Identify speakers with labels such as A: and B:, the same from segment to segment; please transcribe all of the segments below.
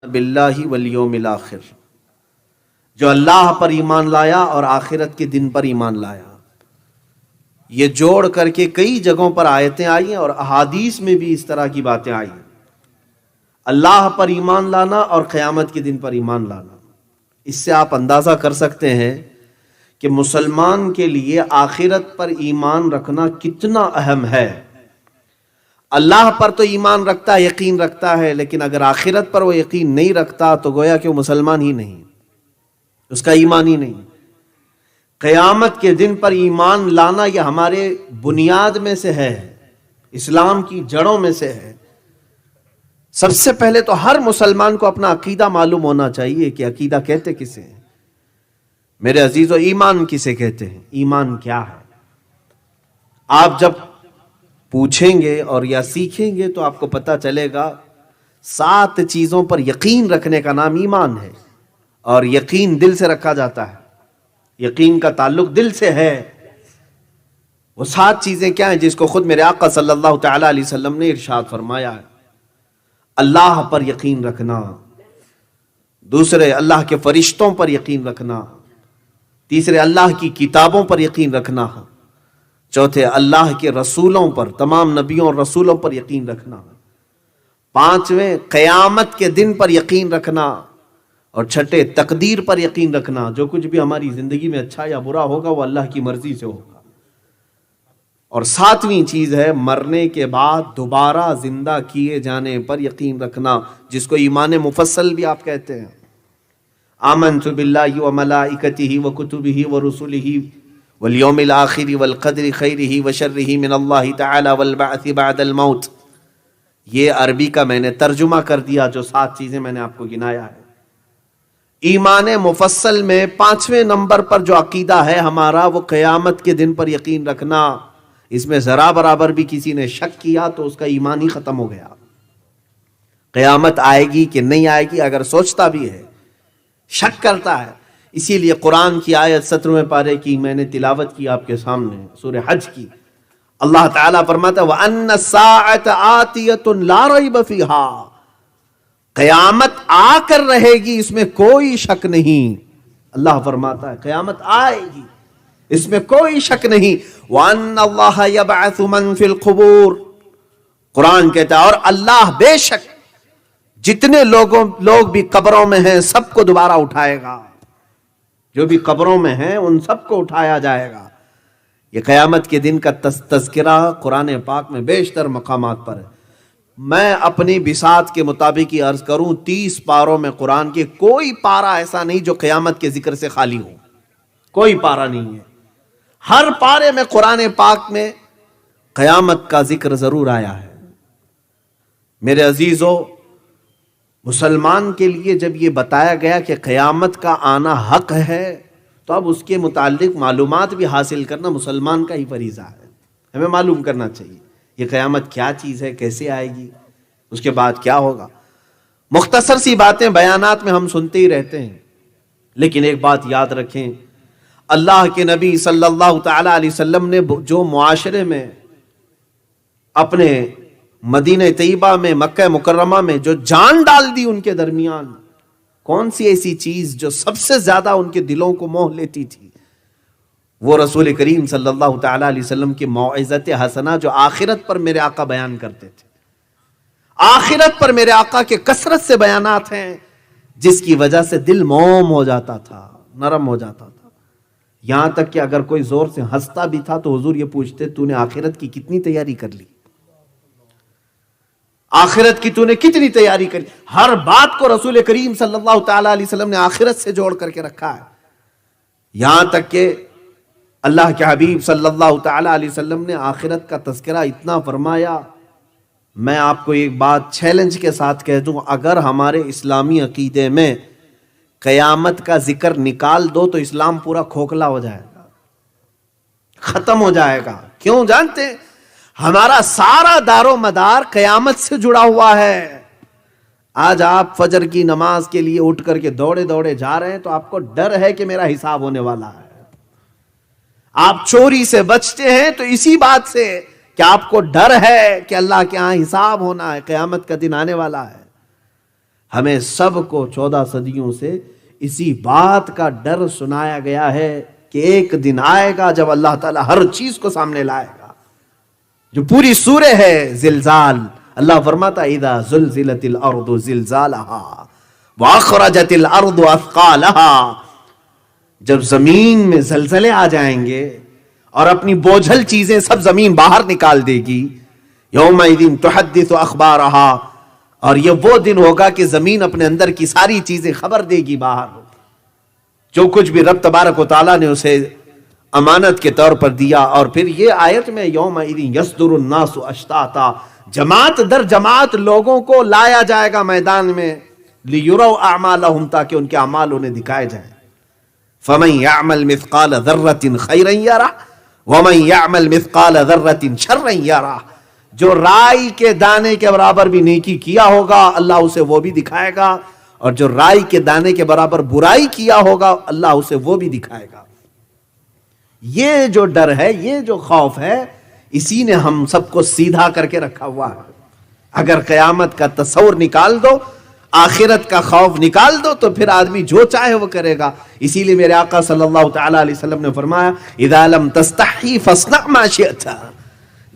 A: باللہ والیوم الآخر، جو اللہ پر ایمان لایا اور آخرت کے دن پر ایمان لایا. یہ جوڑ کر کے کئی جگہوں پر آیتیں آئی ہیں اور احادیث میں بھی اس طرح کی باتیں آئی ہیں. اللہ پر ایمان لانا اور قیامت کے دن پر ایمان لانا. اس سے آپ اندازہ کر سکتے ہیں کہ مسلمان کے لیے آخرت پر ایمان رکھنا کتنا اہم ہے. اللہ پر تو ایمان رکھتا ہے، یقین رکھتا ہے، لیکن اگر آخرت پر وہ یقین نہیں رکھتا تو گویا کہ وہ مسلمان ہی نہیں، اس کا ایمان ہی نہیں. قیامت کے دن پر ایمان لانا یہ ہمارے بنیاد میں سے ہے، اسلام کی جڑوں میں سے ہے. سب سے پہلے تو ہر مسلمان کو اپنا عقیدہ معلوم ہونا چاہیے کہ عقیدہ کہتے کسے ہیں. میرے عزیزو، ایمان کسے کہتے ہیں؟ ایمان کیا ہے؟ آپ جب پوچھیں گے اور یا سیکھیں گے تو آپ کو پتہ چلے گا 7 چیزوں پر یقین رکھنے کا نام ایمان ہے. اور یقین دل سے رکھا جاتا ہے، یقین کا تعلق دل سے ہے. وہ 7 چیزیں کیا ہیں جس کو خود میرے آقا صلی اللہ تعالی علیہ وسلم نے ارشاد فرمایا ہے؟ اللہ پر یقین رکھنا، دوسرے اللہ کے فرشتوں پر یقین رکھنا، تیسرے اللہ کی کتابوں پر یقین رکھنا، چوتھے اللہ کے رسولوں پر، تمام نبیوں اور رسولوں پر یقین رکھنا، پانچویں قیامت کے دن پر یقین رکھنا، اور چھٹے تقدیر پر یقین رکھنا. جو کچھ بھی ہماری زندگی میں اچھا یا برا ہوگا وہ اللہ کی مرضی سے ہوگا. اور 7ویں چیز ہے مرنے کے بعد دوبارہ زندہ کیے جانے پر یقین رکھنا، جس کو ایمان مفصل بھی آپ کہتے ہیں. آمنت باللہ وملائکتہ وکتبہ ورسلہ والیوم الآخر والقدر خیرہ وشرہ من اللہ تعالی والبعث بعد الموت. یہ عربی کا میں نے ترجمہ کر دیا، جو 7 چیزیں میں نے آپ کو گنایا ہے. ایمان مفصل میں 5ویں نمبر پر جو عقیدہ ہے ہمارا، وہ قیامت کے دن پر یقین رکھنا. اس میں ذرا برابر بھی کسی نے شک کیا تو اس کا ایمان ہی ختم ہو گیا. قیامت آئے گی کہ نہیں آئے گی اگر سوچتا بھی ہے، شک کرتا ہے. اسی لیے قرآن کی آیت 17ویں پارے کی میں نے تلاوت کی آپ کے سامنے، سورہ حج کی. اللہ تعالیٰ فرماتا ہے وَأَنَّ السَّاعَةَ آتِيَةٌ لَا رَيْبَ فِيهَا، قیامت آ کر رہے گی، اس میں کوئی شک نہیں. اللہ فرماتا ہے قیامت آئے گی، اس میں کوئی شک نہیں. وَأَنَّ اللَّهَ يَبْعَثُ مَن فِي الْقُبُورِ، قرآن کہتا ہے اور اللہ بے شک جتنے لوگ بھی قبروں میں ہیں سب کو دوبارہ اٹھائے گا. جو بھی قبروں میں ہیں ان سب کو اٹھایا جائے گا. یہ قیامت کے دن کا تذکرہ قرآن پاک میں بیشتر مقامات پر ہے. میں اپنی بساط کے مطابق ہی عرض کروں، 30 پاروں میں قرآن کے کوئی پارہ ایسا نہیں جو قیامت کے ذکر سے خالی ہو. کوئی پارہ نہیں ہے، ہر پارے میں قرآن پاک میں قیامت کا ذکر ضرور آیا ہے. میرے عزیزو، مسلمان کے لیے جب یہ بتایا گیا کہ قیامت کا آنا حق ہے تو اب اس کے متعلق معلومات بھی حاصل کرنا مسلمان کا ہی فریضہ ہے. ہمیں معلوم کرنا چاہیے یہ قیامت کیا چیز ہے، کیسے آئے گی، اس کے بعد کیا ہوگا. مختصر سی باتیں بیانات میں ہم سنتے ہی رہتے ہیں، لیکن ایک بات یاد رکھیں، اللہ کے نبی صلی اللہ تعالی علیہ وسلم نے جو معاشرے میں، اپنے مدینہ طیبہ میں، مکہ مکرمہ میں جو جان ڈال دی ان کے درمیان، کون سی ایسی چیز جو سب سے زیادہ ان کے دلوں کو موہ لیتی تھی؟ وہ رسول کریم صلی اللہ تعالی علیہ وسلم کی موعظت حسنہ جو آخرت پر میرے آقا بیان کرتے تھے. آخرت پر میرے آقا کے کثرت سے بیانات ہیں جس کی وجہ سے دل موم ہو جاتا تھا، نرم ہو جاتا تھا. یہاں تک کہ اگر کوئی زور سے ہنستا بھی تھا تو حضور یہ پوچھتے تو نے آخرت کی کتنی تیاری کر لی؟ آخرت کی تو نے کتنی تیاری کری؟ ہر بات کو رسول کریم صلی اللہ تعالی علیہ وسلم نے آخرت سے جوڑ کر کے رکھا ہے. یہاں تک کہ اللہ کے حبیب صلی اللہ تعالی علیہ وسلم نے آخرت کا تذکرہ اتنا فرمایا. میں آپ کو ایک بات چیلنج کے ساتھ کہہ دوں، اگر ہمارے اسلامی عقیدے میں قیامت کا ذکر نکال دو تو اسلام پورا کھوکھلا ہو جائے گا، ختم ہو جائے گا. کیوں جانتے ہیں؟ ہمارا سارا دار و مدار قیامت سے جڑا ہوا ہے. آج آپ فجر کی نماز کے لیے اٹھ کر کے دوڑے دوڑے جا رہے ہیں تو آپ کو ڈر ہے کہ میرا حساب ہونے والا ہے. آپ چوری سے بچتے ہیں تو اسی بات سے کہ آپ کو ڈر ہے کہ اللہ کے ہاں حساب ہونا ہے، قیامت کا دن آنے والا ہے. ہمیں سب کو 14 صدیوں سے اسی بات کا ڈر سنایا گیا ہے کہ ایک دن آئے گا جب اللہ تعالیٰ ہر چیز کو سامنے لائے گا. جو پوری سورہ ہے زلزال، اللہ فرماتا اذا زلزلت الارض زلزالها واخرجت الارض اثقالها، جب زمین میں زلزلے آ جائیں گے اور اپنی بوجھل چیزیں سب زمین باہر نکال دے گی. یومئذ تحدث اخبارها، اور یہ وہ دن ہوگا کہ زمین اپنے اندر کی ساری چیزیں خبر دے گی باہر. جو کچھ بھی رب تبارک و تعالیٰ نے اسے امانت کے طور پر دیا. اور پھر یہ آیت میں یومئذ یصدر الناس اشتاتا، جماعت در جماعت لوگوں کو لایا جائے گا میدان میں، لیروا اعمالہم، تاکہ ان کے اعمال انہیں دکھائے جائیں. فمن یعمل مثقال ذرۃ خیرا یرہ ومن یعمل مثقال ذرۃ شرا یرہ، جو رائی کے دانے کے برابر بھی نیکی کیا ہوگا اللہ اسے وہ بھی دکھائے گا، اور جو رائی کے دانے کے برابر برائی کیا ہوگا اللہ اسے وہ بھی دکھائے گا. یہ جو ڈر ہے، یہ جو خوف ہے، اسی نے ہم سب کو سیدھا کر کے رکھا ہوا ہے. اگر قیامت کا تصور نکال دو، آخرت کا خوف نکال دو، تو پھر آدمی جو چاہے وہ کرے گا. اسی لیے میرے آقا صلی اللہ تعالی علیہ وسلم نے فرمایا اذا لم تستحی فاصنع ما شئت،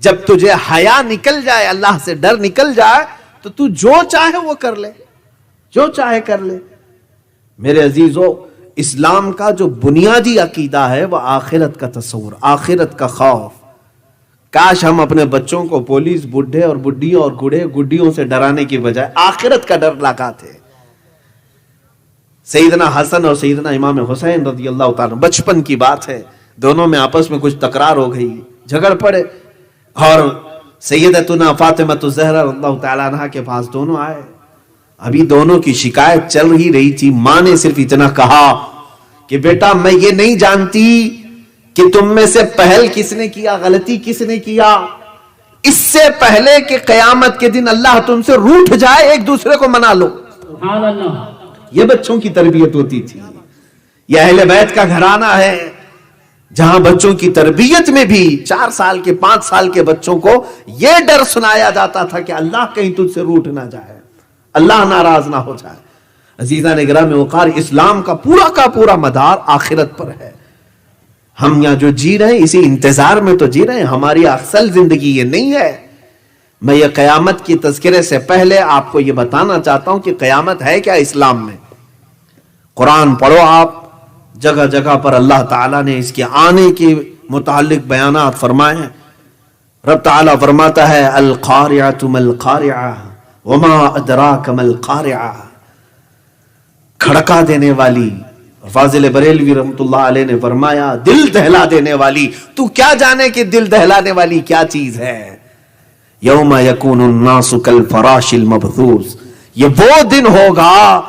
A: جب تجھے حیا نکل جائے، اللہ سے ڈر نکل جائے، تو جو چاہے وہ کر لے، جو چاہے کر لے. میرے عزیزو، اسلام کا جو بنیادی عقیدہ ہے وہ آخرت کا تصور، آخرت کا خوف. کاش ہم اپنے بچوں کو پولیس، بڈھے اور بڈھیوں اور گڑھے گڈیوں سے ڈرانے کی بجائے آخرت کا ڈر لگاتے. سیدنا حسن اور سیدنا امام حسین رضی اللہ تعالیٰ، بچپن کی بات ہے، دونوں میں آپس میں کچھ تکرار ہو گئی، جھگڑ پڑے، اور سیدتنا فاطمہ الزہرا رضی اللہ تعالیٰ عنہ کے پاس دونوں آئے. ابھی دونوں کی شکایت چل ہی رہی تھی. ماں نے صرف اتنا کہا کہ بیٹا میں یہ نہیں جانتی کہ تم میں سے پہل کس نے کیا، غلطی کس نے کیا. اس سے پہلے کہ قیامت کے دن اللہ تم سے روٹھ جائے، ایک دوسرے کو منا لو.
B: سبحان اللہ.
A: یہ بچوں کی تربیت ہوتی تھی. یہ اہل بیت کا گھرانہ ہے جہاں بچوں کی تربیت میں بھی 4 سال کے 5 سال کے بچوں کو یہ ڈر سنایا جاتا تھا کہ اللہ کہیں تجھ سے روٹھ نہ جائے، اللہ ناراض نہ ہو جائے. عزیزان گرامی وقار، اسلام کا پورا مدار آخرت پر ہے. ہم یہاں جو جی رہے ہیں اسی انتظار میں تو جی رہے ہیں. ہماری اصل زندگی یہ نہیں ہے. میں یہ قیامت کی تذکرے سے پہلے آپ کو یہ بتانا چاہتا ہوں کہ قیامت ہے کیا اسلام میں. قرآن پڑھو آپ، جگہ جگہ پر اللہ تعالیٰ نے اس کے آنے کے متعلق بیانات فرمائے ہیں. رب تعالیٰ فرماتا ہے القارعۃ ما القارعۃ وما ادراک ما القارعۃ، کھڑکا دینے والی. فاضل بریلوی رحمۃ اللہ علیہ نے فرمایا دل دہلا دینے والی. تو کیا جانے کہ دل دہلانے والی کیا چیز ہے. یوم یکون الناس کالفراش المبثوث، یہ وہ دن ہوگا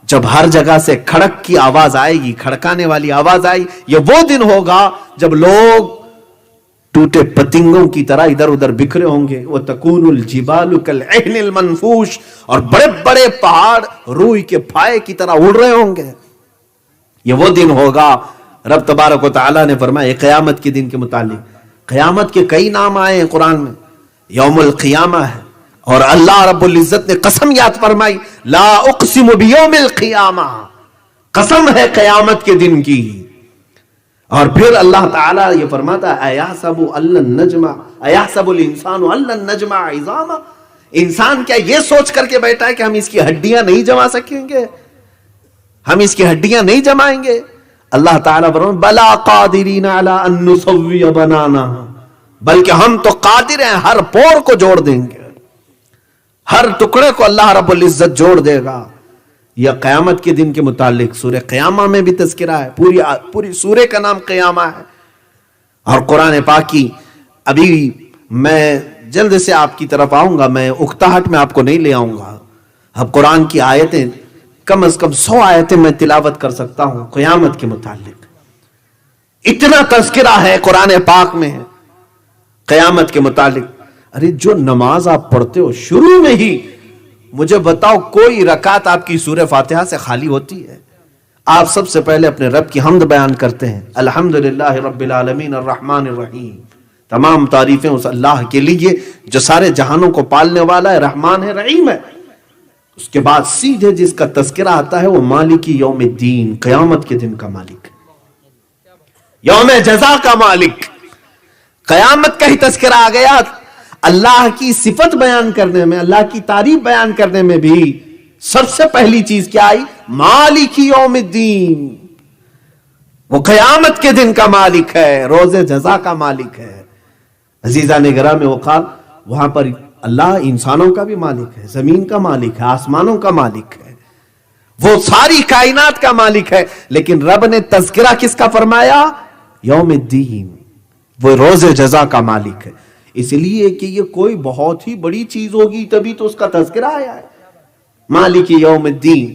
A: جب ہر جگہ سے کھڑک کی آواز آئے گی، کھڑکانے والی آواز آئی. یہ وہ دن ہوگا جب لوگ ٹوٹے پتنگوں کی طرح ادھر ادھر بکھرے ہوں گے. وَتَكُونُ الْجِبَالُ كَالْعِهْنِ الْمَنْفُوشِ، اور بڑے بڑے پہاڑ روئی کے پھائے کی طرح اڑ رہے ہوں گے. یہ وہ دن ہوگا. رب تبارک و تعالیٰ نے فرمایا قیامت کے دن کے متعلق، قیامت کے کئی نام آئے ہیں قرآن میں. یوم القیامہ ہے، اور اللہ رب العزت نے قسم یاد فرمائی لا اقسم بیوم القیامہ، قسم ہے قیامت کے دن کی. اور پھر اللہ تعالیٰ یہ فرماتا ہے ایحسب ان نجمع، ایحسب الانسان ان نجمع عظامہ، انسان کیا یہ سوچ کر کے بیٹھا ہے کہ ہم اس کی ہڈیاں نہیں جما سکیں گے، ہم اس کی ہڈیاں نہیں جمائیں گے. اللہ تعالیٰ فرماتا بلا قادرین علی ان نسوی بنانا، بلکہ ہم تو قادر ہیں، ہر پور کو جوڑ دیں گے، ہر ٹکڑے کو اللہ رب العزت جوڑ دے گا. یہ قیامت کے دن کے متعلق سورہ قیامہ میں بھی تذکرہ ہے. پوری سورہ کا نام قیامہ ہے. اور قرآن پاک کی ابھی میں جلد سے آپ کی طرف آؤں گا، میں اکتاہٹ میں آپ کو نہیں لے آؤں گا. اب قرآن کی آیتیں کم از کم 100 آیتیں میں تلاوت کر سکتا ہوں قیامت کے متعلق. اتنا تذکرہ ہے قرآن پاک میں قیامت کے متعلق. ارے جو نماز آپ پڑھتے ہو شروع میں ہی مجھے بتاؤ کوئی رکعت آپ کی سورہ فاتحہ سے خالی ہوتی ہے؟ آپ سب سے پہلے اپنے رب کی حمد بیان کرتے ہیں الحمدللہ رب العالمین الرحمن الرحیم. تمام تعریفیں اس اللہ کے لیے جو سارے جہانوں کو پالنے والا ہے، رحمان ہے، رحیم ہے. اس کے بعد سیدھے جس کا تذکرہ آتا ہے وہ مالک یوم الدین، قیامت کے دن کا مالک، یوم جزا کا مالک۔ قیامت کا ہی تذکرہ آ گیا، اللہ کی صفت بیان کرنے میں، اللہ کی تعریف بیان کرنے میں بھی سب سے پہلی چیز کیا آئی؟ مالک یوم الدین، وہ قیامت کے دن کا مالک ہے، روز جزا کا مالک ہے۔ عزیزان گرامی اوقات، وہاں پر اللہ انسانوں کا بھی مالک ہے، زمین کا مالک ہے، آسمانوں کا مالک ہے، وہ ساری کائنات کا مالک ہے، لیکن رب نے تذکرہ کس کا فرمایا؟ یوم الدین، وہ روز جزا کا مالک ہے۔ اس لیے کہ یہ کوئی بہت ہی بڑی چیز ہوگی تبھی تو اس کا تذکرہ آیا ہے، مالک یوم الدین۔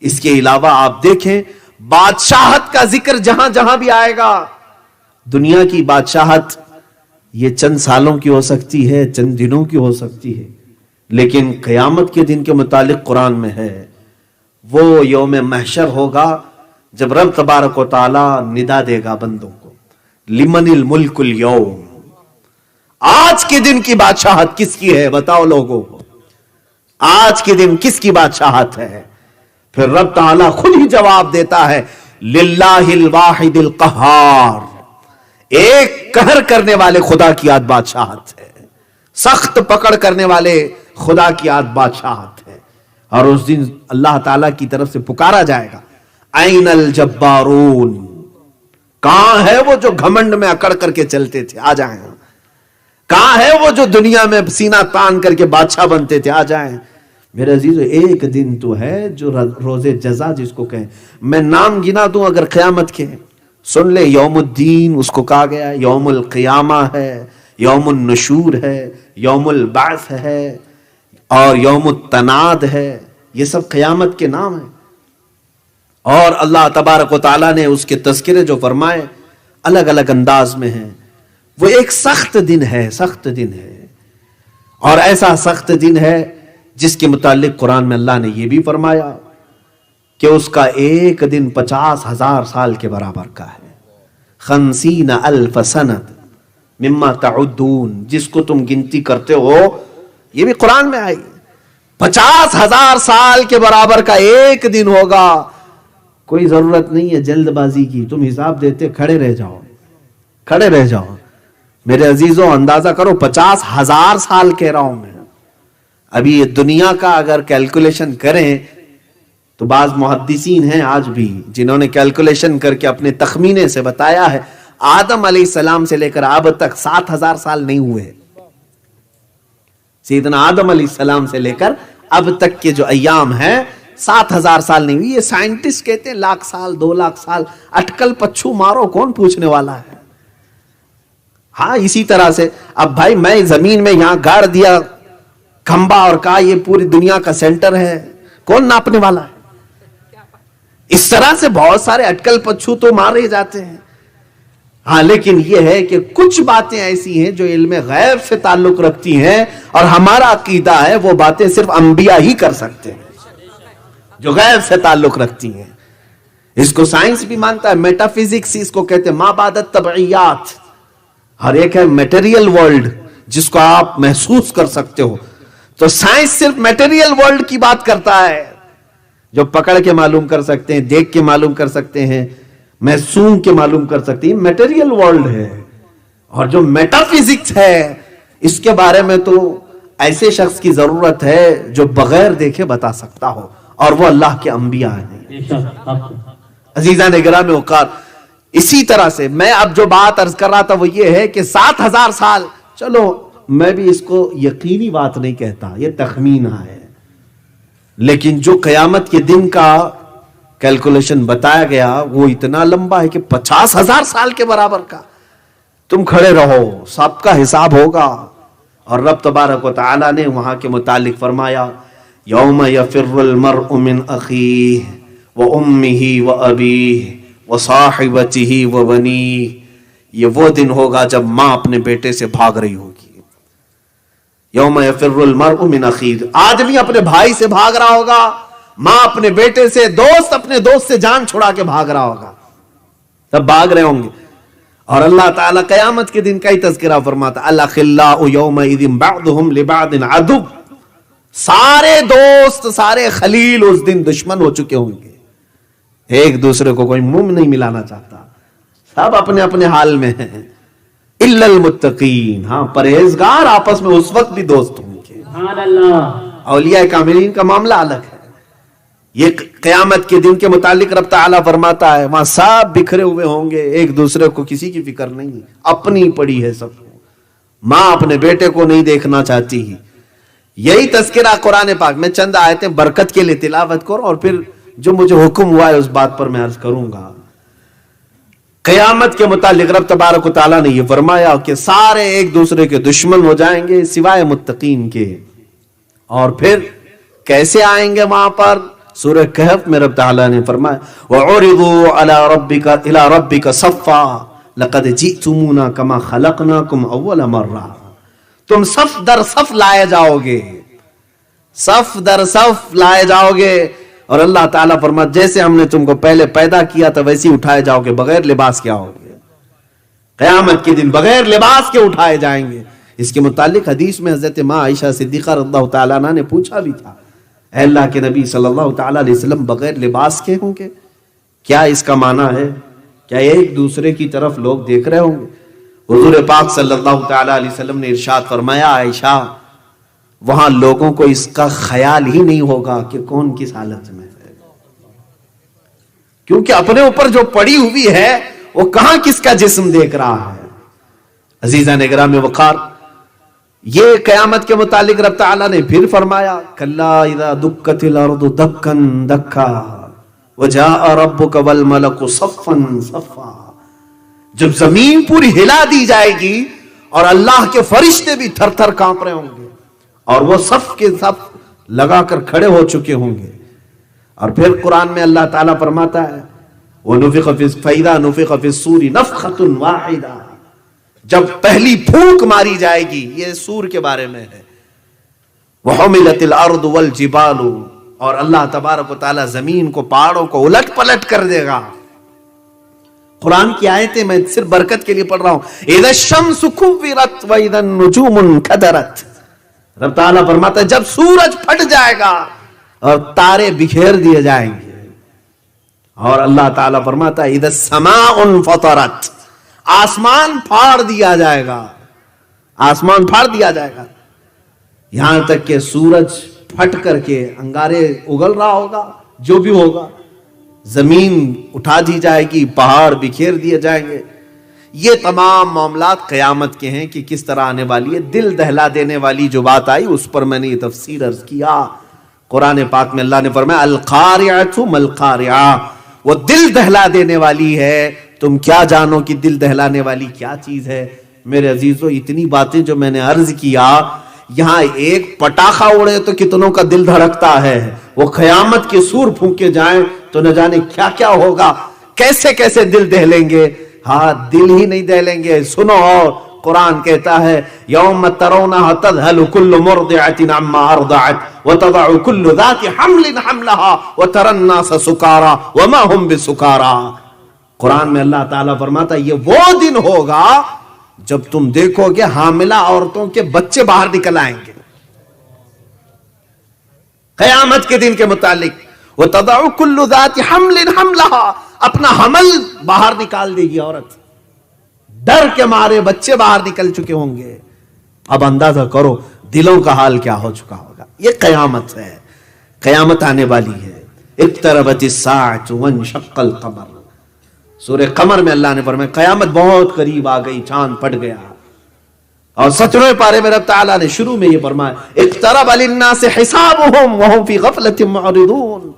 A: اس کے علاوہ آپ دیکھیں بادشاہت کا ذکر جہاں جہاں بھی آئے گا، دنیا کی بادشاہت یہ چند سالوں کی ہو سکتی ہے، چند دنوں کی ہو سکتی ہے، لیکن قیامت کے دن کے متعلق قرآن میں ہے وہ یوم محشر ہوگا جب رب تبارک و تعالی ندا دے گا بندوں کو، لمن الملک اليوم، آج کے دن کی بادشاہت کس کی ہے بتاؤ لوگوں کو، آج کے دن کس کی بادشاہت ہے؟ پھر رب تعالی خود ہی جواب دیتا ہے، للہ الواحد القہار، ایک قہر کرنے والے خدا کی آج بادشاہت ہے، سخت پکڑ کرنے والے خدا کی آج بادشاہت ہے۔ اور اس دن اللہ تعالیٰ کی طرف سے پکارا جائے گا، این الجبارون، کہاں ہے وہ جو گھمنڈ میں اکڑ کر کے چلتے تھے، آ جائیں۔ کہاں ہے وہ جو دنیا میں سینہ تان کر کے بادشاہ بنتے تھے، آ جائیں۔ میرے عزیزو، ایک دن تو ہے جو روز جزا جس کو کہیں، میں نام گنا دوں اگر قیامت کے، سن لے، یوم الدین اس کو کہا گیا، یوم القیامہ ہے، یوم النشور ہے، یوم البعث ہے، اور یوم التناد ہے، یہ سب قیامت کے نام ہیں۔ اور اللہ تبارک و تعالیٰ نے اس کے تذکرے جو فرمائے الگ الگ انداز میں ہیں۔ وہ ایک سخت دن ہے، سخت دن ہے، اور ایسا سخت دن ہے جس کے متعلق قرآن میں اللہ نے یہ بھی فرمایا کہ اس کا ایک دن 50,000 سال کے برابر کا ہے، 50,000 سنت مما تعدون، جس کو تم گنتی کرتے ہو، یہ بھی قرآن میں آئی، 50,000 سال کے برابر کا ایک دن ہوگا۔ کوئی ضرورت نہیں ہے جلد بازی کی، تم حساب دیتے کھڑے رہ جاؤ، کھڑے رہ جاؤ۔ میرے عزیزوں، اندازہ کرو، 50,000 سال کہہ رہا ہوں میں۔ ابھی یہ دنیا کا اگر کیلکولیشن کریں تو بعض محدثین ہیں آج بھی جنہوں نے کیلکولیشن کر کے اپنے تخمینے سے بتایا ہے آدم علیہ السلام سے لے کر اب تک 7,000 سال نہیں ہوئے، سیدنا آدم علیہ السلام سے لے کر اب تک کے جو ایام ہیں 7,000 سال نہیں ہوئی۔ یہ سائنٹسٹ کہتے ہیں 1,00,000 سال 2,00,000 سال، اٹکل پچھو مارو، کون پوچھنے والا ہے۔ ہاں اسی طرح سے اب بھائی میں زمین میں یہاں گاڑ دیا کھمبا اور کہا یہ پوری دنیا کا سینٹر ہے، کون ناپنے والا ہے؟ اس طرح سے بہت سارے اٹکل پچھو تو مارے جاتے ہیں۔ ہاں لیکن یہ ہے کہ کچھ باتیں ایسی ہیں جو علم غیب سے تعلق رکھتی ہیں، اور ہمارا عقیدہ ہے وہ باتیں صرف انبیاء ہی کر سکتے ہیں جو غیب سے تعلق رکھتی ہیں۔ اس کو سائنس بھی مانتا ہے، میٹا فزکس اس کو کہتے ہیں، ما بعد الطبعیات۔ ہر ایک ہے میٹیریل ورلڈ جس کو آپ محسوس کر سکتے ہو، تو سائنس صرف میٹیریل ورلڈ کی بات کرتا ہے، جو پکڑ کے معلوم کر سکتے ہیں، دیکھ کے معلوم کر سکتے ہیں، محسوس کے معلوم کر سکتے ہیں، میٹیریل ورلڈ ہے۔ اور جو میٹا فزکس ہے اس کے بارے میں تو ایسے شخص کی ضرورت ہے جو بغیر دیکھے بتا سکتا ہو، اور وہ اللہ کے انبیاء ہیں۔ عزیزان گرامی اوقات، اسی طرح سے میں اب جو بات عرض کر رہا تھا وہ یہ ہے کہ 7,000 سال، چلو میں بھی اس کو یقینی بات نہیں کہتا، یہ تخمینہ ہے، لیکن جو قیامت کے دن کا کیلکولیشن بتایا گیا وہ اتنا لمبا ہے کہ 50,000 سال کے برابر کا۔ تم کھڑے رہو، سب کا حساب ہوگا۔ اور رب تبارک و تعالی نے وہاں کے متعلق فرمایا، یوم یفر المرء من اخیہ وامہ وابیہ وصاحبتہ وبنیہ، یہ وہ دن ہوگا جب ماں اپنے بیٹے سے بھاگ رہی ہوگی۔ یوم یفر المرء من اخیہ، آدمی اپنے بھائی سے بھاگ رہا ہوگا، ماں اپنے بیٹے سے، دوست اپنے دوست سے جان چھڑا کے بھاگ رہا ہوگا، تب بھاگ رہے ہوں گے۔ اور اللہ تعالیٰ قیامت کے دن کا ہی تذکرہ فرماتا، الاخلاء یومئذ بعضهم لبعض عدو، سارے دوست سارے خلیل اس دن دشمن ہو چکے ہوں گے، ایک دوسرے کو کوئی منہ نہیں ملانا چاہتا، سب اپنے اپنے حال میں ہیں، الا المتقین، ہاں پرہیزگار آپس میں اس وقت بھی دوست ہوں گے۔
B: سبحان اللہ۔
A: اولیاء کاملین کا معاملہ الگ ہے، یہ قیامت کے دن کے متعلق رب تعالیٰ فرماتا ہے وہاں سب بکھرے ہوئے ہوں گے، ایک دوسرے کو کسی کی فکر نہیں، اپنی پڑی ہے سب کو، ماں اپنے بیٹے کو نہیں دیکھنا چاہتی ہی۔ یہی تذکرہ قرآن پاک میں چند آیتیں برکت کے لیے تلاوت کرو، اور پھر جو مجھے حکم ہوا ہے اس بات پر میں عرض کروں گا۔ قیامت کے متعلق رب تبارک و تعالیٰ نے یہ فرمایا کہ سارے ایک دوسرے کے دشمن ہو جائیں گے سوائے متقین کے، اور پھر کیسے آئیں گے وہاں پر؟ سورہ کہف میں رب تعالیٰ نے فرمایا وَعُرِضُوا عَلَى رَبِّكَ صَفًّا لَقَدْ جِئْتُمُونَا كَمَا خَلَقْنَاكُمْ أَوَّلَ مَرَّةٍ، تم صف در صف لائے جاؤ گے، صف در صف لائے جاؤ گے، اور اللہ تعالیٰ فرماتا جیسے ہم نے تم کو پہلے پیدا کیا تھا ویسے اٹھائے جاؤ گے، بغیر لباس کے آؤ گے، قیامت کے دن بغیر لباس کے اٹھائے جائیں گے۔ اس کے متعلق حدیث میں حضرت ماں عائشہ صدیقہ رضی اللہ تعالیٰ عنہ نے پوچھا بھی تھا، اے اللہ کے نبی صلی اللہ تعالیٰ علیہ وسلم بغیر لباس کے ہوں گے؟ کیا اس کا معنی ہے؟ کیا ایک دوسرے کی طرف لوگ دیکھ رہے ہوں گے؟ حضور پاک صلی اللہ تعالیٰ علیہ وسلم نے ارشاد فرمایا عائشہ وہاں لوگوں کو اس کا خیال ہی نہیں ہوگا کہ کون کس حالت میں ہے، کیونکہ اپنے اوپر جو پڑی ہوئی ہے وہ کہاں کس کا جسم دیکھ رہا ہے۔ عزیزان گرامی وقار، یہ قیامت کے متعلق رب تعالیٰ نے پھر فرمایا کلا اذا دکت الارض دکا دکا وجاء ربک والملک صفا صفا، جب زمین پوری ہلا دی جائے گی اور اللہ کے فرشتے بھی تھر تھر کانپ رہے ہوں گے اور وہ صف کے صف لگا کر کھڑے ہو چکے ہوں گے، اور پھر قرآن میں اللہ تعالیٰ فرماتا ہے فَإِذَا نُفِخَ فِي الصُّورِ نَفْخَةٌ وَاحِدَةٌ، جب پہلی پھونک ماری جائے گی، یہ سور کے بارے میں ہے، وَحُمِلَتِ الْأَرْضُ وَالْجِبَالُ، اور اللہ تبارک و تعالیٰ زمین کو پہاڑوں کو الٹ پلٹ کر دے گا۔ قرآن کی آیتیں میں صرف برکت کے لیے پڑھ رہا ہوں۔ اِذَا الشَّمْسُ كُوِّرَتْ وَإِذَا النُّجُومُ انْكَدَرَتْ، رب تعالیٰ فرماتا ہے جب سورج پھٹ جائے گا اور تارے بکھیر دیے جائیں گے، اور اللہ تعالیٰ فرماتا ہے اِذَا السَّمَاءُ انْفَطَرَتْ، آسمان پھاڑ دیا جائے گا، آسمان پھاڑ دیا جائے گا، یہاں تک کہ سورج پھٹ کر کے انگارے اگل رہا ہوگا، جو بھی ہوگا، زمین اٹھا دی جائے گی، پہاڑ بکھیر دیے جائیں گے۔ یہ تمام معاملات قیامت کے ہیں کہ کس طرح آنے والی ہے۔ دل دہلا دینے والی جو بات آئی اس پر میں نے یہ تفسیر عرض کیا۔ قرآن پاک میں اللہ نے فرمایا القارعۃ ما القارعہ، وہ دل دہلا دینے والی ہے، تم کیا جانو کہ دل دہلانے والی کیا چیز ہے۔ میرے عزیزو، اتنی باتیں جو میں نے عرض کیا، یہاں ایک پٹاخہ اڑے تو کتنوں کا دل دھڑکتا ہے، وہ قیامت کے سور پھونکے جائیں تو نہ جانے کیا کیا ہوگا، کیسے کیسے دل دہلیں گے۔ ہاں، دل ہی نہیں دہلیں گے، سنو، اور قرآن کہتا ہے یوم ترونها تذهل كل مرضعة عما ارضعت وتضع كل ذات حمل حملها وترى الناس سكارى وما هم بسكارى۔ قرآن میں اللہ تعالیٰ فرماتا ہے یہ وہ دن ہوگا جب تم دیکھو گے حاملہ عورتوں کے بچے باہر نکل آئیں گے۔ قیامت کے دن کے متعلق وتضع كل ذات حمل حملها، اپنا حمل باہر نکال دے گی عورت، ڈر کے مارے بچے باہر نکل چکے ہوں گے۔ اب اندازہ کرو دلوں کا حال کیا ہو چکا ہوگا۔ یہ قیامت ہے، قیامت آنے والی ہے۔ اقتربت الساعة وانشق القمر، سورہ قمر میں اللہ نے فرمایا قیامت بہت قریب آ گئی، چاند پھٹ گیا۔ اور 17ویں پارے میں رب تعالیٰ نے شروع میں یہ فرمایا اقترب للناس حسابهم وهم في غفلة معرضون،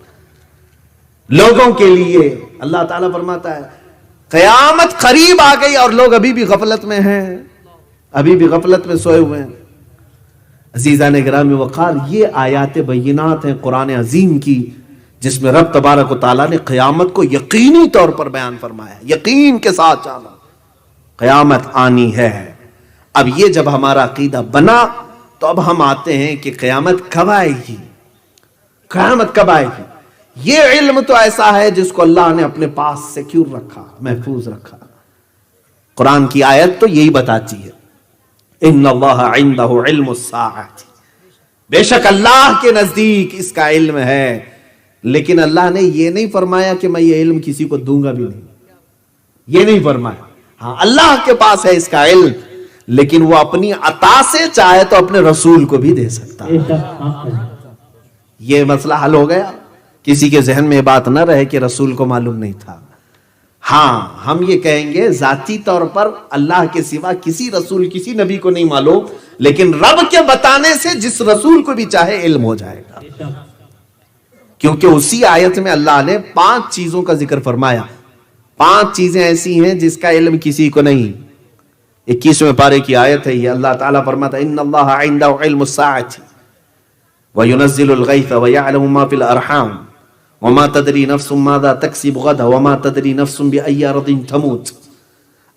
A: لوگوں کے لیے اللہ تعالیٰ فرماتا ہے قیامت قریب آ گئی اور لوگ ابھی بھی غفلت میں ہیں، ابھی بھی غفلت میں سوئے ہوئے ہیں۔ عزیزان گرامی وقار، یہ آیات بینات ہیں قرآن عظیم کی، جس میں رب تبارک و تعالیٰ نے قیامت کو یقینی طور پر بیان فرمایا، یقین کے ساتھ جانا قیامت آنی ہے۔ اب یہ جب ہمارا عقیدہ بنا تو اب ہم آتے ہیں کہ قیامت کب آئے گی، قیامت کب آئے گی۔ یہ علم تو ایسا ہے جس کو اللہ نے اپنے پاس سیکیور رکھا، محفوظ رکھا۔ قرآن کی آیت تو یہی بتاتی ہے ان اللہ عنده علم الساعۃ، بے شک اللہ کے نزدیک اس کا علم ہے، لیکن اللہ نے یہ نہیں فرمایا کہ میں یہ علم کسی کو دوں گا بھی نہیں، یہ نہیں فرمایا. ہاں اللہ کے پاس ہے اس کا علم، لیکن وہ اپنی عطا سے چاہے تو اپنے رسول کو بھی دے سکتا ہے. یہ مسئلہ حل ہو گیا. کسی کے ذہن میں یہ بات نہ رہے کہ رسول کو معلوم نہیں تھا. ہاں ہم یہ کہیں گے ذاتی طور پر اللہ کے سوا کسی رسول کسی نبی کو نہیں معلوم، لیکن رب کے بتانے سے جس رسول کو بھی چاہے علم ہو جائے گا. کیونکہ اسی آیت میں اللہ نے 5 چیزوں کا ذکر فرمایا. 5 چیزیں ایسی ہیں جس کا علم کسی کو نہیں. 21ویں پارے کی آیت ہے یہ. اللہ تعالیٰ فرماتا ہے ان اللہ عنده علم الساعة وينزل الغيث ويعلم ما في الارحام وما تدری نفس ماذا تکسب غدا وما تدری نفس بأي ارض تموت.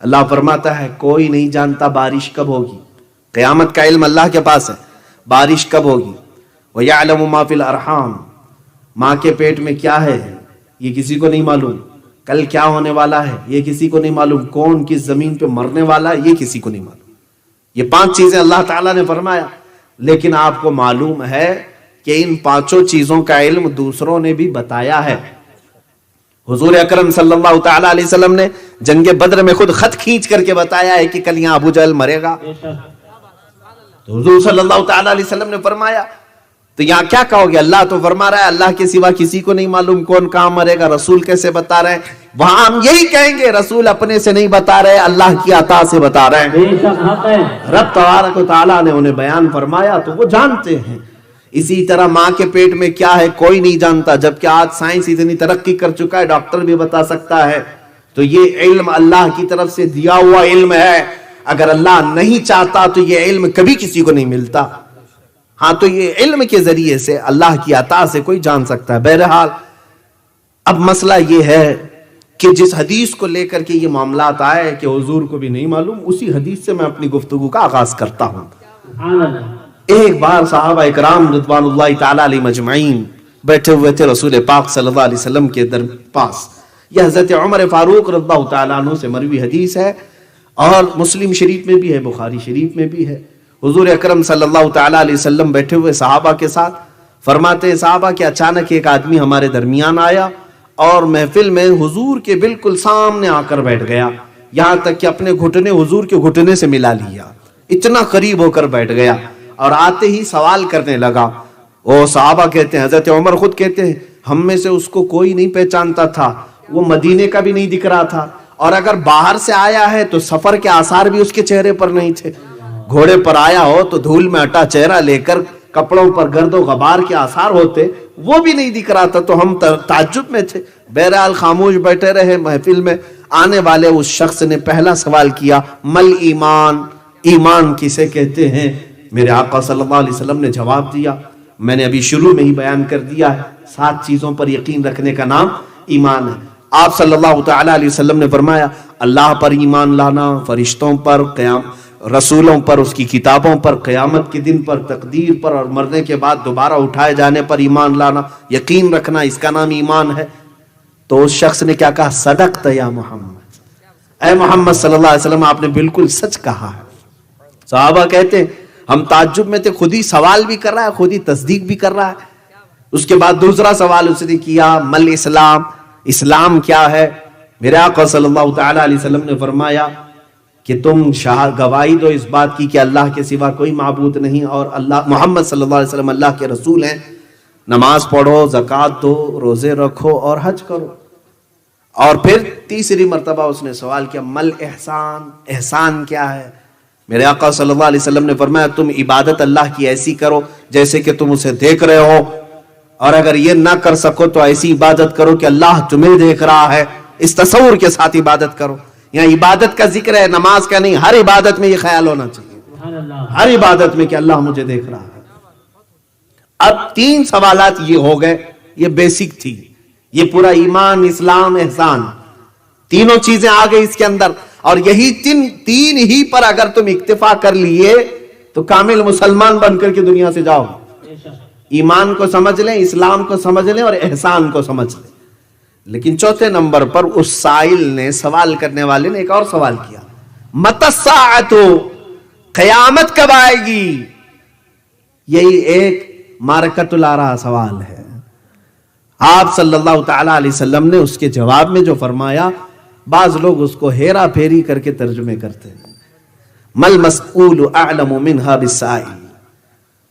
A: اللہ فرماتا ہے کوئی نہیں جانتا بارش کب ہوگی. قیامت کا علم اللہ کے پاس ہے، بارش کب ہوگی. وَيَعْلَمُ مَا فِي الْأَرْحَامِ، ماں کے پیٹ میں کیا ہے یہ کسی کو نہیں معلوم. کل کیا ہونے والا ہے یہ کسی کو نہیں معلوم. کون کس زمین پہ مرنے والا ہے یہ کسی کو نہیں معلوم. یہ 5 چیزیں اللہ تعالیٰ نے فرمایا. لیکن آپ کو معلوم ہے کہ ان 5 چیزوں کا علم دوسروں نے بھی بتایا ہے. حضور اکرم صلی اللہ تعالی علیہ وسلم نے جنگ بدر میں خود خط کھینچ کر کے بتایا ہے کہ کل یہاں ابو جہل مرے گا. تو حضور صلی اللہ تعالی علیہ وسلم نے فرمایا. تو یہاں کیا کہو گے؟ اللہ تو فرما رہا ہے اللہ کے سوا کسی کو نہیں معلوم کون کہاں مرے گا. رسول کیسے بتا رہے ہیں؟ وہاں ہم یہی کہیں گے رسول اپنے سے نہیں بتا رہے، اللہ کی عطا سے بتا رہے ہیں. رب تبارک و تعالیٰ نے انہیں بیان فرمایا تو وہ جانتے ہیں. اسی طرح ماں کے پیٹ میں کیا ہے کوئی نہیں جانتا، جبکہ آج سائنس اتنی ترقی کر چکا ہے ڈاکٹر بھی بتا سکتا ہے. تو یہ علم اللہ کی طرف سے دیا ہوا علم ہے. اگر اللہ نہیں چاہتا تو یہ علم کبھی کسی کو نہیں ملتا. ہاں تو یہ علم کے ذریعے سے اللہ کی عطا سے کوئی جان سکتا ہے. بہرحال اب مسئلہ یہ ہے کہ جس حدیث کو لے کر کے یہ معاملات آئے کہ حضور کو بھی نہیں معلوم، اسی حدیث سے میں اپنی گفتگو کا آغاز کرتا ہوں. ایک بار صحابہ اکرام رضوان اللہ تعالی علیہ مجمعین بیٹھے ہوئے تھے رسول پاک صلی اللہ علیہ وسلم کے پاس. یہ حضرت عمر فاروق رضی اللہ تعالیٰ عنہ سے مروی حدیث ہے اور مسلم شریف میں بھی ہے، بخاری شریف میں بھی ہے. حضور اکرم صلی اللہ تعالی علیہ وسلم بیٹھے ہوئے صحابہ کے ساتھ فرماتے ہیں صحابہ کہ اچانک ایک آدمی ہمارے درمیان آیا اور محفل میں حضور کے بالکل سامنے آ کر بیٹھ گیا، یہاں تک کہ اپنے گھٹنے حضور کے گھٹنے سے ملا لیا. اتنا قریب ہو کر بیٹھ گیا اور آتے ہی سوال کرنے لگا. وہ صحابہ کہتے ہیں، حضرت عمر خود کہتے ہیں ہم میں سے اس کو کوئی نہیں پہچانتا تھا، وہ مدینے کا بھی نہیں دکھ رہا تھا، اور اگر باہر سے آیا ہے تو سفر کے آثار بھی اس کے چہرے پر نہیں تھے. گھوڑے پر آیا ہو تو دھول میں اٹا چہرہ لے کر کپڑوں پر گرد و غبار کے آثار ہوتے، وہ بھی نہیں دکھ رہا تھا. تو ہم تعجب میں تھے. بہرحال خاموش بیٹھے رہے. محفل میں آنے والے اس شخص نے پہلا سوال کیا، مل ایمان، ایمان کسے کہتے ہیں؟ میرے آقا صلی اللہ علیہ وسلم نے جواب دیا، میں نے ابھی شروع میں ہی بیان کر دیا ہے، 7 چیزوں پر یقین رکھنے کا نام ایمان ہے. آپ صلی اللہ تعالی علیہ وسلم نے فرمایا اللہ پر ایمان لانا، فرشتوں پر، رسولوں پر، اس کی کتابوں پر، قیامت کے دن پر، تقدیر پر، اور مرنے کے بعد دوبارہ اٹھائے جانے پر ایمان لانا، یقین رکھنا، اس کا نام ایمان ہے. تو اس شخص نے کیا کہا؟ صدقت یا محمد، اے محمد صلی اللہ علیہ وسلم آپ نے بالکل سچ کہا ہے. صحابہ کہتے ہیں ہم تعجب میں تھے، خود ہی سوال بھی کر رہا ہے، خود ہی تصدیق بھی کر رہا ہے. اس کے بعد دوسرا سوال اس نے کیا، مل اسلام، اسلام کیا ہے؟ میرے آقا صلی اللہ تعالی علیہ وسلم نے فرمایا کہ تم گواہی دو اس بات کی کہ اللہ کے سوا کوئی معبود نہیں اور اللہ محمد صلی اللہ علیہ وسلم اللہ کے رسول ہیں. نماز پڑھو، زکوٰۃ دو، روزے رکھو اور حج کرو. اور پھر تیسری مرتبہ اس نے سوال کیا، مل احسان، احسان کیا ہے؟ میرے آقا صلی اللہ علیہ وسلم نے فرمایا تم عبادت اللہ کی ایسی کرو جیسے کہ تم اسے دیکھ رہے ہو، اور اگر یہ نہ کر سکو تو ایسی عبادت کرو کہ اللہ تمہیں دیکھ رہا ہے. اس تصور کے ساتھ عبادت کرو. یہاں عبادت کا ذکر ہے، نماز کا نہیں. ہر عبادت میں یہ خیال ہونا چاہیے، ہر عبادت میں کہ اللہ مجھے دیکھ رہا ہے. اب 3 سوالات یہ ہو گئے، یہ بیسک تھی. یہ پورا ایمان، اسلام، احسان، تینوں چیزیں آ گئی اس کے اندر. اور یہی تین ہی پر اگر تم اکتفا کر لیے تو کامل مسلمان بن کر کے دنیا سے جاؤ. ایمان کو سمجھ لیں، اسلام کو سمجھ لیں اور احسان کو سمجھ لیں. لیکن چوتھے نمبر پر اس سائل نے، سوال کرنے والے نے ایک اور سوال کیا، متی الساعۃ، قیامت کب آئے گی؟ یہی ایک معرکۃ الآراء سوال ہے. آپ صلی اللہ تعالیٰ علیہ وسلم نے اس کے جواب میں جو فرمایا، بعض لوگ اس کو ہیرا پھیری کر کے ترجمے کرتے ہیں. مل مسئول اعلم منہا بالسائل.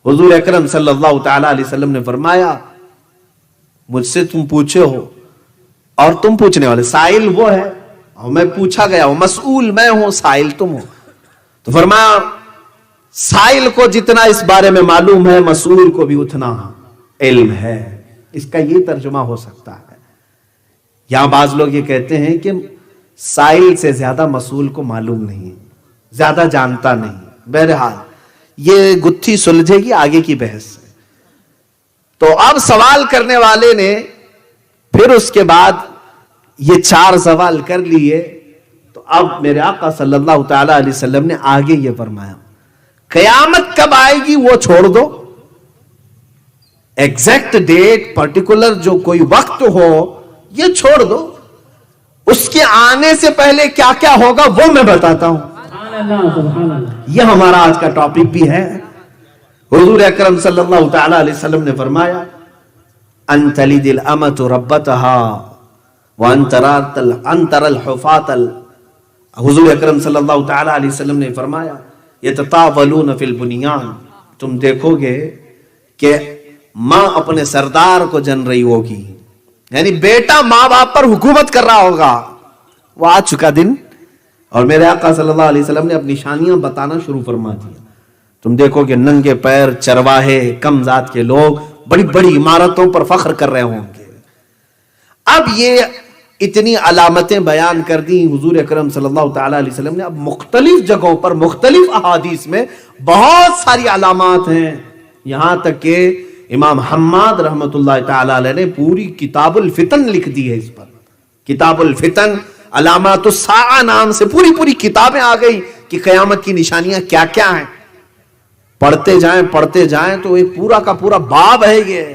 A: حضور اکرم صلی اللہ تعالیٰ علیہ وسلم نے فرمایا مجھ سے تم پوچھے ہو اور تم پوچھنے والے. سائل وہ ہے اور میں پوچھا گیا ہوں. مسئول میں ہوں، سائل تم ہو. تو فرمایا سائل کو جتنا اس بارے میں معلوم ہے مسئول کو بھی اتنا علم ہے. اس کا یہ ترجمہ ہو سکتا ہے. یہاں بعض لوگ یہ کہتے ہیں کہ سائل سے زیادہ مسئول کو معلوم نہیں، زیادہ جانتا نہیں. بہرحال یہ گتھی سلجھے گی آگے کی بحث سے. تو اب سوال کرنے والے نے پھر اس کے بعد یہ 4 سوال کر لیے. تو اب میرے آقا صلی اللہ تعالی علیہ وسلم نے آگے یہ فرمایا قیامت کب آئے گی وہ چھوڑ دو، ایگزیکٹ ڈیٹ پرٹیکولر جو کوئی وقت ہو یہ چھوڑ دو، اس کے آنے سے پہلے کیا کیا ہوگا وہ میں بتاتا ہوں. یہ ہمارا آج کا ٹاپک بھی ہے. حضور اکرم صلی اللہ تعالی علیہ وسلم نے فرمایا ان تلد الامۃ ربتها وان ترى الحفاة. حضور اکرم صلی اللہ تعالی علیہ وسلم نے فرمایا یتطاولون فی البنیان. تم دیکھو گے کہ ماں اپنے سردار کو جن رہی ہوگی، یعنی بیٹا ماں باپ پر حکومت کر رہا ہوگا. وہ آ چکا دن. اور میرے آقا صلی اللہ علیہ وسلم نے اپنی نشانیاں بتانا شروع فرما دیا. تم دیکھو کہ ننگے پیر چرواہے کم ذات کے لوگ بڑی بڑی عمارتوں پر فخر کر رہے ہوں گے. اب یہ اتنی علامتیں بیان کر دی حضور اکرم صلی اللہ تعالی علیہ وسلم نے. اب مختلف جگہوں پر مختلف احادیث میں بہت ساری علامات ہیں. یہاں تک کہ امام حماد رحمت اللہ تعالی علیہ نے پوری کتاب الفتن لکھ دی ہے. اس پر کتاب الفتن علامات الساعہ نام سے پوری کتابیں آ گئی کہ قیامت کی نشانیاں کیا کیا ہیں. پڑھتے جائیں تو ایک پورا کا پورا باب ہے یہ.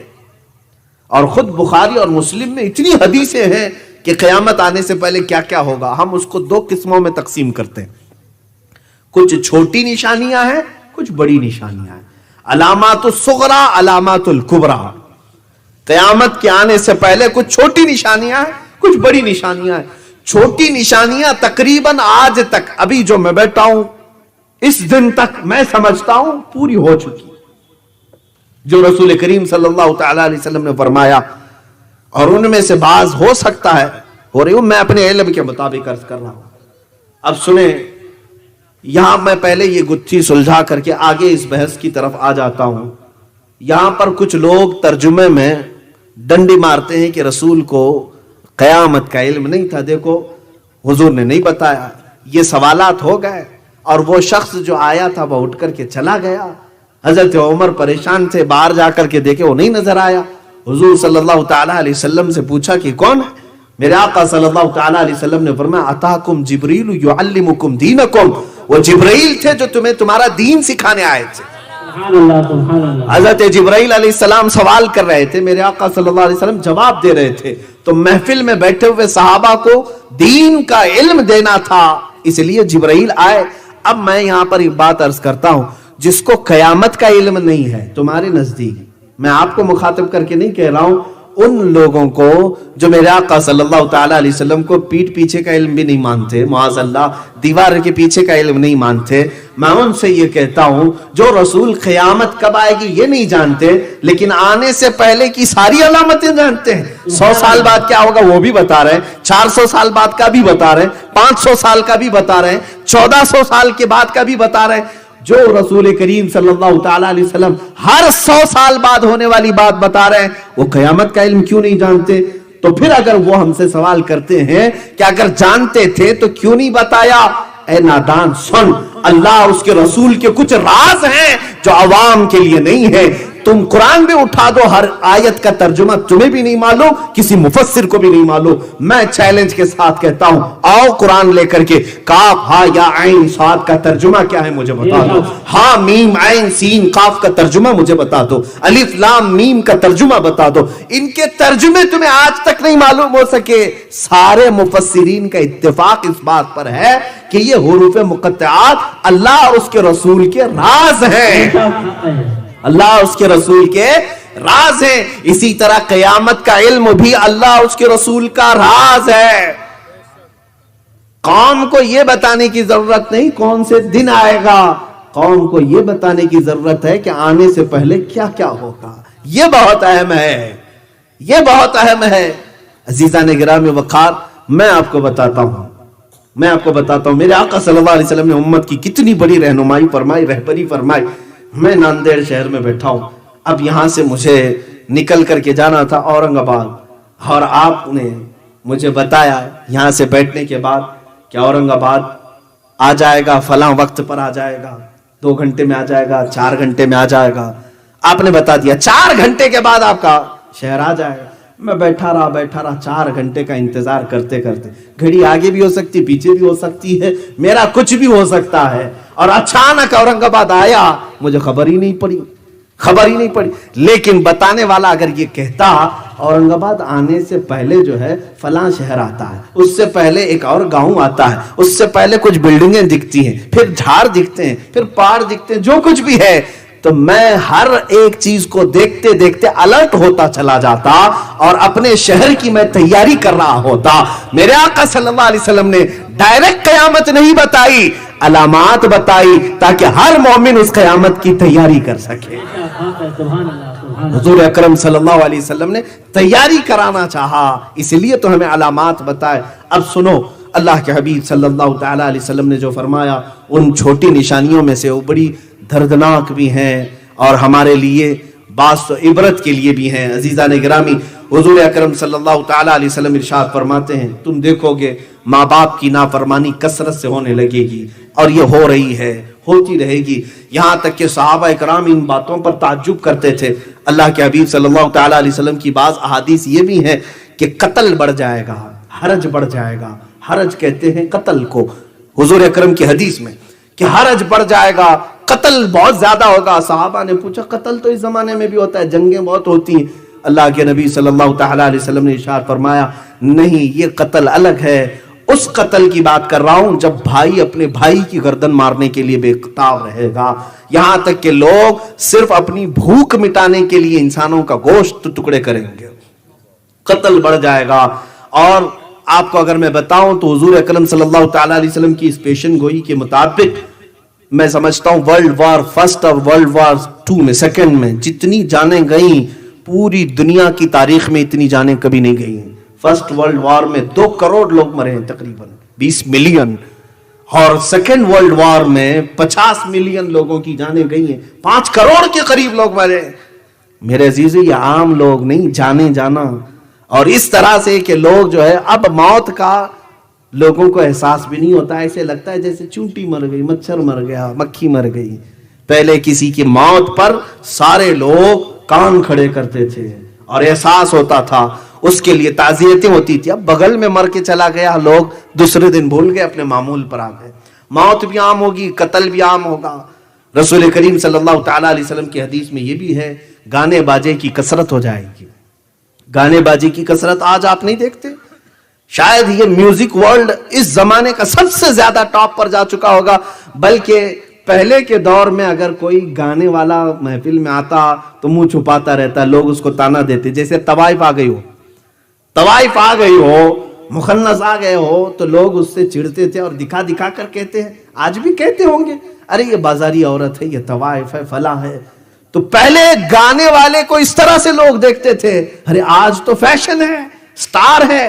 A: اور خود بخاری اور مسلم میں اتنی حدیثیں ہیں کہ قیامت آنے سے پہلے کیا کیا ہوگا. ہم اس کو 2 قسموں میں تقسیم کرتے ہیں. کچھ چھوٹی نشانیاں ہیں، کچھ بڑی نشانیاں ہیں. علامات الصغرا، علامات الکبرا. قیامت کے آنے سے پہلے کچھ چھوٹی نشانیاں ہیں، کچھ بڑی نشانیاں ہیں. چھوٹی نشانیاں تقریباً آج تک ابھی جو میں بیٹھا ہوں اس دن تک میں سمجھتا ہوں پوری ہو چکی، جو رسول کریم صلی اللہ تعالی علیہ وسلم نے فرمایا. اور ان میں سے بعض ہو سکتا ہے ہو رہی ہوں، میں اپنے علم کے مطابق عرض کر رہا ہوں. اب سنیں، یہاں میں پہلے یہ گتھی سلجھا کر کے آگے اس بحث کی طرف آ جاتا ہوں. یہاں پر کچھ لوگ ترجمے میں ڈنڈی مارتے ہیں کہ رسول کو قیامت کا علم نہیں تھا. دیکھو حضور نے نہیں بتایا، یہ سوالات ہو گئے. اور وہ شخص جو آیا تھا وہ اٹھ کر کے چلا گیا. حضرت عمر پریشان تھے، باہر جا کر کے دیکھے وہ نہیں نظر آیا. حضور صلی اللہ تعالی علیہ وسلم سے پوچھا کہ کون ہے؟ میرے آقا صلی اللہ تعالی علیہ وسلم نے فرمایا اتاکم جبریل یعلمکم دینکم. وہ جبرائیل تھے جو تمہیں تمہارا دین سکھانے آئے تھے. حضرت جبرائیل علیہ السلام سوال کر رہے تھے، میرے آقا صلی اللہ علیہ وسلم جواب دے رہے تھے. تو محفل میں بیٹھے ہوئے صحابہ کو دین کا علم دینا تھا، اس لیے جبرائیل آئے. اب میں یہاں پر ایک بات عرض کرتا ہوں، جس کو قیامت کا علم نہیں ہے تمہارے نزدیک، میں آپ کو مخاطب کر کے نہیں کہہ رہا ہوں، ان لوگوں کو جو میرے آقا صلی اللہ تعالی علیہ وسلم کو پیٹھ پیچھے کا علم بھی نہیں مانتے، معاذ اللہ دیوار کے پیچھے کا علم نہیں مانتے، میں ان سے یہ کہتا ہوں جو رسول قیامت کب آئے گی یہ نہیں جانتے لیکن آنے سے پہلے کی ساری علامتیں جانتے ہیں. 100 سال بعد کیا ہوگا وہ بھی بتا رہے ہیں، 400 سال بعد کا بھی بتا رہے ہیں، 500 سال کا بھی بتا رہے ہیں، 1400 سال کے بعد کا بھی بتا رہے ہیں. جو رسول کریم صلی اللہ تعالی علیہ وسلم ہر 100 سال بعد ہونے والی بات بتا رہے ہیں، وہ قیامت کا علم کیوں نہیں جانتے؟ تو پھر اگر وہ ہم سے سوال کرتے ہیں کہ اگر جانتے تھے تو کیوں نہیں بتایا؟ اے نادان سن، اللہ اس کے رسول کے کچھ راز ہیں جو عوام کے لیے نہیں ہے. تم قرآن بھی اٹھا دو، ہر آیت کا ترجمہ تمہیں بھی نہیں معلوم، کسی مفسر کو بھی نہیں معلوم. میں چیلنج کے ساتھ کہتا ہوں، آؤ قرآن لے کر کے کاف ہا یا عین صاد کا ترجمہ کیا ہے مجھے بتا دو، ہا میم عین سین قاف کا ترجمہ مجھے بتا دو، الف لام میم کا ترجمہ بتا دو. ان کے ترجمے تمہیں آج تک نہیں معلوم ہو سکے. سارے مفسرین کا اتفاق اس بات پر ہے کہ یہ حروف مقطعات اللہ اور اس کے رسول کے راز ہیں. اللہ اس کے رسول کے راز ہیں. اسی طرح قیامت کا علم بھی اللہ اس کے رسول کا راز ہے. قوم کو یہ بتانے کی ضرورت نہیں کون سے دن آئے گا، قوم کو یہ بتانے کی ضرورت ہے کہ آنے سے پہلے کیا کیا ہوگا. یہ بہت اہم ہے، یہ بہت اہم ہے. عزیزان گرامی وقار، میں آپ کو بتاتا ہوں میرے آقا صلی اللہ علیہ وسلم نے امت کی کتنی بڑی رہنمائی فرمائی، رہبری فرمائی. میں ناندیڑ شہر میں بیٹھا ہوں. اب یہاں سے مجھے نکل کر کے جانا تھا اورنگ آباد، اور آپ نے مجھے بتایا یہاں سے بیٹھنے کے بعد کہ اورنگ آباد آ جائے گا، فلاں وقت پر آ جائے گا، 2 گھنٹے میں آ جائے گا، 4 گھنٹے میں آ جائے گا. آپ نے بتا دیا 4 گھنٹے کے بعد آپ کا شہر آ جائے گا. میں بیٹھا رہا 4 گھنٹے کا انتظار کرتے کرتے. گھڑی آگے بھی ہو سکتی، پیچھے بھی ہو سکتی ہے، میرا کچھ بھی ہو سکتا ہے. اور اچانک اورنگ آباد آیا، مجھے خبر ہی نہیں پڑی. لیکن بتانے والا اگر یہ کہتا اورنگ آباد آنے سے پہلے جو ہے فلاں شہر آتا ہے، اس سے پہلے ایک اور گاؤں آتا ہے، اس سے پہلے کچھ بلڈنگیں دکھتی ہیں، پھر جھاڑ دکھتے ہیں، پھر پہاڑ دکھتے ہیں، جو کچھ بھی ہے، تو میں ہر ایک چیز کو دیکھتے دیکھتے الرٹ ہوتا چلا جاتا اور اپنے شہر کی میں تیاری کر رہا ہوتا. میرے آقا صلی اللہ علیہ وسلم نے ڈائریکٹ قیامت نہیں بتائی، علامات بتائی تاکہ ہر مومن اس قیامت کی تیاری کر سکے. حضور اکرم صلی اللہ علیہ وسلم نے تیاری کرانا چاہا، اس لیے تو ہمیں علامات بتائے. اب سنو، اللہ کے حبیب صلی اللہ تعالی علیہ وسلم نے جو فرمایا ان چھوٹی نشانیوں میں سے وہ بڑی دردناک بھی ہیں اور ہمارے لیے بعض تو عبرت کے لیے بھی ہیں. عزیزان گرامی، حضور اکرم صلی اللہ تعالی علیہ وسلم ارشاد فرماتے ہیں تم دیکھو گے ماں باپ کی نافرمانی کثرت سے ہونے لگے گی، اور یہ ہو رہی ہے، ہوتی رہے گی. یہاں تک کہ صحابہ کرام ان باتوں پر تعجب کرتے تھے. اللہ کے حبیب صلی اللہ تعالی علیہ وسلم کی بعض احادیث یہ بھی ہیں کہ قتل بڑھ جائے گا، حرج بڑھ جائے گا. حرج کہتے ہیں قتل کو، حضور اکرم کی حدیث میں کہ حرج بڑھ جائے گا، قتل بہت زیادہ ہوگا. صحابہ نے پوچھا قتل تو اس زمانے میں بھی ہوتا ہے، جنگیں بہت ہوتی ہیں. اللہ کے نبی صلی اللہ تعالی علیہ وسلم نے ارشاد فرمایا نہیں، یہ قتل الگ ہے. اس قتل کی بات کر رہا ہوں جب بھائی اپنے بھائی کی گردن مارنے کے لیے بے تاب رہے گا، یہاں تک کہ لوگ صرف اپنی بھوک مٹانے کے لیے انسانوں کا گوشت ٹکڑے کریں گے. قتل بڑھ جائے گا. اور آپ کو اگر میں بتاؤں تو حضور اکرم صلی اللہ تعالی علیہ وسلم کی اس پیشن گوئی کے مطابق میں سمجھتا ہوں ورلڈ وار فرسٹ اور ورلڈ وار 2 میں، سیکنڈ میں جتنی جانیں گئیں پوری دنیا کی تاریخ میں اتنی جانیں کبھی نہیں گئی ہیں. فرسٹ ورلڈ وار میں 2 کروڑ لوگ مرے ہیں، تقریباً 20 ملین. اور سیکنڈ ورلڈ وار میں 50 ملین لوگوں کی جانیں گئی ہیں، 5 کروڑ کے قریب لوگ مرے. میرے عزیزو، یہ عام لوگ نہیں، جانے جانا. اور اس طرح سے کہ لوگ جو ہے اب موت کا لوگوں کو احساس بھی نہیں ہوتا. ایسے لگتا ہے جیسے چونٹی مر گئی، مچھر مر گیا، مکھی مر گئی. پہلے کسی کی موت پر سارے لوگ کان کھڑے کرتے تھے اور احساس ہوتا تھا، اس کے لیے تعزیتیں ہوتی تھی. اب بغل میں مر کے چلا گیا، لوگ دوسرے دن بھول گئے، اپنے معمول پر آ گئے. موت بھی عام ہوگی، قتل بھی عام ہوگا. رسول کریم صلی اللہ تعالی علیہ وسلم کی حدیث میں یہ بھی ہے گانے باجے کی کثرت ہو جائے گی. گانے بازی کی کثرت آج آپ نہیں دیکھتے. شاید یہ میوزک ورلڈ اس زمانے کا سب سے زیادہ ٹاپ پر جا چکا ہوگا. بلکہ پہلے کے دور میں اگر کوئی گانے والا محفل میں آتا تو منہ چھپاتا رہتا، لوگ اس کو تانا دیتے. جیسے طوائف آ گئی ہو، مخنث آ گئے ہو تو لوگ اس سے چڑھتے تھے اور دکھا دکھا کر کہتے ہیں، آج بھی کہتے ہوں گے ارے یہ بازاری عورت ہے، یہ طوائف ہے، فلاں ہے. تو پہلے گانے والے کو اس طرح سے لوگ دیکھتے تھے. ارے آج تو فیشن ہے، سٹار ہے.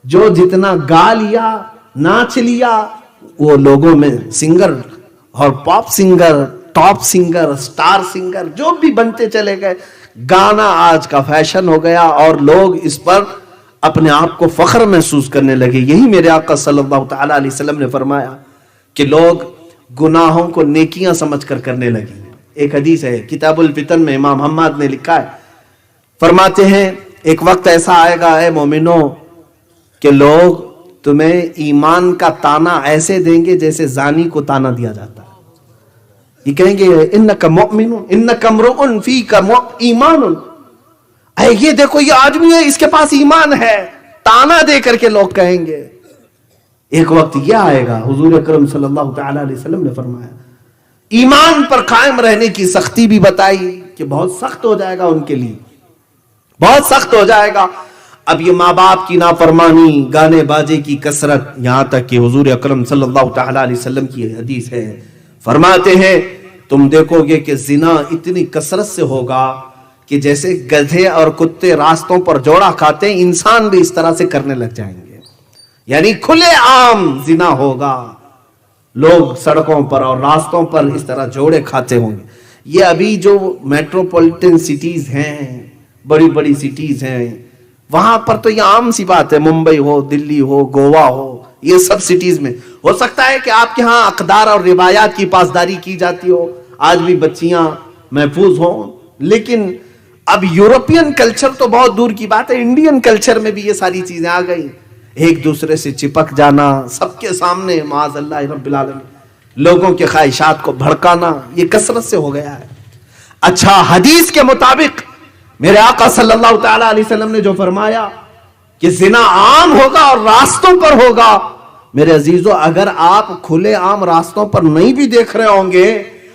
A: جو جتنا گا لیا، ناچ لیا، وہ لوگوں میں سنگر اور pop singer, top singer, star singer جو بھی بنتے چلے گئے. گانا آج کا فیشن ہو گیا اور لوگ اس پر اپنے آپ کو فخر محسوس کرنے لگے. یہی میرے آقا صلی اللہ تعالی علیہ وسلم نے فرمایا کہ لوگ گناہوں کو نیکیاں سمجھ کر کرنے لگے. ایک حدیث ہے کتاب الفتن میں، امام حماد نے لکھا ہے، فرماتے ہیں ایک وقت ایسا آئے گا اے مومنو کہ لوگ تمہیں ایمان کا تانا ایسے دیں گے جیسے زانی کو تانا دیا جاتا ہے. یہ کہیں گے انک مؤمن انک امرؤ فیک ایمان، اے یہ دیکھو یہ آدمی ہے، اس کے پاس ایمان ہے، تانا دے کر کے لوگ کہیں گے. ایک وقت یہ آئے گا، حضور اکرم صلی اللہ تعالی علیہ وسلم نے فرمایا ایمان پر قائم رہنے کی سختی بھی بتائی کہ بہت سخت ہو جائے گا ان کے لیے، بہت سخت ہو جائے گا۔ اب یہ ماں باپ کی نافرمانی، گانے باجے کی کثرت، یہاں تک کہ حضور اکرم صلی اللہ تعالی علیہ وسلم کی حدیث ہے، فرماتے ہیں تم دیکھو گے کہ زنا اتنی کثرت سے ہوگا کہ جیسے گدھے اور کتے راستوں پر جوڑا کھاتے ہیں، انسان بھی اس طرح سے کرنے لگ جائیں گے، یعنی کھلے عام زنا ہوگا، لوگ سڑکوں پر اور راستوں پر اس طرح جوڑے کھاتے ہوں گے۔ یہ ابھی جو میٹروپولیٹن سٹیز ہیں، بڑی بڑی سٹیز ہیں، وہاں پر تو یہ عام سی بات ہے، ممبئی ہو، دلی ہو، گوا ہو، یہ سب سٹیز میں ہو سکتا ہے کہ آپ کے ہاں اقدار اور روایات کی پاسداری کی جاتی ہو، آج بھی بچیاں محفوظ ہوں، لیکن اب یورپین کلچر تو بہت دور کی بات ہے، انڈین کلچر میں بھی یہ ساری چیزیں آ گئی، ایک دوسرے سے چپک جانا، سب کے سامنے معاذ اللہ رب العالمین، لوگوں کے خواہشات کو بھڑکانا، یہ کثرت سے ہو گیا ہے۔ اچھا، حدیث کے مطابق میرے آقا صلی اللہ تعالی علیہ وسلم نے جو فرمایا کہ زنا عام ہوگا اور راستوں پر ہوگا، میرے عزیزو اگر آپ کھلے عام راستوں پر نہیں بھی دیکھ رہے ہوں گے،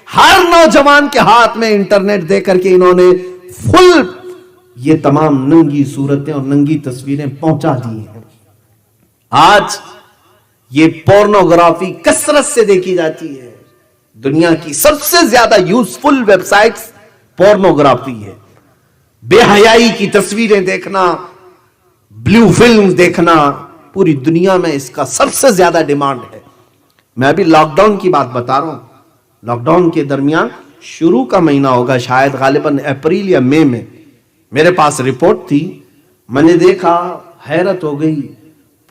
A: ہر نوجوان کے ہاتھ میں انٹرنیٹ دے کر کے انہوں نے فل یہ تمام ننگی صورتیں اور ننگی تصویریں پہنچا دی ہیں۔ آج یہ پورنوگرافی کثرت سے دیکھی جاتی ہے، دنیا کی سب سے زیادہ یوزفل ویب سائٹس پورنوگرافی ہے، بے حیائی کی تصویریں دیکھنا، بلیو فلم دیکھنا، پوری دنیا میں اس کا سب سے زیادہ ڈیمانڈ ہے۔ میں ابھی لاک ڈاؤن کی بات بتا رہا ہوں، لاک ڈاؤن کے درمیان شروع کا مہینہ ہوگا، شاید غالباً اپریل یا مئی میں، میرے پاس رپورٹ تھی، میں نے دیکھا، حیرت ہو گئی،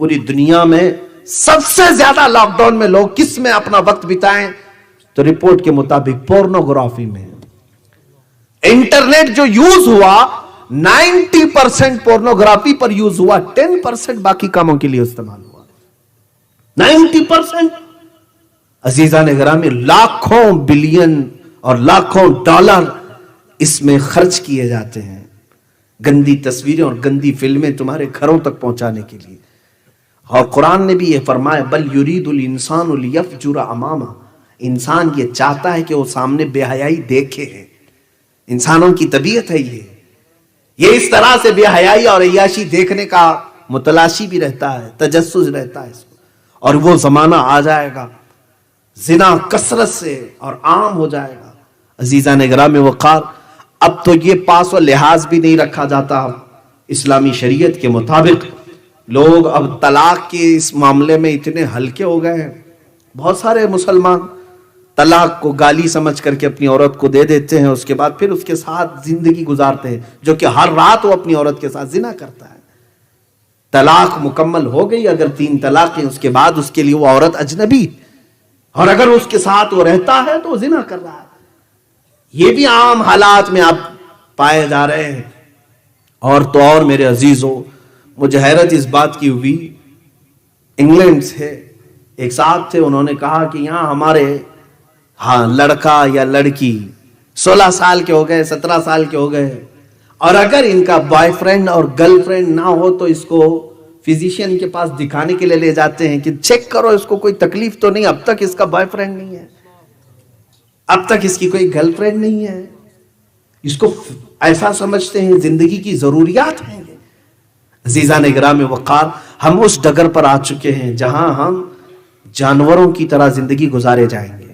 A: پوری دنیا میں سب سے زیادہ لاک ڈاؤن میں لوگ کس میں اپنا وقت بتائیں تو رپورٹ کے مطابق پورنوگرافی میں۔ انٹرنیٹ جو یوز ہوا 90% پورنوگرافی پر یوز ہوا، 10% باقی کاموں کے لیے استعمال ہوا۔ 90%، عزیزان گرامی، لاکھوں بلین اور لاکھوں ڈالر اس میں خرچ کیے جاتے ہیں، گندی تصویریں اور گندی فلمیں تمہارے گھروں تک پہنچانے کے لیے۔ اور قرآن نے بھی یہ فرمایا بل یرید الانسان لیفجر امامہ، انسان یہ چاہتا ہے کہ وہ سامنے بے حیائی دیکھے، انسانوں کی طبیعت ہے یہ اس طرح سے بے حیائی اور عیاشی دیکھنے کا متلاشی بھی رہتا ہے، تجسس رہتا ہے اس کو۔ اور وہ زمانہ آ جائے گا، زنا کثرت سے اور عام ہو جائے گا۔ عزیزان گرامی وقار، اب تو یہ پاس و لحاظ بھی نہیں رکھا جاتا اسلامی شریعت کے مطابق، لوگ اب طلاق کے اس معاملے میں اتنے ہلکے ہو گئے ہیں، بہت سارے مسلمان طلاق کو گالی سمجھ کر کے اپنی عورت کو دے دیتے ہیں، اس کے بعد پھر اس کے ساتھ زندگی گزارتے ہیں، جو کہ ہر رات وہ اپنی عورت کے ساتھ زنا کرتا ہے۔ طلاق مکمل ہو گئی، اگر 3 طلاقیں، اس کے بعد اس کے لیے وہ عورت اجنبی، اور اگر اس کے ساتھ وہ رہتا ہے تو وہ زنا کر رہا ہے۔ یہ بھی عام حالات میں اب پائے جا رہے ہیں۔ اور تو اور میرے عزیزوں، مجھے حیرت اس بات کی ہوئی، انگلینڈ سے ایک صاحب تھے، انہوں نے کہا کہ یہاں ہمارے لڑکا یا لڑکی 16 سال کے ہو گئے، 17 سال کے ہو گئے، اور اگر ان کا بوائے فرینڈ اور گرل فرینڈ نہ ہو تو اس کو فزیشین کے پاس دکھانے کے لیے لے جاتے ہیں کہ چیک کرو اس کو کوئی تکلیف تو نہیں، اب تک اس کا بوائے فرینڈ نہیں ہے، اب تک اس کی کوئی گرل فرینڈ نہیں ہے، اس کو ایسا سمجھتے ہیں زندگی کی ضروریات ہیں۔ عزیزان گرامی وقار، ہم اس ڈگر پر آ چکے ہیں جہاں ہم جانوروں کی طرح زندگی گزارے جائیں گے۔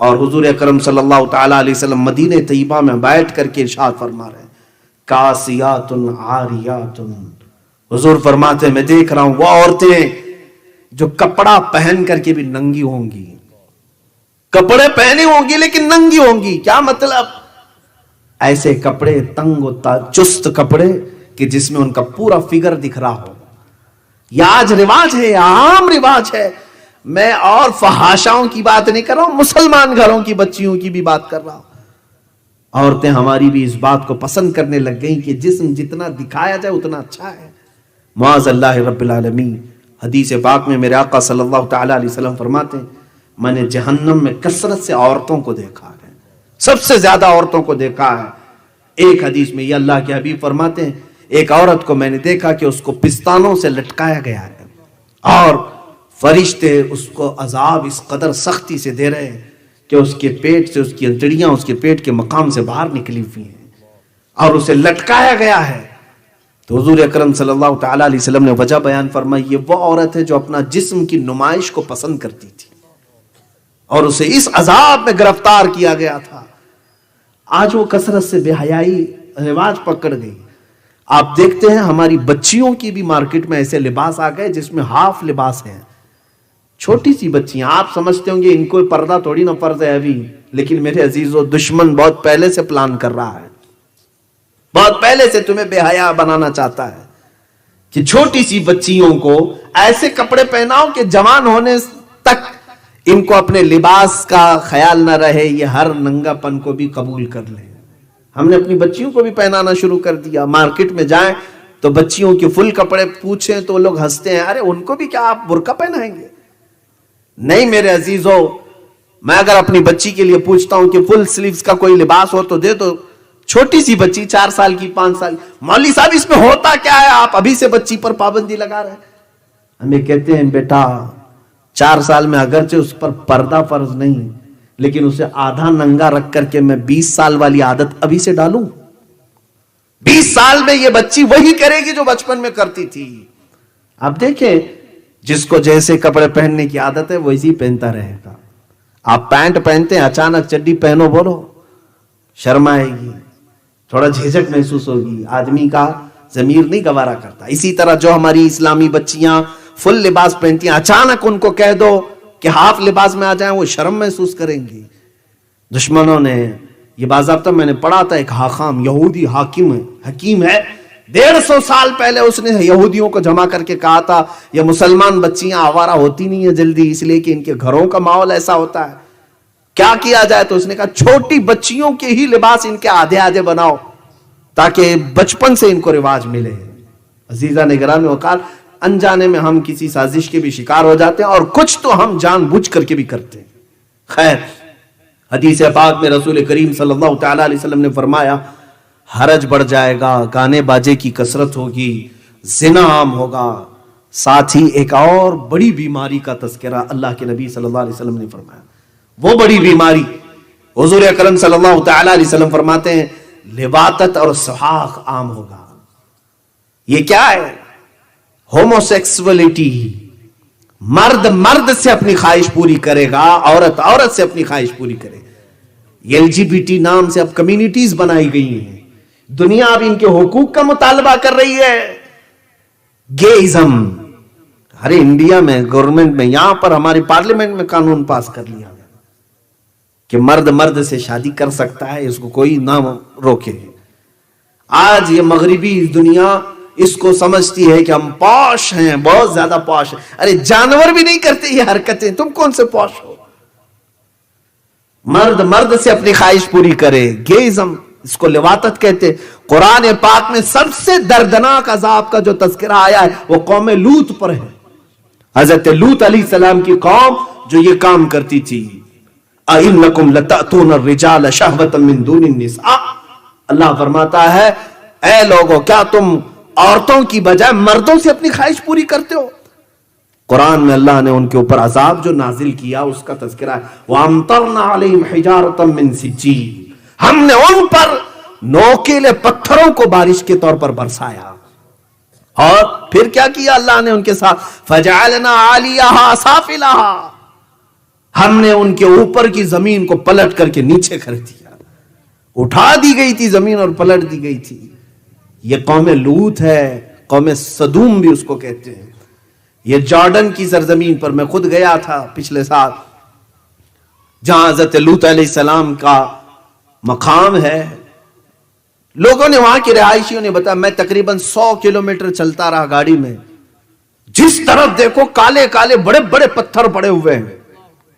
A: اور حضور اکرم صلی اللہ تعالی علیہ وسلم مدینہ طیبہ میں بیٹھ کر کے ارشاد فرما رہے ہیں کاسیات عاریات، حضور فرماتے ہیں میں دیکھ رہا ہوں وہ عورتیں جو کپڑا پہن کر کے بھی ننگی ہوں گی، کپڑے پہنے ہوں گی لیکن ننگی ہوں گی۔ کیا مطلب؟ ایسے کپڑے تنگ و چست کپڑے کہ جس میں ان کا پورا فگر دکھ رہا ہو۔ یہ آج رواج ہے، عام رواج ہے۔ میں اور فحاشاؤں کی بات نہیں کر رہا ہوں، مسلمان گھروں کی بچیوں کی بھی بات کر رہا ہوں۔ عورتیں ہماری بھی اس بات کو پسند کرنے لگ گئیں کہ جسم جتنا دکھایا جائے اتنا اچھا ہے۔ معاذ اللہ رب العالمین، حدیث پاک میں میرے آقا صلی اللہ تعالی علیہ وسلم فرماتے ہیں میں نے جہنم میں کثرت سے عورتوں کو دیکھا ہے، سب سے زیادہ عورتوں کو دیکھا ہے۔ ایک حدیث میں یہ اللہ کے حبیب فرماتے ہیں ایک عورت کو میں نے دیکھا کہ اس کو پستانوں سے لٹکایا گیا ہے اور فرشتے اس کو عذاب اس قدر سختی سے دے رہے ہیں کہ اس کے پیٹ سے اس کی انتڑیاں اس کے پیٹ کے مقام سے باہر نکلی ہوئی ہیں اور اسے لٹکایا گیا ہے. تو حضور اکرم صلی اللہ تعالی علیہ وسلم نے وجہ بیان فرمائی، یہ وہ عورت ہے جو اپنا جسم کی نمائش کو پسند کرتی تھی اور اسے اس عذاب میں گرفتار کیا گیا تھا. آج وہ کثرت سے بے حیائی رواج پکڑ گئی. آپ دیکھتے ہیں ہماری بچیوں کی بھی مارکیٹ میں ایسے لباس آ گئے جس میں ہاف لباس ہیں. چھوٹی سی بچیاں، آپ سمجھتے ہوں گے ان کو پردہ تھوڑی نہ فرض ہے ابھی، لیکن میرے عزیزو دشمن بہت پہلے سے پلان کر رہا ہے، بہت پہلے سے تمہیں بے حیا بنانا چاہتا ہے کہ چھوٹی سی بچیوں کو ایسے کپڑے پہناؤ کہ جوان ہونے تک ان کو اپنے لباس کا خیال نہ رہے، یہ ہر ننگا پن کو بھی قبول کر لیں. ہم نے اپنی بچیوں کو بھی پہنانا شروع کر دیا. مارکیٹ میں جائیں تو بچیوں کے فل کپڑے پوچھیں تو لوگ ہنستے ہیں، ارے ان کو بھی کیا آپ برقع پہنائیں گے؟ نہیں میرے عزیزو، میں اگر اپنی بچی کے لیے پوچھتا ہوں کہ فل سلیوز کا کوئی لباس ہو تو دے دو. چھوٹی سی بچی 4 سال کی 5 سال، مولوی صاحب اس میں ہوتا کیا ہے، آپ ابھی سے بچی پر پابندی لگا رہے ہیں. ہمیں کہتے ہیں بیٹا 4 سال میں اگرچہ اس پر پردہ فرض نہیں، لیکن اسے آدھا ننگا رکھ کر کے میں 20 سال والی عادت ابھی سے ڈالوں. 20 سال میں یہ بچی وہی کرے گی جو بچپن میں کرتی تھی. آپ دیکھیں جس کو جیسے کپڑے پہننے کی عادت ہے ویسے پہنتا رہے گا. آپ پینٹ پہنتے ہیں، اچانک چڈی پہنو بولو، شرم آئے گی، تھوڑا جھجک محسوس ہوگی، آدمی کا ضمیر نہیں گوارا کرتا. اسی طرح جو ہماری اسلامی بچیاں فل لباس پہنتی ہیں، اچانک ان کو کہہ دو کہ ہاف لباس میں آ جائیں، وہ شرم محسوس کریں گی. دشمنوں نے یہ باضابطہ میں نے پڑھا تھا، ایک حاکم یہودی حکیم ہے 150 سال پہلے اس نے یہودیوں کو جمع کر کے کہا تھا یہ مسلمان بچیاں آوارہ ہوتی نہیں ہیں جلدی، اس لیے کہ ان کے گھروں کا ماحول ایسا ہوتا ہے، کیا کیا جائے؟ تو اس نے کہا چھوٹی بچیوں کے ہی لباس ان کے آدھے آدھے بناؤ تاکہ بچپن سے ان کو رواج ملے. عزیزہ نگران وقار، انجانے میں ہم کسی سازش کے بھی شکار ہو جاتے ہیں اور کچھ تو ہم جان بوجھ کر کے بھی کرتے ہیں. خیر، حدیث پاک میں رسول کریم صلی اللہ تعالی علیہ وسلم نے فرمایا حرج بڑھ جائے گا، گانے باجے کی کثرت ہوگی، زنا عام ہوگا. ساتھ ہی ایک اور بڑی بیماری کا تذکرہ اللہ کے نبی صلی اللہ علیہ وسلم نے فرمایا. وہ بڑی بیماری حضور اکرم صلی اللہ تعالی علیہ وسلم فرماتے ہیں لواطت اور سحاق عام ہوگا. یہ کیا ہے؟ ہوموسیکسولیٹی. مرد مرد سے اپنی خواہش پوری کرے گا، عورت عورت سے اپنی خواہش پوری کرے گا. LGBT نام سے اب کمیونٹیز بنائی گئی ہیں، دنیا اب ان کے حقوق کا مطالبہ کر رہی ہے. گےازم، ارے انڈیا میں گورنمنٹ میں یہاں پر ہماری پارلیمنٹ میں قانون پاس کر لیا گیا کہ مرد مرد سے شادی کر سکتا ہے، اس کو کوئی نہ روکے. آج یہ مغربی دنیا اس کو سمجھتی ہے کہ ہم پوش ہیں، بہت زیادہ پوش ہیں. ارے جانور بھی نہیں کرتے یہ حرکتیں، تم کون سے پوش ہو؟ مرد مرد سے اپنی خواہش پوری کرے، گےازم، اس کو لواطت کہتے. قرآن پاک میں سب سے دردناک عذاب کا جو تذکرہ آیا ہے وہ قوم لوط پر ہے. حضرت لوط علیہ السلام کی قوم جو یہ کام کرتی تھی. اِنَّكُمْ لَتَأْتُونَ الرِّجَالَ شَهْوَةً مِّن دُونِ النِّسَاءِ. اللہ فرماتا ہے اے لوگو کیا تم عورتوں کی بجائے مردوں سے اپنی خواہش پوری کرتے ہو؟ قرآن میں اللہ نے ان کے اوپر عذاب جو نازل کیا اس کا تذکرہ ہے. وَأَمْطَرْنَا عَلَيْهِمْ حِجَارَةً مِّن سِجِّيلٍ. ہم نے ان پر نوکیلے پتھروں کو بارش کے طور پر برسایا. اور پھر کیا کیا اللہ نے ان کے ساتھ؟ فَجَعَلْنَا عَالِيَهَا سَافِلَهَا. ہم نے ان کے اوپر کی زمین کو پلٹ کر کے نیچے کر دیا. اٹھا دی گئی تھی زمین اور پلٹ دی گئی تھی. یہ قوم لوط ہے، قوم سدوم بھی اس کو کہتے ہیں. یہ جارڈن کی سرزمین پر میں خود گیا تھا پچھلے سال، جہاں حضرت لوط علیہ السلام کا مقام ہے. لوگوں نے وہاں کے رہائشیوں نے بتایا، میں تقریباً 100 کلومیٹر چلتا رہا گاڑی میں، جس طرف دیکھو کالے کالے بڑے بڑے پتھر پڑے ہوئے ہیں،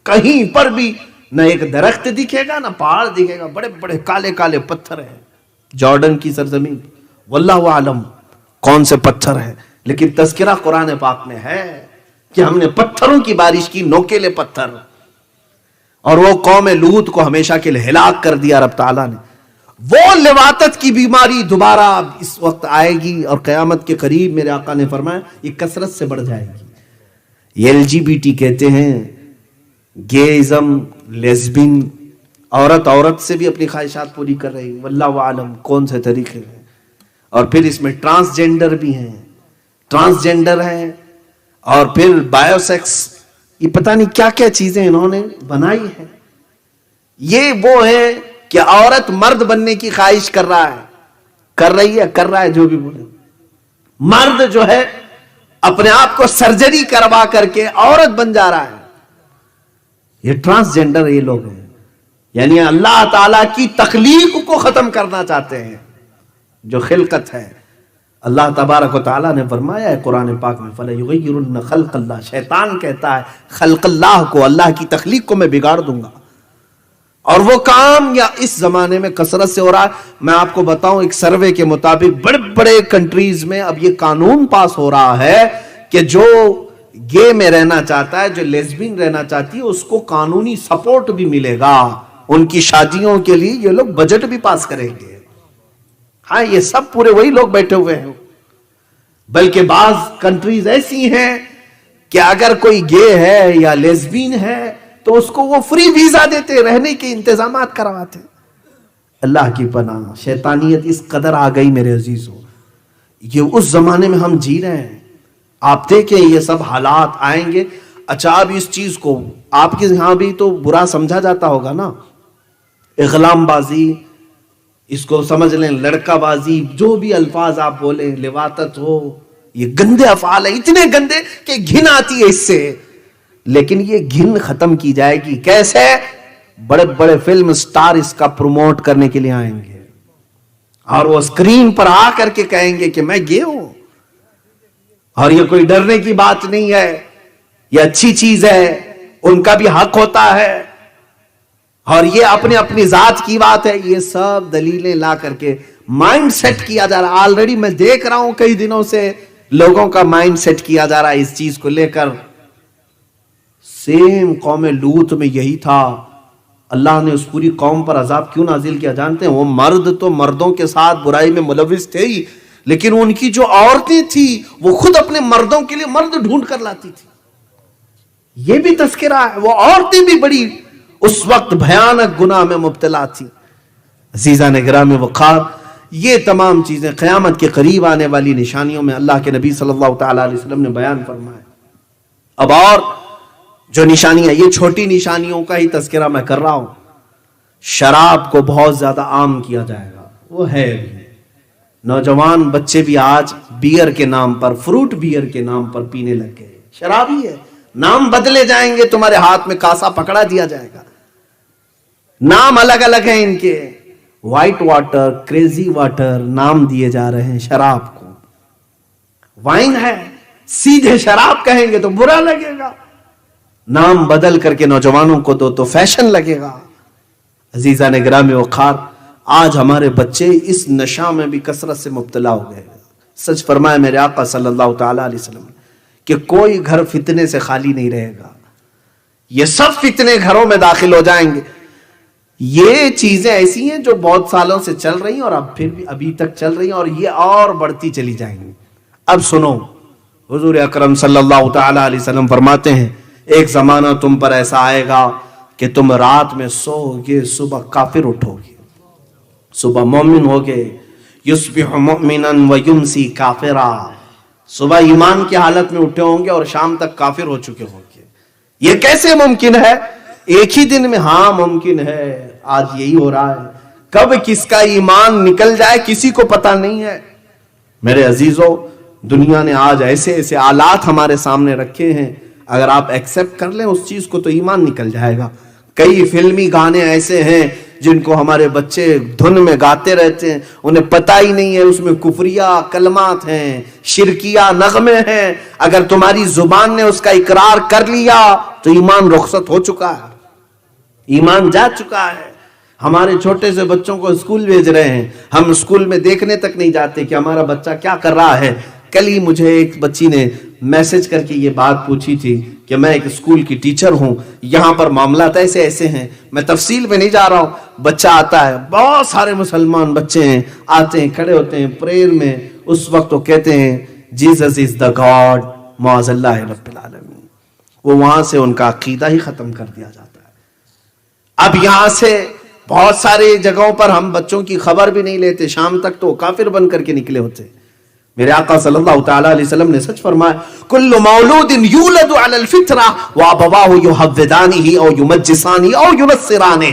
A: کہیں پر بھی نہ ایک درخت دکھے گا نہ پہاڑ دکھے گا، بڑے بڑے کالے کالے پتھر ہیں. جارڈن کی سرزمین، واللہ عالم کون سے پتھر ہیں، لیکن تذکرہ قرآن پاک میں ہے کہ ہم نے پتھروں کی بارش کی، نوکیلے پتھر. اور وہ قوم لوط کو ہمیشہ کے لیے ہلاک کر دیا رب تعالیٰ نے. وہ لواطت کی بیماری دوبارہ اس وقت آئے گی اور قیامت کے قریب میرے آقا نے فرمایا یہ کثرت سے بڑھ جائے گی. یہ LGBT کہتے ہیں گےازم، لیسبین، عورت سے بھی اپنی خواہشات پوری کر رہی، واللہ عالم کون سے طریقے ہیں. اور پھر اس میں ٹرانسجینڈر بھی ہیں، ٹرانسجینڈر ہیں، اور پھر بایو سیکس، یہ پتہ نہیں کیا کیا چیزیں انہوں نے بنائی ہیں. یہ وہ ہے کہ عورت مرد بننے کی خواہش کر رہا ہے، کر رہا ہے جو بھی بولے. مرد جو ہے اپنے آپ کو سرجری کروا کر کے عورت بن جا رہا ہے. یہ ٹرانسجینڈر یہ لوگ ہیں، یعنی اللہ تعالیٰ کی تخلیق کو ختم کرنا چاہتے ہیں. جو خلقت ہے، اللہ تبارک و تعالیٰ نے فرمایا ہے قرآن پاک میں فَلَيُغَيِّرُنَّ خَلْقَ اللَّهِ. شیطان کہتا ہے خلق اللہ کو، اللہ کی تخلیق کو میں بگاڑ دوں گا. اور وہ کام یا اس زمانے میں کثرت سے ہو رہا ہے. میں آپ کو بتاؤں ایک سروے کے مطابق بڑے بڑے کنٹریز میں اب یہ قانون پاس ہو رہا ہے کہ جو گے میں رہنا چاہتا ہے، جو لیسبین رہنا چاہتی ہے، اس کو قانونی سپورٹ بھی ملے گا. ان کی شادیوں کے لیے یہ لوگ بجٹ بھی پاس کریں گے. ہاں، یہ سب پورے وہی لوگ بیٹھے ہوئے ہیں. بلکہ بعض کنٹریز ایسی ہیں کہ اگر کوئی گے ہے یا لیسبین ہے تو اس کو وہ فری ویزا دیتے، رہنے کے انتظامات کرواتے. اللہ کی پناہ، شیطانیت اس قدر آ گئی میرے عزیزوں. یہ اس زمانے میں ہم جی رہے ہیں. آپ دیکھیں یہ سب حالات آئیں گے. اچھا، اب اس چیز کو آپ کے یہاں بھی تو برا سمجھا جاتا ہوگا نا، اغلام بازی، اس کو سمجھ لیں لڑکا بازی، جو بھی الفاظ آپ بولیں، لواطت ہو، یہ گندے افعال ہیں، اتنے گندے کہ گھن آتی ہے اس سے. لیکن یہ گھن ختم کی جائے گی کیسے؟ بڑے بڑے فلم سٹار اس کا پروموٹ کرنے کے لیے آئیں گے اور وہ اسکرین پر آ کر کے کہیں گے کہ میں گے ہوں. اور یہ کوئی ڈرنے کی بات نہیں ہے، یہ اچھی چیز ہے، ان کا بھی حق ہوتا ہے، اور یہ اپنے اپنی ذات کی بات ہے. یہ سب دلیلیں لا کر کے مائنڈ سیٹ کیا جا رہا. آلریڈی میں دیکھ رہا ہوں کئی دنوں سے لوگوں کا مائنڈ سیٹ کیا جا رہا ہے اس چیز کو لے کر. سیم قوم لوط میں یہی تھا. اللہ نے اس پوری قوم پر عذاب کیوں نازل کیا جانتے ہیں؟ وہ مرد تو مردوں کے ساتھ برائی میں ملوث تھے ہی، لیکن ان کی جو عورتیں تھی وہ خود اپنے مردوں کے لیے مرد ڈھونڈ کر لاتی تھی. یہ بھی تذکرہ ہے. وہ عورتیں بھی بڑی اس وقت بھیانک گناہ میں مبتلا تھی. عزیزان گرامی وقار، یہ تمام چیزیں قیامت کے قریب آنے والی نشانیوں میں اللہ کے نبی صلی اللہ تعالی علیہ وسلم نے بیان فرمایا. اب اور جو نشانیاں، یہ چھوٹی نشانیوں کا ہی تذکرہ میں کر رہا ہوں. شراب کو بہت زیادہ عام کیا جائے گا، وہ ہے بھی. نوجوان بچے بھی آج بیئر کے نام پر، فروٹ بیئر کے نام پر پینے لگ گئے. شرابی ہے، نام بدلے جائیں گے، تمہارے ہاتھ میں کاسا پکڑا دیا جائے گا. نام الگ الگ ہیں ان کے، وائٹ واٹر، کریزی واٹر نام دیے جا رہے ہیں شراب کو. وائن ہے، سیدھے شراب کہیں گے تو برا لگے گا، نام بدل کر کے نوجوانوں کو دو تو فیشن لگے گا. عزیزان گرامی وقار، آج ہمارے بچے اس نشہ میں بھی کثرت سے مبتلا ہو گئے. سچ فرمایا میرے آقا صلی اللہ تعالی علیہ وسلم کہ کوئی گھر فتنے سے خالی نہیں رہے گا. یہ سب فتنے گھروں میں داخل ہو جائیں گے. یہ چیزیں ایسی ہیں جو بہت سالوں سے چل رہی ہیں اور اب پھر بھی ابھی تک چل رہی ہیں اور یہ اور بڑھتی چلی جائیں گی. اب سنو، حضور اکرم صلی اللہ تعالی علیہ وسلم فرماتے ہیں ایک زمانہ تم پر ایسا آئے گا کہ تم رات میں سو گے، صبح کافر اٹھو گے، صبح مومن ہوگے. یصبح مؤمنا ویمسی کافرا، صبح ایمان کی حالت میں اٹھے ہوں گے اور شام تک کافر ہو چکے ہوں گے. یہ کیسے ممکن ہے؟ ایک ہی دن میں؟ ہاں ممکن ہے. آج یہی ہو رہا ہے. کب کس کا ایمان نکل جائے کسی کو پتہ نہیں ہے. میرے عزیزو، دنیا نے آج ایسے ایسے آلات ہمارے سامنے رکھے ہیں، اگر آپ ایکسپٹ کر لیں اس چیز کو تو ایمان نکل جائے گا. کئی فلمی گانے ایسے ہیں جن کو ہمارے بچے دھن میں گاتے رہتے ہیں، انہیں پتہ ہی نہیں ہے اس میں کفریہ کلمات ہیں، شرکیہ نغمے ہیں. اگر تمہاری زبان نے اس کا اقرار کر لیا تو ایمان رخصت ہو چکا ہے، ایمان جا چکا ہے. ہمارے چھوٹے سے بچوں کو اسکول بھیج رہے ہیں، ہم اسکول میں دیکھنے تک نہیں جاتے کہ ہمارا بچہ کیا کر رہا ہے. کل ہی مجھے ایک بچی نے میسج کر کے یہ بات پوچھی تھی کہ میں ایک اسکول کی ٹیچر ہوں، یہاں پر معاملات ایسے ایسے ہیں. میں تفصیل میں نہیں جا رہا ہوں. بچہ آتا ہے، بہت سارے مسلمان بچے ہیں، آتے ہیں، کھڑے ہوتے ہیں پریئر میں. اس وقت وہ کہتے ہیں جیسس از دا گاڈ، معاذ اللہ رب العالمین. وہ وہاں سے ان کا عقیدہ ہی ختم کر دیا جاتا ہے۔ اب یہاں سے بہت سارے جگہوں پر ہم بچوں کی خبر بھی نہیں لیتے، شام تک تو کافر بن کر کے نکلے ہوتے۔ میرے آقا صلی اللہ تعالی علیہ وسلم نے سچ فرمایا، کل مولود یولد علی الفطرہ وابواہ یحودانہ او یمجسانہ او ینصرانہ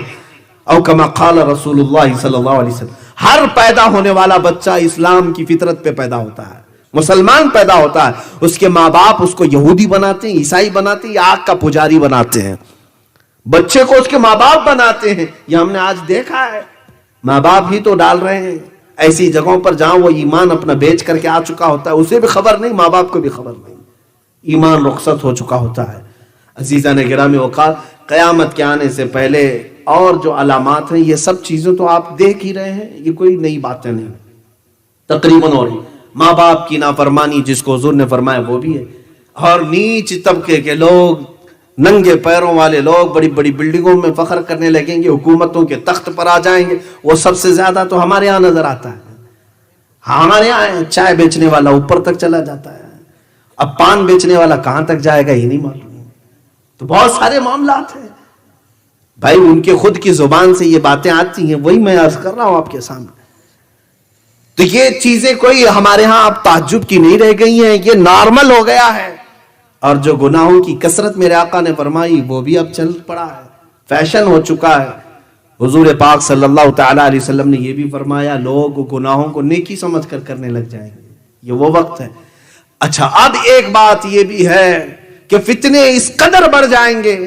A: او کما قال رسول اللہ صلی اللہ علیہ وسلم۔ ہر پیدا ہونے والا بچہ اسلام کی فطرت پہ پیدا ہوتا ہے، مسلمان پیدا ہوتا ہے، اس کے ماں باپ اس کو یہودی بناتے ہیں، عیسائی بناتے ہیں، یا آگ کا پجاری بناتے ہیں، بچے کو اس کے ماں باپ بناتے ہیں۔ یہ ہم نے آج دیکھا ہے، ماں باپ ہی تو ڈال رہے ہیں ایسی جگہوں پر جہاں وہ ایمان اپنا بیچ کر کے آ چکا ہوتا ہے، اسے بھی خبر نہیں، ماں باپ کو بھی خبر نہیں، ایمان رخصت ہو چکا ہوتا ہے۔ عزیزان گرامی اوقات، قیامت کے آنے سے پہلے اور جو علامات ہیں، یہ سب چیزیں تو آپ دیکھ ہی رہے ہیں، یہ کوئی نئی باتیں نہیں تقریباً ہو رہی۔ ماں باپ کی نافرمانی جس کو حضور نے فرمایا وہ بھی ہے، اور نیچ طبقے کے لوگ، ننگے پیروں والے لوگ بڑی بڑی بلڈنگوں میں فخر کرنے لگیں گے، حکومتوں کے تخت پر آ جائیں گے۔ وہ سب سے زیادہ تو ہمارے ہاں نظر آتا ہے، ہمارے یہاں چائے بیچنے والا اوپر تک چلا جاتا ہے، اب پان بیچنے والا کہاں تک جائے گا یہ نہیں معلوم۔ تو بہت سارے معاملات ہیں بھائی، ان کے خود کی زبان سے یہ باتیں آتی ہیں، وہی میں عرض کر رہا ہوں آپ کے سامنے۔ تو یہ چیزیں کوئی ہمارے ہاں اب تعجب کی نہیں رہ گئی ہیں، یہ نارمل ہو گیا ہے۔ اور جو گناہوں کی کثرت میرے آقا نے فرمائی وہ بھی اب چل پڑا ہے، فیشن ہو چکا ہے۔ حضور پاک صلی اللہ تعالی علیہ وسلم نے یہ بھی فرمایا، لوگ گناہوں کو نیکی سمجھ کر کرنے لگ جائیں گے، یہ وہ وقت ہے۔ اچھا، اب ایک بات یہ بھی ہے کہ فتنے اس قدر بڑھ جائیں گے،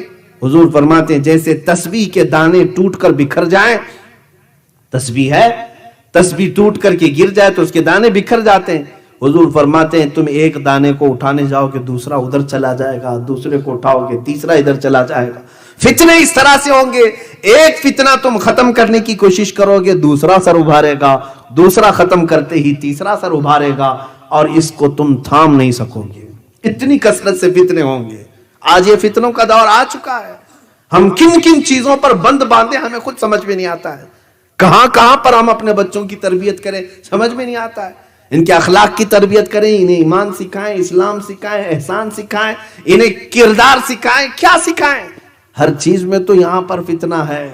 A: حضور فرماتے ہیں جیسے تسبیح کے دانے ٹوٹ کر بکھر جائیں، تسبیح ہے، تسبیح ٹوٹ کر کے گر جائے تو اس کے دانے بکھر جاتے ہیں، حضور فرماتے ہیں تم ایک دانے کو اٹھانے جاؤ کہ دوسرا ادھر چلا جائے گا، دوسرے کو اٹھاؤ گے تیسرا ادھر چلا جائے گا۔ فتنے اس طرح سے ہوں گے، ایک فتنہ تم ختم کرنے کی کوشش کرو گے، دوسرا سر ابھارے گا، دوسرا ختم کرتے ہی تیسرا سر ابھارے گا، اور اس کو تم تھام نہیں سکو گے، اتنی کثرت سے فتنے ہوں گے۔ آج یہ فتنوں کا دور آ چکا ہے، ہم کن کن چیزوں پر بند باندھے ہمیں خود سمجھ میں نہیں آتا ہے، کہاں کہاں پر ہم اپنے بچوں کی تربیت کریں سمجھ میں نہیں آتا ہے۔ ان کے اخلاق کی تربیت کریں، انہیں ایمان سکھائیں، اسلام سکھائیں، احسان سکھائیں، انہیں کردار سکھائیں، کیا سکھائیں؟ ہر چیز میں تو یہاں پر فتنہ ہے،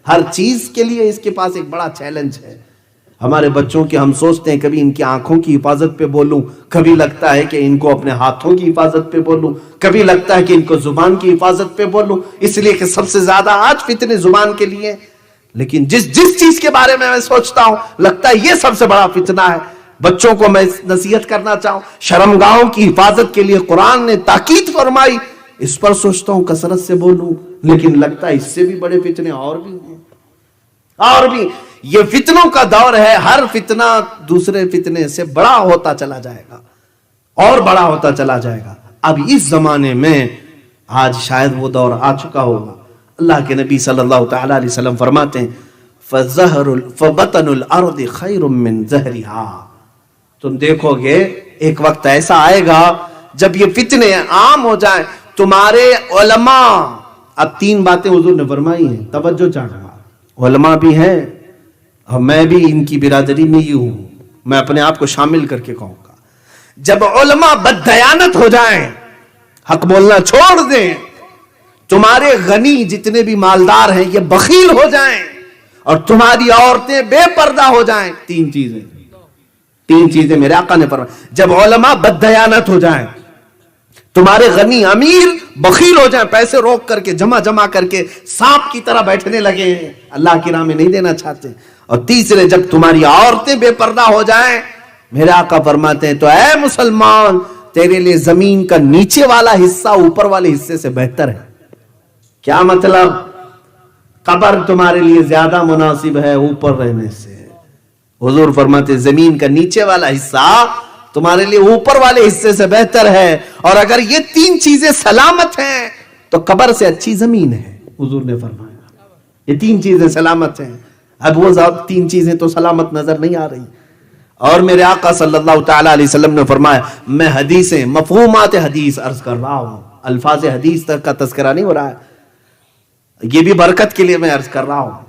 A: ہر چیز کے لیے اس کے پاس ایک بڑا چیلنج ہے۔ ہمارے بچوں کے ہم سوچتے ہیں کبھی ان کی آنکھوں کی حفاظت پہ بولوں، کبھی لگتا ہے کہ ان کو اپنے ہاتھوں کی حفاظت پہ بولوں، کبھی لگتا ہے کہ ان کو زبان کی حفاظت پہ بولوں، اس لیے کہ سب سے زیادہ آج فتنے زبان کے لیے۔ لیکن جس چیز کے بارے میں سوچتا ہوں لگتا ہے یہ سب سے بڑا فتنہ ہے۔ بچوں کو میں نصیحت کرنا چاہوں، شرمگاہوں کی حفاظت کے لیے قرآن نے تاکید فرمائی، اس پر سوچتا ہوں کثرت سے بولوں، لیکن لگتا ہے اس سے بھی بڑے فتنے اور بھی ہیں، اور بھی۔ یہ فتنوں کا دور ہے، ہر فتنہ دوسرے فتنے سے بڑا ہوتا چلا جائے گا اور بڑا ہوتا چلا جائے گا۔ اب اس زمانے میں آج شاید وہ دور آ چکا ہوگا۔ اللہ کے نبی صلی اللہ تعالی علیہ وسلم فرماتے ہیں فَبَطَنُ الْأَرْضِ خَيْرٌ مِّن زَهْرِهَا۔ تم دیکھو گے ایک وقت ایسا آئے گا جب یہ فتنے عام ہو جائیں، تمہارے علماء، اب تین باتیں حضور نے فرمائی ہیں، توجہ چاہیے، علماء بھی ہیں اور میں بھی ان کی برادری میں ہی ہوں، میں اپنے آپ کو شامل کر کے کہوں گا، جب علماء بددیانت ہو جائیں، حق بولنا چھوڑ دیں، تمہارے غنی جتنے بھی مالدار ہیں یہ بخیل ہو جائیں، اور تمہاری عورتیں بے پردہ ہو جائیں، تین چیزیں میرے آقا نے فرمایا، جب علماء بددیانت ہو جائیں، تمہارے غنی امیر بخیل ہو جائیں، پیسے روک کر کے جمع کر کے سانپ کی طرح بیٹھنے لگے ہیں، اللہ کی راہ میں نہیں دینا چاہتے، اور تیسرے جب تمہاری عورتیں بے پردہ ہو جائیں، میرے آقا فرماتے ہیں تو اے مسلمان تیرے لیے زمین کا نیچے والا حصہ اوپر والے حصے سے بہتر ہے۔ کیا مطلب؟ قبر تمہارے لیے زیادہ مناسب ہے اوپر رہنے سے۔ حضور فرماتے ہیں زمین کا نیچے والا حصہ تمہارے لیے اوپر والے حصے سے بہتر ہے، اور اگر یہ تین چیزیں سلامت ہیں تو قبر سے اچھی زمین ہے، حضور نے فرمایا یہ تین چیزیں سلامت ہیں۔ اب وہ تین چیزیں تو سلامت نظر نہیں آ رہی، اور میرے آقا صلی اللہ تعالی علیہ وسلم نے فرمایا میں حدیثیں، مفہومات حدیث عرض کر رہا ہوں، الفاظ حدیث تک کا تذکرہ نہیں ہو رہا ہے، یہ بھی برکت کے لیے میں عرض کر رہا ہوں۔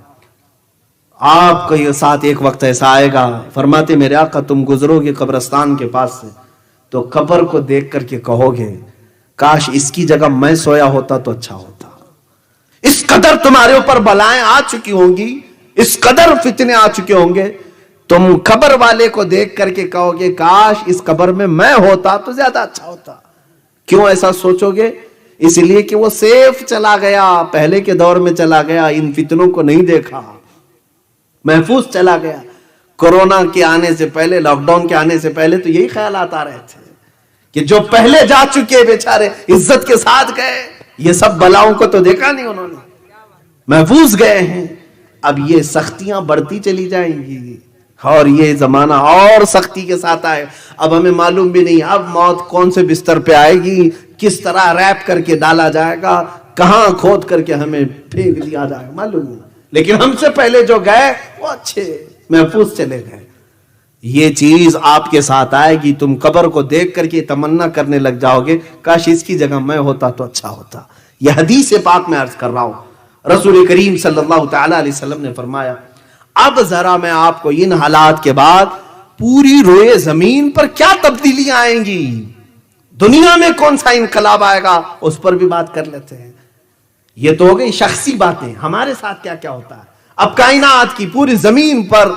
A: آپ کے ساتھ ایک وقت ایسا آئے گا، فرماتے میرے آقا تم گزرو گے قبرستان کے پاس سے تو قبر کو دیکھ کر کے کہو گے کاش اس کی جگہ میں سویا ہوتا تو اچھا ہوتا. اس قدر تمہارے اوپر بلائیں آ چکی ہوں گی, اس قدر فتنے آ چکے ہوں گے, تم قبر والے کو دیکھ کر کے کہو گے کاش اس قبر میں ہوتا تو زیادہ اچھا ہوتا. کیوں ایسا سوچو گے؟ اس لیے کہ وہ سیف چلا گیا, پہلے کے دور میں چلا گیا, ان فتنوں کو نہیں دیکھا, محفوظ چلا گیا. کورونا کے آنے سے پہلے, لاک ڈاؤن کے آنے سے پہلے تو یہی خیالات آ رہے تھے کہ جو پہلے جا چکے بیچارے عزت کے ساتھ گئے, یہ سب بلاؤں کو تو دیکھا نہیں انہوں نے, محفوظ گئے ہیں. اب یہ سختیاں بڑھتی چلی جائیں گی اور یہ زمانہ اور سختی کے ساتھ آئے. اب ہمیں معلوم بھی نہیں اب موت کون سے بستر پہ آئے گی, کس طرح ریپ کر کے ڈالا جائے گا, کہاں کھود کر کے ہمیں پھینک دیا جائے گا, معلوم نہیں. لیکن ہم سے پہلے جو گئے وہ اچھے محفوظ چلے گئے. یہ چیز آپ کے ساتھ آئے گی, تم قبر کو دیکھ کر کے تمنا کرنے لگ جاؤ گے کاش اس کی جگہ میں ہوتا تو اچھا ہوتا. یہ حدیث پاک میں عرض کر رہا ہوں, رسول کریم صلی اللہ تعالی علیہ وسلم نے فرمایا اب ذرا میں آپ کو ان حالات کے بعد پوری روئے زمین پر کیا تبدیلیاں آئیں گی, دنیا میں کون سا انقلاب آئے گا, اس پر بھی بات کر لیتے ہیں. یہ تو ہو گئی شخصی باتیں, ہمارے ساتھ کیا کیا ہوتا ہے. اب کائنات کی پوری زمین پر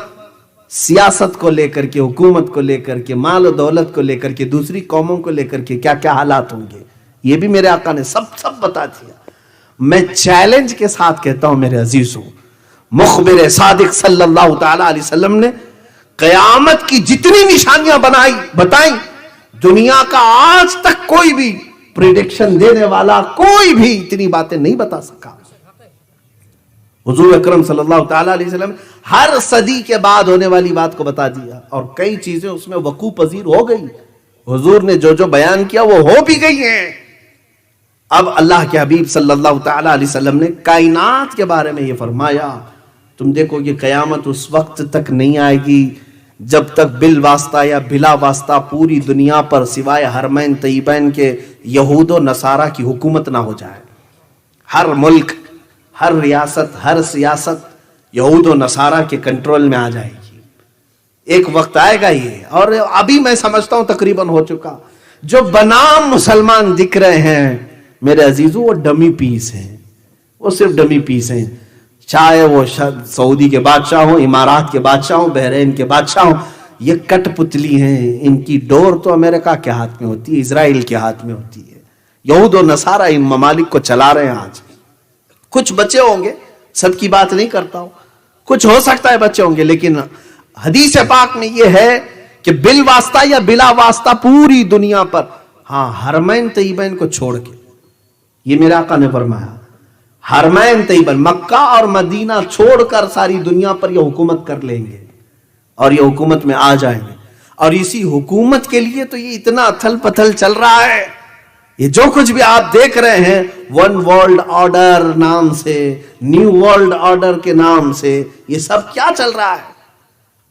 A: سیاست کو لے کر کے, حکومت کو لے کر کے, مال و دولت کو لے کر کے, دوسری قوموں کو لے کر کے کیا کیا حالات ہوں گے, یہ بھی میرے آقا نے سب بتا دیا. میں چیلنج کے ساتھ کہتا ہوں میرے عزیزوں, مخبر صادق صلی اللہ تعالی علیہ وسلم نے قیامت کی جتنی نشانیاں بتائیں, دنیا کا آج تک کوئی بھی پریڈکشن دینے والا کوئی بھی اتنی باتیں نہیں بتا سکا. حضور اکرم صلی اللہ تعالی علیہ وسلم ہر صدی کے بعد ہونے والی بات کو بتا دیا, اور کئی چیزیں اس میں وقوع پذیر ہو گئی. حضور نے جو بیان کیا وہ ہو بھی گئی ہیں. اب اللہ کے حبیب صلی اللہ تعالی علیہ وسلم نے کائنات کے بارے میں یہ فرمایا, تم دیکھو یہ قیامت اس وقت تک نہیں آئے گی جب تک بالواسطہ یا بلا واسطہ پوری دنیا پر سوائے حرمین طیبین کے یہود و نصارہ کی حکومت نہ ہو جائے. ہر ملک, ہر ریاست, ہر سیاست یہود و نصارہ کے کنٹرول میں آ جائے گی. ایک وقت آئے گا یہ, اور ابھی میں سمجھتا ہوں تقریباً ہو چکا. جو بنام مسلمان دکھ رہے ہیں میرے عزیزوں وہ ڈمی پیس ہیں, وہ صرف ڈمی پیس ہیں. چاہے وہ سعودی کے بادشاہ ہوں, امارات کے بادشاہ ہوں, بحرین کے بادشاہ ہوں, یہ کٹ پتلی ہیں. ان کی ڈور تو امریکہ کے ہاتھ میں ہوتی ہے, اسرائیل کے ہاتھ میں ہوتی ہے. یہود و نصارہ ان ممالک کو چلا رہے ہیں. آج کچھ بچے ہوں گے, سب کی بات نہیں کرتا ہوں, کچھ ہو سکتا ہے بچے ہوں گے, لیکن حدیث پاک میں یہ ہے کہ بالواسطہ یا بلا واسطہ پوری دنیا پر, ہاں حرمین طیبین کو چھوڑ کے, یہ میرے آقا نے فرمایا حرمین طیبین مکہ اور مدینہ چھوڑ کر ساری دنیا پر یہ حکومت کر لیں گے اور یہ حکومت میں آ جائیں گے. اور اسی حکومت کے لیے تو یہ اتنا اتھل پتھل چل رہا ہے. یہ جو کچھ بھی آپ دیکھ رہے ہیں ون ورلڈ آرڈر نام سے, نیو ورلڈ آرڈر کے نام سے, یہ سب کیا چل رہا ہے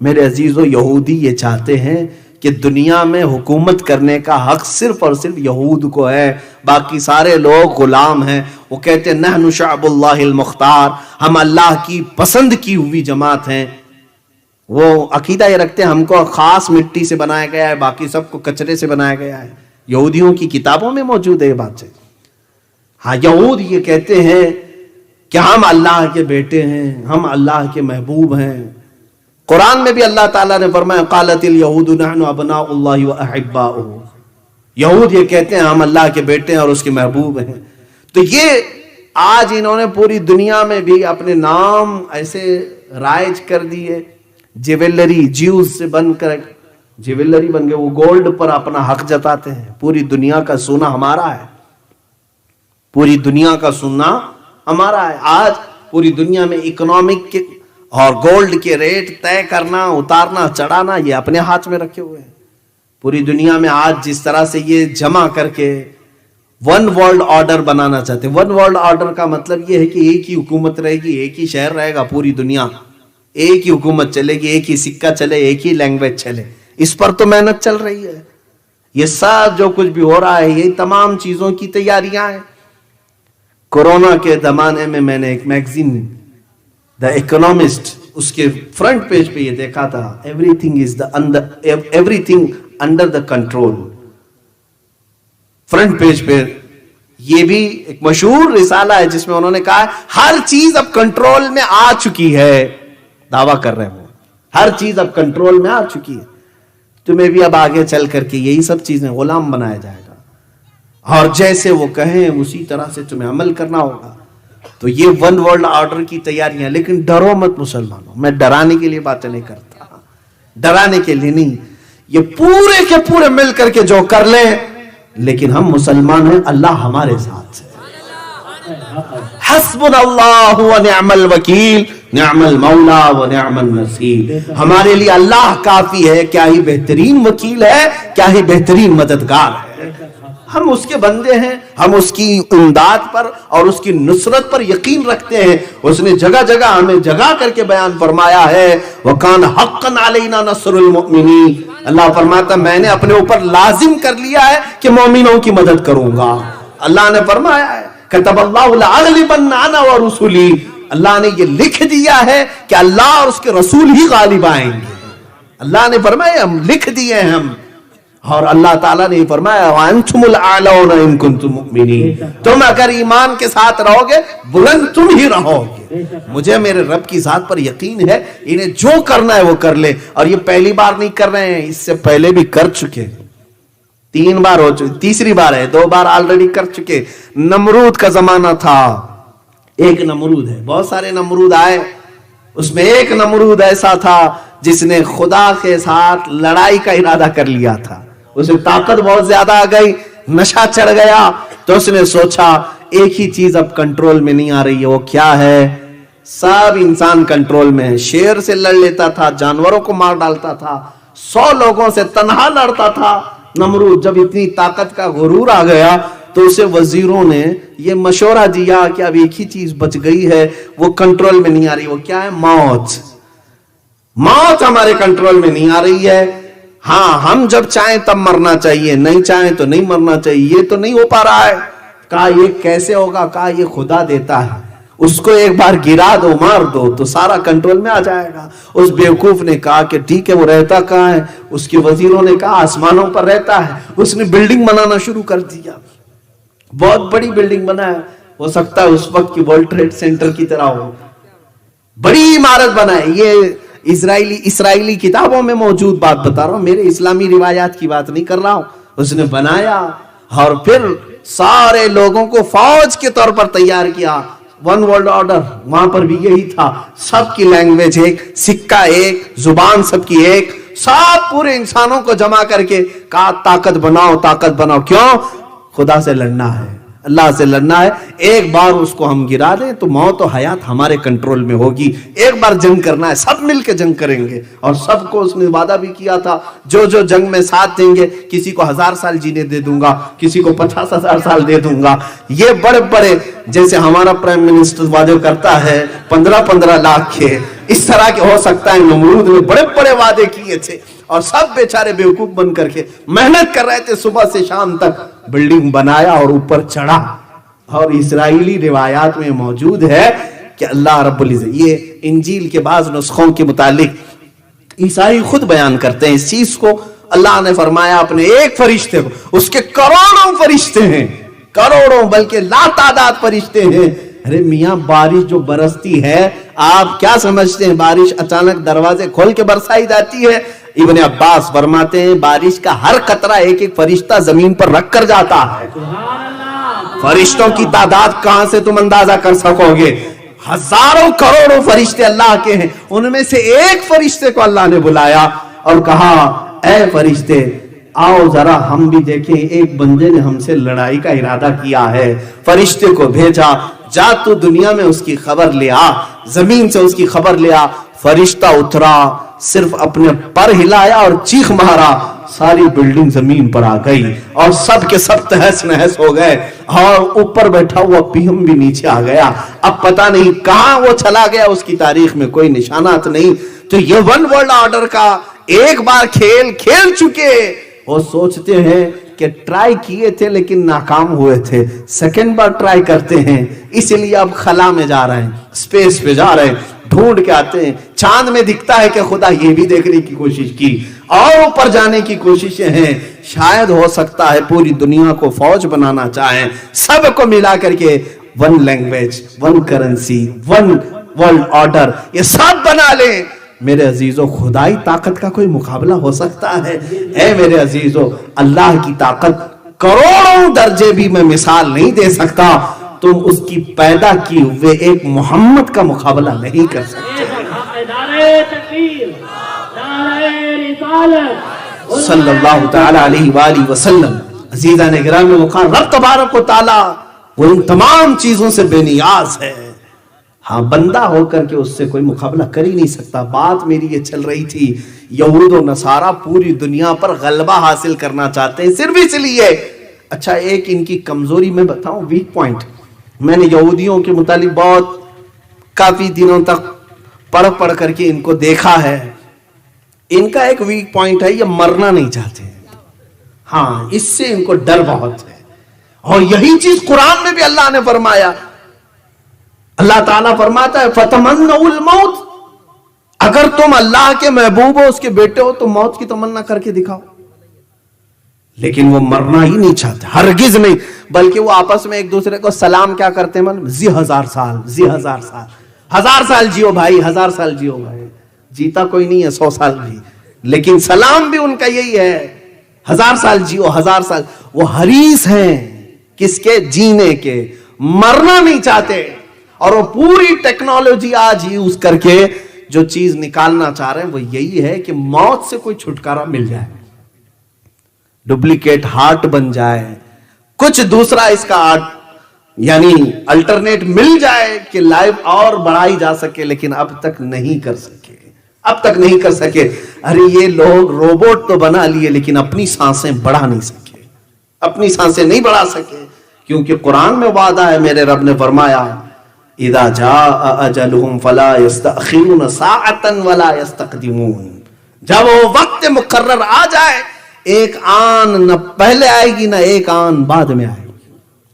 A: میرے عزیزو. یہودی یہ چاہتے ہیں کہ دنیا میں حکومت کرنے کا حق صرف اور صرف یہود کو ہے, باقی سارے لوگ غلام ہیں. وہ کہتے ہیں نحن شعب اللہ المختار, ہم اللہ کی پسند کی ہوئی جماعت ہیں. وہ عقیدہ یہ رکھتے ہیں ہم کو خاص مٹی سے بنایا گیا ہے, باقی سب کو کچرے سے بنایا گیا ہے. یہودیوں کی کتابوں میں موجود ہے یہ بات. ہاں یہود یہ کہتے ہیں کہ ہم اللہ کے بیٹے ہیں, ہم اللہ کے محبوب ہیں. قرآن میں بھی اللہ تعالیٰ نے فرمایا قالت الیہود نحن ابناء اللہ واحباؤہ, یہود یہ کہتے ہیں ہم اللہ کے بیٹے ہیں اور اس کے محبوب ہیں. تو یہ آج انہوں نے پوری دنیا میں بھی اپنے نام ایسے رائج کر دیے. جیولری, جیوز سے بن کر جیولری بن گئے, وہ گولڈ پر اپنا حق جتاتے ہیں. پوری دنیا کا سونا ہمارا ہے, پوری دنیا کا سونا ہمارا ہے. آج پوری دنیا میں اکنامک کے اور گولڈ کے ریٹ طے کرنا, اتارنا, چڑھانا یہ اپنے ہاتھ میں رکھے ہوئے ہیں. پوری دنیا میں آج جس طرح سے یہ جمع کر کے ون ورلڈ آرڈر بنانا چاہتے ہیں. ون ورلڈ آرڈر کا مطلب یہ ہے کہ ایک ہی حکومت رہے گی, ایک ہی شہر رہے گا, پوری دنیا ایک ہی حکومت چلے گی, ایک ہی سکہ چلے, ایک ہی لینگویج چلے. اس پر تو محنت چل رہی ہے. یہ سب جو کچھ بھی ہو رہا ہے یہ تمام چیزوں کی تیاریاں ہیں. کورونا کے زمانے میں نے ایک میگزین دا اکنامسٹ, اس کے فرنٹ پیج پہ یہ دیکھا تھا every thing under the control. Front page پہ یہ بھی ایک مشہور رسالہ ہے جس میں انہوں نے کہا ہر چیز اب کنٹرول میں آ چکی ہے، دعویٰ کر رہے ہیں وہ، ہر چیز اب کنٹرول میں آ چکی ہے، تمہیں بھی اب آگے چل کر کے یہی سب چیزیں غلام بنایا جائے گا، اور جیسے وہ کہیں اسی طرح سے تمہیں عمل کرنا ہوگا۔ تو یہ ون ورلڈ آرڈر کی تیاریاں، لیکن ڈرو مت مسلمانوں، میں ڈرانے کے لیے باتیں نہیں کرتا، ڈرانے کے لیے نہیں، یہ پورے کے پورے مل کر کے جو کر لیں، لیکن ہم مسلمان ہیں، اللہ ہمارے ساتھ ہے، حسبنا اللہ و نعم الوکیل، نعم المولا و نعم النصیر، ہمارے لیے اللہ کافی ہے، کیا ہی بہترین وکیل ہے، کیا ہی بہترین مددگار ہے۔ ہم اس کے بندے ہیں، ہم اس کی امداد پر اور اس کی نصرت پر یقین رکھتے ہیں۔ اس نے جگہ جگہ ہمیں جگہ کر کے بیان فرمایا ہے، وَكَانَ حَقًّا عَلَيْنَا نَصْرُ الْمُؤْمِنِينَ، اللہ فرماتا میں نے اپنے اوپر لازم کر لیا ہے کہ مومنوں کی مدد کروں گا۔ اللہ نے فرمایا ہے كَتَبَ اللَّهُ لَأَغْلِبَنَّ أَنَا وَرُسُلِي، اللہ نے یہ لکھ دیا ہے کہ اللہ اور اس کے رسول ہی غالب آئیں گے۔ اللہ نے فرمایا ہم لکھ دیے ہیں ہم، اور اللہ تعالیٰ نے فرمایا وَأَنْتُمُ الْأَعْلَوْنَ إِن كُنتُم مُؤْمِنِينَ، تم اگر ایمان کے ساتھ رہو گے بلند تم ہی رہو گے۔ مجھے میرے رب کی ذات پر یقین ہے، انہیں جو کرنا ہے وہ کر لے، اور یہ پہلی بار نہیں کر رہے ہیں، اس سے پہلے بھی کر چکے، 3 بار ہو چکے، تیسری بار ہے، 2 بار آلریڈی کر چکے۔ نمرود کا زمانہ تھا، ایک نمرود ہے، بہت سارے نمرود آئے، اس میں ایک نمرود ایسا تھا جس نے خدا کے ساتھ لڑائی کا ارادہ کر لیا تھا، اسے طاقت بہت زیادہ آ گئی، نشہ چڑھ گیا، تو اس نے سوچا ایک ہی چیز اب کنٹرول میں نہیں آ رہی ہے، وہ کیا ہے؟ سب انسان کنٹرول میں ہے، شیر سے لڑ لیتا تھا، جانوروں کو مار ڈالتا تھا، 100 لوگوں سے تنہا لڑتا تھا نمرود۔ جب اتنی طاقت کا غرور آ گیا تو اسے وزیروں نے یہ مشورہ دیا کہ اب ایک ہی چیز بچ گئی ہے، وہ کنٹرول میں نہیں آ رہی، وہ کیا ہے؟ موت۔ موت ہمارے کنٹرول میں نہیں آ رہی ہے، ہاں ہم جب چاہیں تب مرنا چاہیے، نہیں چاہیں تو نہیں مرنا چاہیے، یہ تو نہیں ہو پا رہا ہے۔ کہا یہ کیسے ہوگا؟ کہا یہ خدا دیتا ہے، اس کو ایک بار گرا دو، مار دو تو سارا کنٹرول میں آ جائے گا۔ اس بیوقوف نے کہا کہ ٹھیک ہے، وہ رہتا کہاں ہے؟ اس کے وزیروں نے کہا آسمانوں پر رہتا ہے۔ اس نے بلڈنگ بنانا شروع کر دیا، بہت بڑی بلڈنگ بنایا، ہو سکتا ہے اس وقت کی ورلڈ ٹریڈ سینٹر کی طرح ہو، بڑی عمارت بنائے۔ یہ اسرائیلی کتابوں میں موجود بات بتا رہا ہوں، میرے اسلامی روایات کی بات نہیں کر رہا ہوں۔ اس نے بنایا اور پھر سارے لوگوں کو فوج کے طور پر تیار کیا۔ ون ورلڈ آرڈر وہاں پر بھی یہی تھا، سب کی لینگویج ایک، سکہ ایک، زبان سب کی ایک، سب پورے انسانوں کو جمع کر کے کہا طاقت بناؤ، طاقت بناؤ۔ کیوں؟ خدا سے لڑنا ہے، اللہ سے لڑنا ہے۔ ایک بار اس کو ہم گرا دیں تو موت و حیات ہمارے کنٹرول میں ہوگی۔ ایک بار جنگ کرنا ہے، سب مل کے جنگ کریں گے، اور سب کو اس نے وعدہ بھی کیا تھا جو جو جنگ میں ساتھ دیں گے، کسی کو 1000 سال جینے دے دوں گا، کسی کو 50,000 سال دے دوں گا۔ یہ بڑے بڑے، جیسے ہمارا پرائم منسٹر وعدے کرتا ہے 15-15 لاکھ کے، اس طرح کے ہو سکتا ہے نمرود نے بڑے بڑے وعدے کیے تھے، اور سب بیچارے بیوقوف بن کر کے محنت کر رہے تھے، صبح سے شام تک بلڈنگ بنایا اور اوپر چڑھا۔ اور اسرائیلی روایات میں موجود ہے کہ اللہ رب العزت، یہ انجیل کے بعض نسخوں کے متعلق عیسائی خود بیان کرتے ہیں اس چیز کو، اللہ نے فرمایا اپنے ایک فرشتے کو، اس کے کروڑوں فرشتے ہیں، کروڑوں بلکہ لا تعداد فرشتے ہیں۔ ارے میاں بارش جو برستی ہے، آپ کیا سمجھتے ہیں بارش اچانک دروازے کھول کے برسائی جاتی ہے؟ ابن عباس فرماتے ہیں بارش کا ہر قطرہ ایک ایک فرشتہ زمین پر رکھ کر جاتا ہے۔ فرشتوں کی تعداد کہاں سے تم اندازہ کر سکو گے؟ ہزاروں کروڑوں فرشتے اللہ کے ہیں، ان میں سے ایک فرشتے کو اللہ نے بلایا اور کہا اے فرشتے آؤ ذرا ہم بھی دیکھیں، ایک بندے نے ہم سے لڑائی کا ارادہ کیا ہے۔ فرشتے کو بھیجا، جا تو دنیا میں اس کی خبر لے آ، زمین سے اس کی خبر لے آ۔ فرشتہ اترا، صرف اپنے پر ہلایا اور چیخ مارا، ساری بلڈنگ زمین پر آ گئی اور سب کے سب تہس نہس ہو گئے، اور اوپر بیٹھا ہوا پی ایم بھی نیچے آ گیا۔ اب پتہ نہیں کہاں وہ چلا گیا، اس کی تاریخ میں کوئی نشانات نہیں۔ تو یہ ون ورلڈ آرڈر کا ایک بار کھیل چکے، وہ سوچتے ہیں کہ ٹرائی کیے تھے لیکن ناکام ہوئے تھے، سیکنڈ بار ٹرائی کرتے ہیں، اس لیے اب خلا میں جا رہے ہیں، اسپیس پہ جا رہے ہیں، ڈھونڈ کے آتے ہیں، چاند میں دکھتا ہے کہ خدا یہ بھی دیکھنے کی کوشش کی اور اوپر جانے کی کوششیں ہیں. شاید ہو سکتا ہے پوری دنیا کو فوج بنانا چاہیں, سب کو ملا کر کے one language, one currency, one world order یہ سب بنا لیں. میرے عزیزو, خدائی طاقت کا کوئی مقابلہ ہو سکتا ہے؟ اے میرے عزیزو, اللہ کی طاقت کروڑوں درجے بھی میں مثال نہیں دے سکتا. تم اس کی پیدا کی ہوئے ایک محمد کا مقابلہ نہیں کر سکتے. صلی اللہ تعالی علیہ وآلہ وسلم. عزیزان گرامی وقار, رب تبارک و تعالی وہ ان تمام چیزوں سے بے نیاز ہے. ہاں, بندہ ہو کر کے اس سے کوئی مقابلہ کر ہی نہیں سکتا. بات میری یہ چل رہی تھی, یہود و نصارہ پوری دنیا پر غلبہ حاصل کرنا چاہتے ہیں صرف اس لیے. اچھا, ایک ان کی کمزوری میں بتاؤں, ویک پوائنٹ. میں نے یہودیوں کے متعلق بہت کافی دنوں تک پڑھ کر کے ان کو دیکھا ہے. ان کا ایک ویک پوائنٹ ہے, یہ مرنا نہیں چاہتے. ہاں, اس سے ان کو ڈر بہت ہے. اور یہی چیز قرآن میں بھی اللہ نے فرمایا. اللہ تعالیٰ فرماتا ہے فَتَمَنَّوُا الْمَوْتِ, اگر تم اللہ کے محبوب ہو, اس کے بیٹے ہو, تو موت کی تمنا کر کے دکھاؤ. لیکن وہ مرنا ہی نہیں چاہتے, ہرگز نہیں. بلکہ وہ آپس میں ایک دوسرے کو سلام کیا کرتے ہیں, زی 1000 سال, زی 1000 سال, 1000 سال جیو بھائی, 1000 سال جیو بھائی. جیتا کوئی نہیں ہے 100 سال بھی, لیکن سلام بھی ان کا یہی ہے, 1000 سال جیو, 1000 سال. وہ حریص ہیں کس کے؟ جینے کے, مرنا نہیں چاہتے. اور وہ پوری ٹیکنالوجی آج یوز کر کے جو چیز نکالنا چاہ رہے ہیں وہ یہی ہے کہ موت سے کوئی چھٹکارا مل جائے, ڈپلیکیٹ ہارٹ بن جائے, کچھ دوسرا اس کا آرٹ یعنی الٹرنیٹ مل جائے کہ لائف اور بڑھائی جا سکے. لیکن اب تک نہیں کر سکے, اب تک نہیں کر سکے. ارے یہ لوگ روبوٹ تو بنا لیے لیکن اپنی سانسیں بڑھا نہیں سکے, اپنی سانسیں نہیں بڑھا سکے. کیونکہ قرآن میں وعدہ ہے, میرے رب نے فرمایا اذا جاء اجلهم فلا يستأخرون ساعة ولا يستقدمون. جب وہ وقت مقرر آ جائے, ایک آن نہ پہلے آئے گی نہ ایک آن بعد میں آئے گی.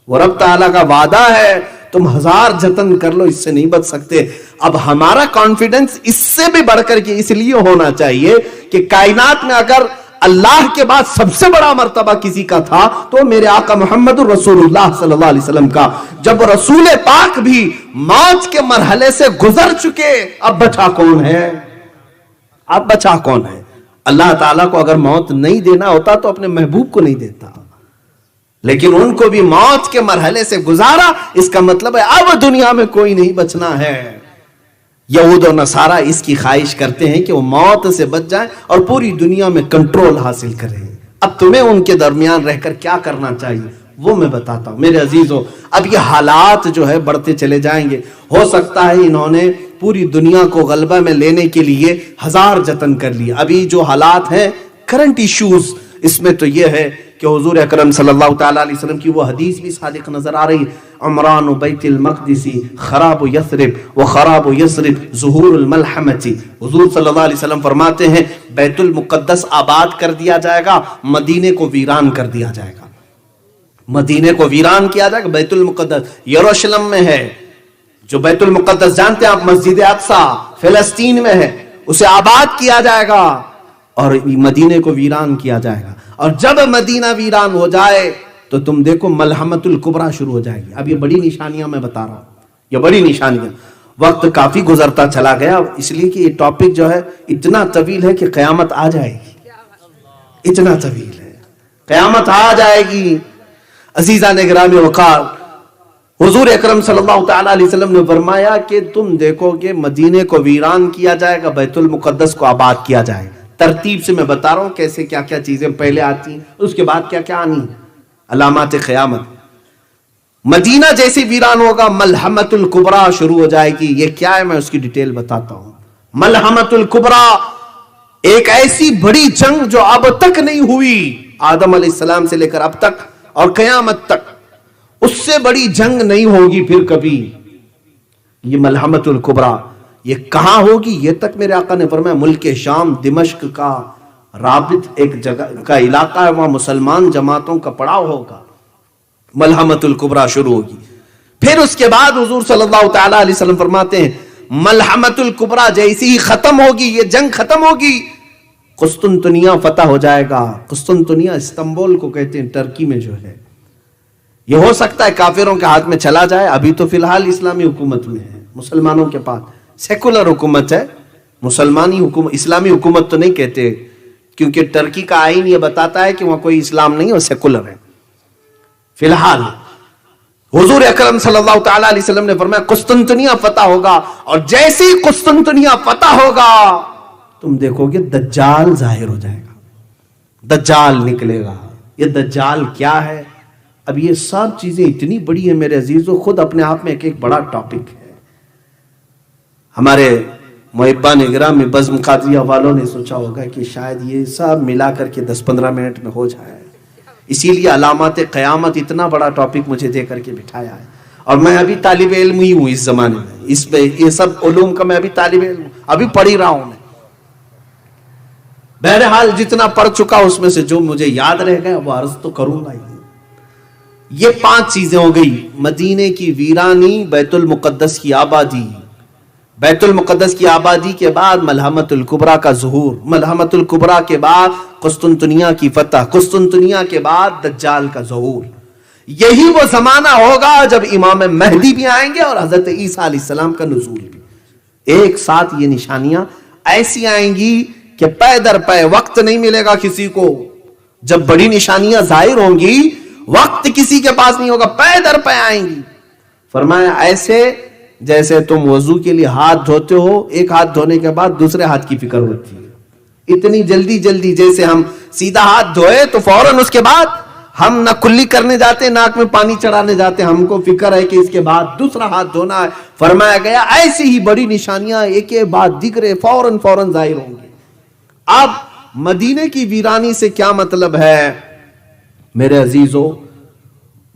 A: وہ رب تعالیٰ کا وعدہ ہے, تم 1000 جتن کر لو, اس سے نہیں بچ سکتے. اب ہمارا کانفیڈنس اس سے بھی بڑھ کر کے اس لیے ہونا چاہیے کہ کائنات میں اگر اللہ کے بعد سب سے بڑا مرتبہ کسی کا تھا تو میرے آقا محمد رسول اللہ صلی اللہ علیہ وسلم کا. جب رسول پاک بھی موت کے مرحلے سے گزر چکے, اب بچا کون ہے؟ اب بچا کون ہے؟ اللہ تعالیٰ کو اگر موت نہیں دینا ہوتا تو اپنے محبوب کو نہیں دیتا, لیکن ان کو بھی موت کے مرحلے سے گزارا. اس کا مطلب ہے اب دنیا میں کوئی نہیں بچنا ہے. یہود و نصارہ اس کی خواہش کرتے ہیں کہ وہ موت سے بچ جائیں اور پوری دنیا میں کنٹرول حاصل کریں. اب تمہیں ان کے درمیان رہ کر کیا کرنا چاہیے وہ میں بتاتا ہوں. میرے عزیزو, اب یہ حالات جو ہے بڑھتے چلے جائیں گے. ہو سکتا ہے انہوں نے پوری دنیا کو غلبہ میں لینے کے لیے 1000 جتن کر لیے. ابھی جو حالات ہیں کرنٹ ایشوز, اس میں تو یہ ہے کہ حضور اکرم صلی اللہ تعالیٰ علیہ وسلم کی وہ حدیث بھی صادق نظر آ رہی, عمران بیت المقدس خراب یثرب و خراب یثرب ظہور الملحمتی. حضور صلی اللہ علیہ وسلم فرماتے ہیں بیت المقدس آباد کر دیا جائے گا, مدینے کو ویران کر دیا جائے گا. مدینے کو ویران کیا جائے گا. بیت المقدس یروشلم میں ہے, جو بیت المقدس جانتے ہیں آپ, مسجد اقصی فلسطین میں ہے, اسے آباد کیا جائے گا اور مدینے کو ویران کیا جائے گا. اور جب مدینہ ویران ہو جائے تو تم دیکھو ملحمت الکبریٰ شروع ہو جائے گی. اب یہ بڑی نشانیاں میں بتا رہا ہوں, یہ بڑی نشانیاں. وقت کافی گزرتا چلا گیا, اس لیے کہ یہ ٹاپک جو ہے اتنا طویل ہے کہ قیامت آ جائے گی. اتنا طویل ہے, قیامت آ جائے گی. عزیزان گرامی وقار, حضور اکرم صلی اللہ تعالیٰ علیہ وسلم نے فرمایا کہ تم دیکھو کہ مدینے کو ویران کیا جائے گا, بیت المقدس کو آباد کیا جائے گا. ترتیب سے میں بتا رہا ہوں کیسے کیا کیا چیزیں پہلے آتی ہیں, اس کے بعد کیا کیا آنی. علامات قیامت. مدینہ جیسے ویران ہوگا, ملحمت الکبریٰ شروع ہو جائے گی. یہ کیا ہے میں اس کی ڈیٹیل بتاتا ہوں. ملحمت الکبریٰ ایک ایسی بڑی جنگ جو اب تک نہیں ہوئی, آدم علیہ السلام سے لے کر اب تک اور قیامت تک, اس سے بڑی جنگ نہیں ہوگی پھر کبھی. یہ ملحمت الکبریٰ یہ کہاں ہوگی, یہ تک میرے آقا نے فرمایا ملک شام دمشق کا رابط ایک جگہ کا علاقہ ہے, وہاں مسلمان جماعتوں کا پڑاؤ ہوگا. ملحمت الکبریٰ شروع ہوگی. پھر اس کے بعد حضور صلی اللہ تعالیٰ علیہ وسلم فرماتے ہیں ملحمۃ الکبریٰ جیسی ہی ختم ہوگی، یہ جنگ ختم ہوگی، قسطنطنیہ فتح ہو جائے گا. قسطنطنیہ استنبول کو کہتے ہیں، ٹرکی میں جو ہے. یہ ہو سکتا ہے کافروں کے ہاتھ میں چلا جائے. ابھی تو فی الحال اسلامی حکومت میں ہے، مسلمانوں کے پاس سیکولر حکومت ہے. مسلمانی حکومت، اسلامی حکومت تو نہیں کہتے، کیونکہ ٹرکی کا آئین یہ بتاتا ہے کہ وہاں کوئی اسلام نہیں اور سیکولر ہے. فی الحال حضور اکرم صلی اللہ تعالی علیہ وسلم نے فرمایا قسطنطنیہ فتح ہوگا، اور جیسے ہی قسطنطنیہ فتح ہوگا تم دیکھو گے دجال ظاہر ہو جائے گا، دجال نکلے گا. یہ دجال کیا ہے؟ اب یہ سب چیزیں اتنی بڑی ہیں میرے عزیزو، خود اپنے آپ میں ایک بڑا ٹاپک ہے. ہمارے محبان اکرام میں بزم قادریہ والوں نے سوچا ہوگا کہ شاید یہ سب ملا کر کے 10-15 منٹ میں ہو جائے، اسی لیے علامات قیامت اتنا بڑا ٹاپک مجھے دے کر کے بٹھایا ہے. اور میں ابھی طالب علم ہی ہوں اس زمانے میں، اس میں یہ سب علوم کا میں ابھی طالب علم ہوں، ابھی پڑھ ہی رہا ہوں میں. بہرحال جتنا پڑھ چکا اس میں سے جو مجھے یاد رہ گیا وہ عرض تو کروں گا ہی. یہ 5 چیزیں ہو گئی: مدینے کی ویرانی، بیت المقدس کی آبادی، بیت المقدس کی آبادی کے بعد ملحمۃ الکبریٰ کا ظہور، ملحمۃ الکبریٰ کے بعد قسطنطنیہ کی فتح، قسطنطنیہ کے بعد دجال کا ظہور. یہی وہ زمانہ ہوگا جب امام مہدی بھی آئیں گے اور حضرت عیسیٰ علیہ السلام کا نزول بھی. ایک ساتھ یہ نشانیاں ایسی آئیں گی کہ پے در پے وقت نہیں ملے گا کسی کو. جب بڑی نشانیاں ظاہر ہوں گی وقت کسی کے پاس نہیں ہوگا، پے در پے آئیں گی. فرمایا ایسے جیسے تم وضو کے لیے ہاتھ دھوتے ہو، ایک ہاتھ دھونے کے بعد دوسرے ہاتھ کی فکر ہوتی ہے. اتنی جلدی جلدی جیسے ہم سیدھا ہاتھ دھوئے تو فوراً اس کے بعد ہم نہ کلی کرنے جاتے، ناک میں پانی چڑھانے جاتے، ہم کو فکر ہے کہ اس کے بعد دوسرا ہاتھ دھونا ہے. فرمایا گیا ایسی ہی بڑی نشانیاں ایک ایک بات دکھ رہے فوراً فوراً ظاہر ہوں گے. اب مدینے کی ویرانی سے کیا مطلب ہے میرے عزیزو؟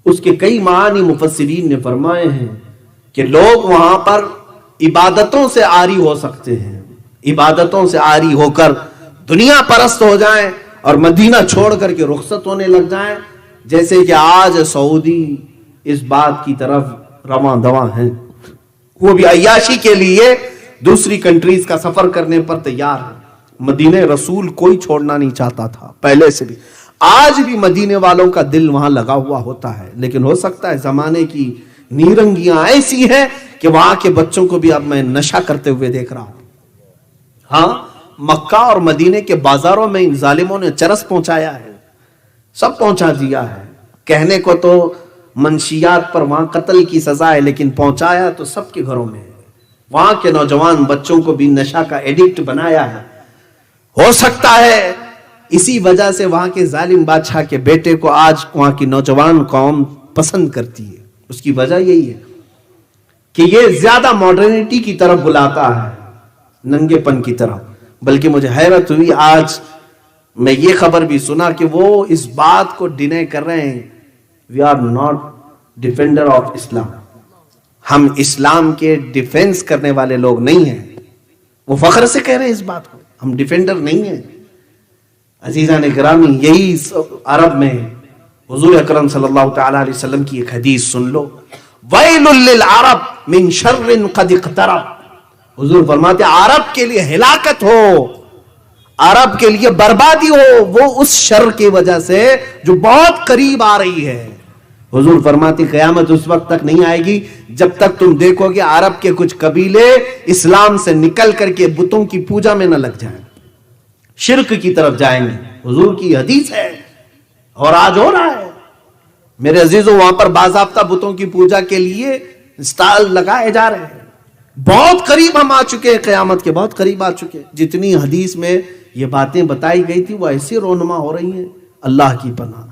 A: اس کے کئی معانی مفسرین نے فرمائے ہیں کہ لوگ وہاں پر عبادتوں سے عاری ہو سکتے ہیں، عبادتوں سے عاری ہو کر دنیا پرست ہو جائیں اور مدینہ چھوڑ کر کے رخصت ہونے لگ جائیں، جیسے کہ آج سعودی اس بات کی طرف رواں دواں ہیں. وہ بھی عیاشی کے لیے دوسری کنٹریز کا سفر کرنے پر تیار ہے. مدینہ رسول کوئی چھوڑنا نہیں چاہتا تھا پہلے سے بھی، آج بھی مدینے والوں کا دل وہاں لگا ہوا ہوتا ہے. لیکن ہو سکتا ہے زمانے کی نیرنگیاں ایسی ہیں کہ وہاں کے بچوں کو بھی اب میں نشہ کرتے ہوئے دیکھ رہا ہوں. ہاں، مکہ اور مدینے کے بازاروں میں ان ظالموں نے چرس پہنچایا ہے، سب پہنچا دیا ہے. کہنے کو تو منشیات پر وہاں قتل کی سزا ہے، لیکن پہنچایا تو سب کے گھروں میں ہے. وہاں کے نوجوان بچوں کو بھی نشہ کا ایڈکٹ بنایا ہے. ہو سکتا ہے اسی وجہ سے وہاں کے ظالم بادشاہ کے بیٹے کو آج وہاں کی نوجوان قوم پسند کرتی ہے. اس کی وجہ یہی ہے کہ یہ زیادہ ماڈرنٹی کی طرف بلاتا ہے، ننگے پن کی طرف. بلکہ مجھے حیرت ہوئی آج میں یہ خبر بھی سنا کہ وہ اس بات کو ڈینائی کر رہے ہیں، we are not defender of Islam, ہم اسلام کے ڈیفینس کرنے والے لوگ نہیں ہیں. وہ فخر سے کہہ رہے ہیں اس بات کو، ہم ڈیفینڈر نہیں ہیں. عزیزان گرامی، یہی عرب میں حضور اکرم صلی اللہ تعالی علیہ وسلم کی ایک حدیث سن لو، ویل للعرب من شر قد اقترب. حضور فرماتے عرب کے لیے ہلاکت ہو، عرب کے لیے بربادی ہو، وہ اس شر کی وجہ سے جو بہت قریب آ رہی ہے. حضور فرماتے قیامت اس وقت تک نہیں آئے گی جب تک تم دیکھو گے عرب کے کچھ قبیلے اسلام سے نکل کر کے بتوں کی پوجا میں نہ لگ جائیں، شرک کی طرف جائیں گے. حضور کی حدیث ہے اور آج ہو رہا ہے میرے عزیزوں. وہاں پر باضابطہ بتوں کی پوجا کے لیے اسٹال لگائے جا رہے ہیں. بہت قریب ہم آ چکے ہیں، قیامت کے بہت قریب آ چکے. جتنی حدیث میں یہ باتیں بتائی گئی تھی وہ ایسی رونما ہو رہی ہیں، اللہ کی پناہ.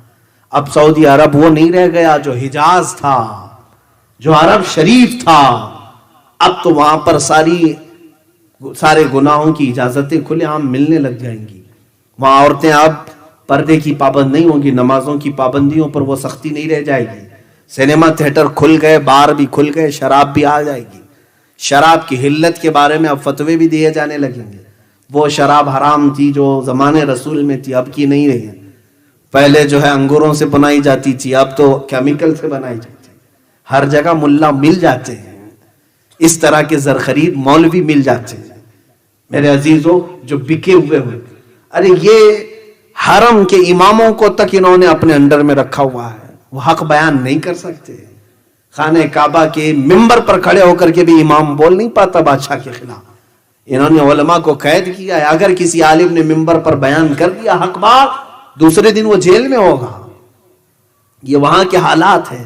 A: اب سعودی عرب وہ نہیں رہ گیا جو حجاز تھا، جو عرب شریف تھا. اب تو وہاں پر سارے گناہوں کی اجازتیں کھلے عام ملنے لگ جائیں گی. وہاں عورتیں اب پردے کی پابند نہیں ہوں گی، نمازوں کی پابندیوں پر وہ سختی نہیں رہ جائے گی. سینما تھیٹر کھل گئے، بار بھی کھل گئے، شراب بھی آ جائے گی. شراب کی حلت کے بارے میں اب فتوے بھی دیے جانے لگیں گے. وہ شراب حرام تھی جو زمانے رسول میں تھی، اب کی نہیں رہی ہے. پہلے جو ہے انگوروں سے بنائی جاتی تھی، اب تو کیمیکل سے بنائی جاتی ہے. ہر جگہ ملا مل جاتے ہیں. اس طرح کے زرخرید مولوی مل جاتے ہیں میرے عزیزوں جو بکے ہوئے ہوئے. ارے یہ حرم کے اماموں کو تک انہوں نے اپنے انڈر میں رکھا ہوا ہے, وہ حق بیان نہیں کر سکتے. خانہ کعبہ کے ممبر پر کھڑے ہو کر کے بھی امام بول نہیں پاتا بادشاہ کے خلاف. انہوں نے علماء کو قید کیا ہے. اگر کسی عالم نے ممبر پر بیان کر دیا حق بات, دوسرے دن وہ جیل میں ہوگا. یہ وہاں کے حالات ہیں.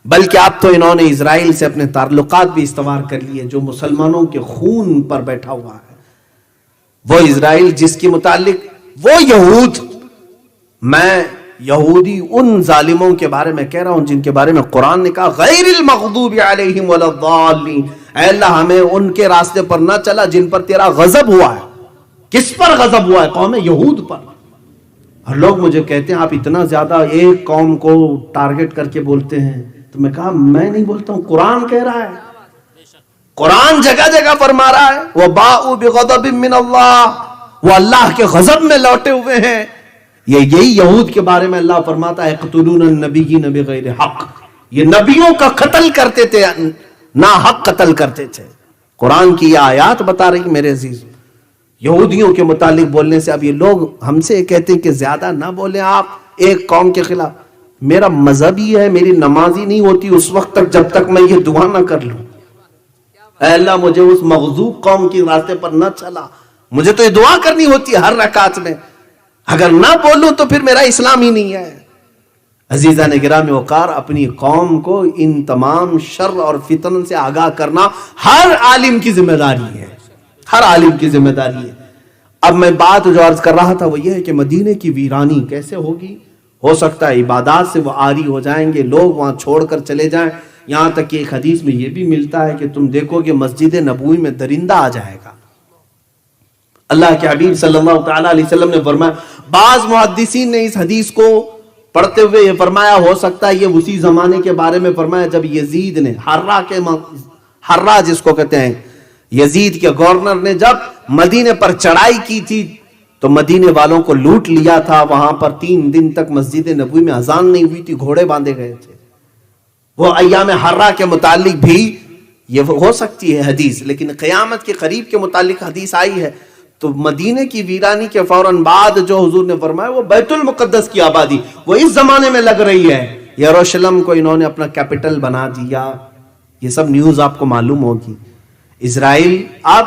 A: بلکہ اب تو انہوں نے اسرائیل سے اپنے تعلقات بھی استوار کر لیے, جو مسلمانوں کے خون پر بیٹھا ہوا ہے. وہ اسرائیل جس کے متعلق وہ یہود, میں یہودی ان ظالموں کے بارے میں کہہ رہا ہوں جن کے بارے میں قرآن نے کہا غیر المغضوب علیہم ولا الضالین, اے اللہ ہمیں ان کے راستے پر نہ چلا جن پر تیرا غضب ہوا ہے. کس پر غضب ہوا ہے؟ قوم یہود پر. اور لوگ مجھے کہتے ہیں آپ اتنا زیادہ ایک قوم کو ٹارگٹ کر کے بولتے ہیں. تو میں کہا میں نہیں بولتا ہوں, قرآن کہہ رہا ہے. قرآن جگہ جگہ فرما رہا ہے وَبَاءُوا بِغَضَبٍ مِّنَ اللَّهِ, وہ اللہ کے غضب میں لوٹے ہوئے ہیں. یہی یہود کے بارے میں اللہ فرماتا ہے يَقْتُلُونَ النَّبِيِّينَ بِغَيْرِ حَقٍّ, یہ نبیوں کا قتل کرتے تھے, نا حق قتل کرتے تھے. قرآن کی یہ آیات بتا رہی میرے عزیز. یہودیوں کے متعلق بولنے سے اب یہ لوگ ہم سے کہتے ہیں کہ زیادہ نہ بولیں آپ ایک قوم کے خلاف. میرا مذہب ہی ہے, میری نماز ہی نہیں ہوتی اس وقت تک جب تک میں یہ دعا نہ کر لوں اے اللہ مجھے اس مغضوب قوم کی راستے پر نہ چلا. مجھے تو یہ دعا کرنی ہوتی ہے ہر رکعت میں. اگر نہ بولوں تو پھر میرا اسلام ہی نہیں ہے. عزیزان گرامی وقار, اپنی قوم کو ان تمام شر اور فتن سے آگاہ کرنا ہر عالم کی ذمہ داری ہے, ہر عالم کی ذمہ داری ہے. اب میں بات جو عرض کر رہا تھا وہ یہ ہے کہ مدینے کی ویرانی کیسے ہوگی. ہو سکتا ہے عبادات سے وہ عاری ہو جائیں گے, لوگ وہاں چھوڑ کر چلے جائیں. یہاں تک کہ ایک حدیث میں یہ بھی ملتا ہے کہ تم دیکھو کہ مسجد نبوی میں درندہ آ جائے گا. اللہ کے حبیب صلی اللہ تعالی علیہ وسلم نے فرمایا, بعض محدثین نے اس حدیث کو پڑھتے ہوئے یہ فرمایا ہو سکتا ہے یہ اسی زمانے کے بارے میں فرمایا جب یزید نے حرہ جس کو کہتے ہیں یزید کے گورنر نے جب مدینے پر چڑھائی کی تھی تو مدینے والوں کو لوٹ لیا تھا. وہاں پر 3 دن تک مسجد نبوی میں اذان نہیں ہوئی تھی, گھوڑے باندھے گئے تھے. وہ ایام حرہ کے متعلق بھی یہ ہو سکتی ہے حدیث, لیکن قیامت کے قریب کے متعلق حدیث آئی ہے. تو مدینے کی ویرانی کے فوراً بعد جو حضور نے فرمایا وہ بیت المقدس کی آبادی وہ اس زمانے میں لگ رہی ہے. یروشلم کو انہوں نے اپنا کیپٹل بنا دیا. یہ سب نیوز آپ کو معلوم ہوگی. اسرائیل اب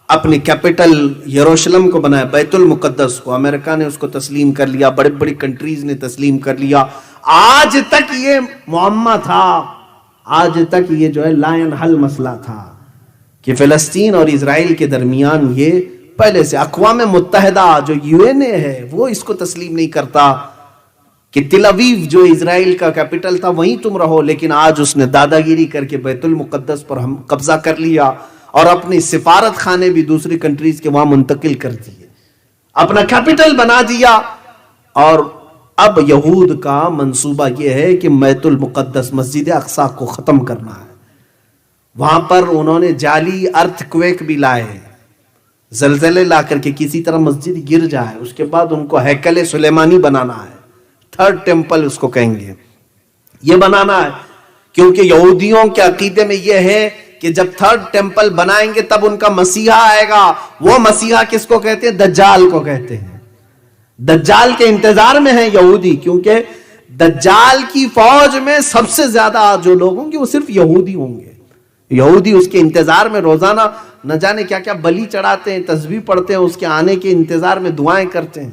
A: اپنے کیپٹل یروشلم کو بنایا, بیت المقدس کو. امریکہ نے اس کو تسلیم کر لیا, بڑے بڑی کنٹریز نے تسلیم کر لیا. آج تک یہ معمہ تھا, آج تک یہ جو ہے لا ينحل مسئلہ تھا کہ فلسطین اور اسرائیل کے درمیان یہ پہلے سے اقوام متحدہ جو UN ہے وہ اس کو تسلیم نہیں کرتا کہ تل اویو جو اسرائیل کا کیپٹل تھا وہیں تم رہو. لیکن آج اس نے دادا گیری کر کے بیت المقدس پر ہم قبضہ کر لیا اور اپنی سفارت خانے بھی دوسری کنٹریز کے وہاں منتقل کر دیے, اپنا کیپٹل بنا دیا. اور اب یہود کا منصوبہ یہ ہے کہ بیت المقدس مسجد اقصی کو ختم کرنا ہے. وہاں پر انہوں نے جعلی ارتھ کویک بھی لائے, زلزلے لا کر کے کسی طرح مسجد گر جائے, اس کے بعد ان کو ہیکل سلیمانی بنانا ہے, 3rd ٹیمپل اس کو کہیں گے, یہ بنانا ہے. کیونکہ یہودیوں کے عقیدے میں یہ ہے کہ جب 3rd ٹیمپل بنائیں گے تب ان کا مسیحا آئے گا. وہ مسیحا کس کو کہتے ہیں؟ دجال کو کہتے ہیں. دجال کے انتظار میں ہیں یہودی, کیونکہ دجال کی فوج میں سب سے زیادہ جو لوگ ہوں گے وہ صرف یہودی ہوں گے. یہودی اس کے انتظار میں روزانہ نہ جانے کیا کیا بلی چڑھاتے ہیں, تسبیح پڑھتے ہیں, اس کے آنے کے انتظار میں دعائیں کرتے ہیں.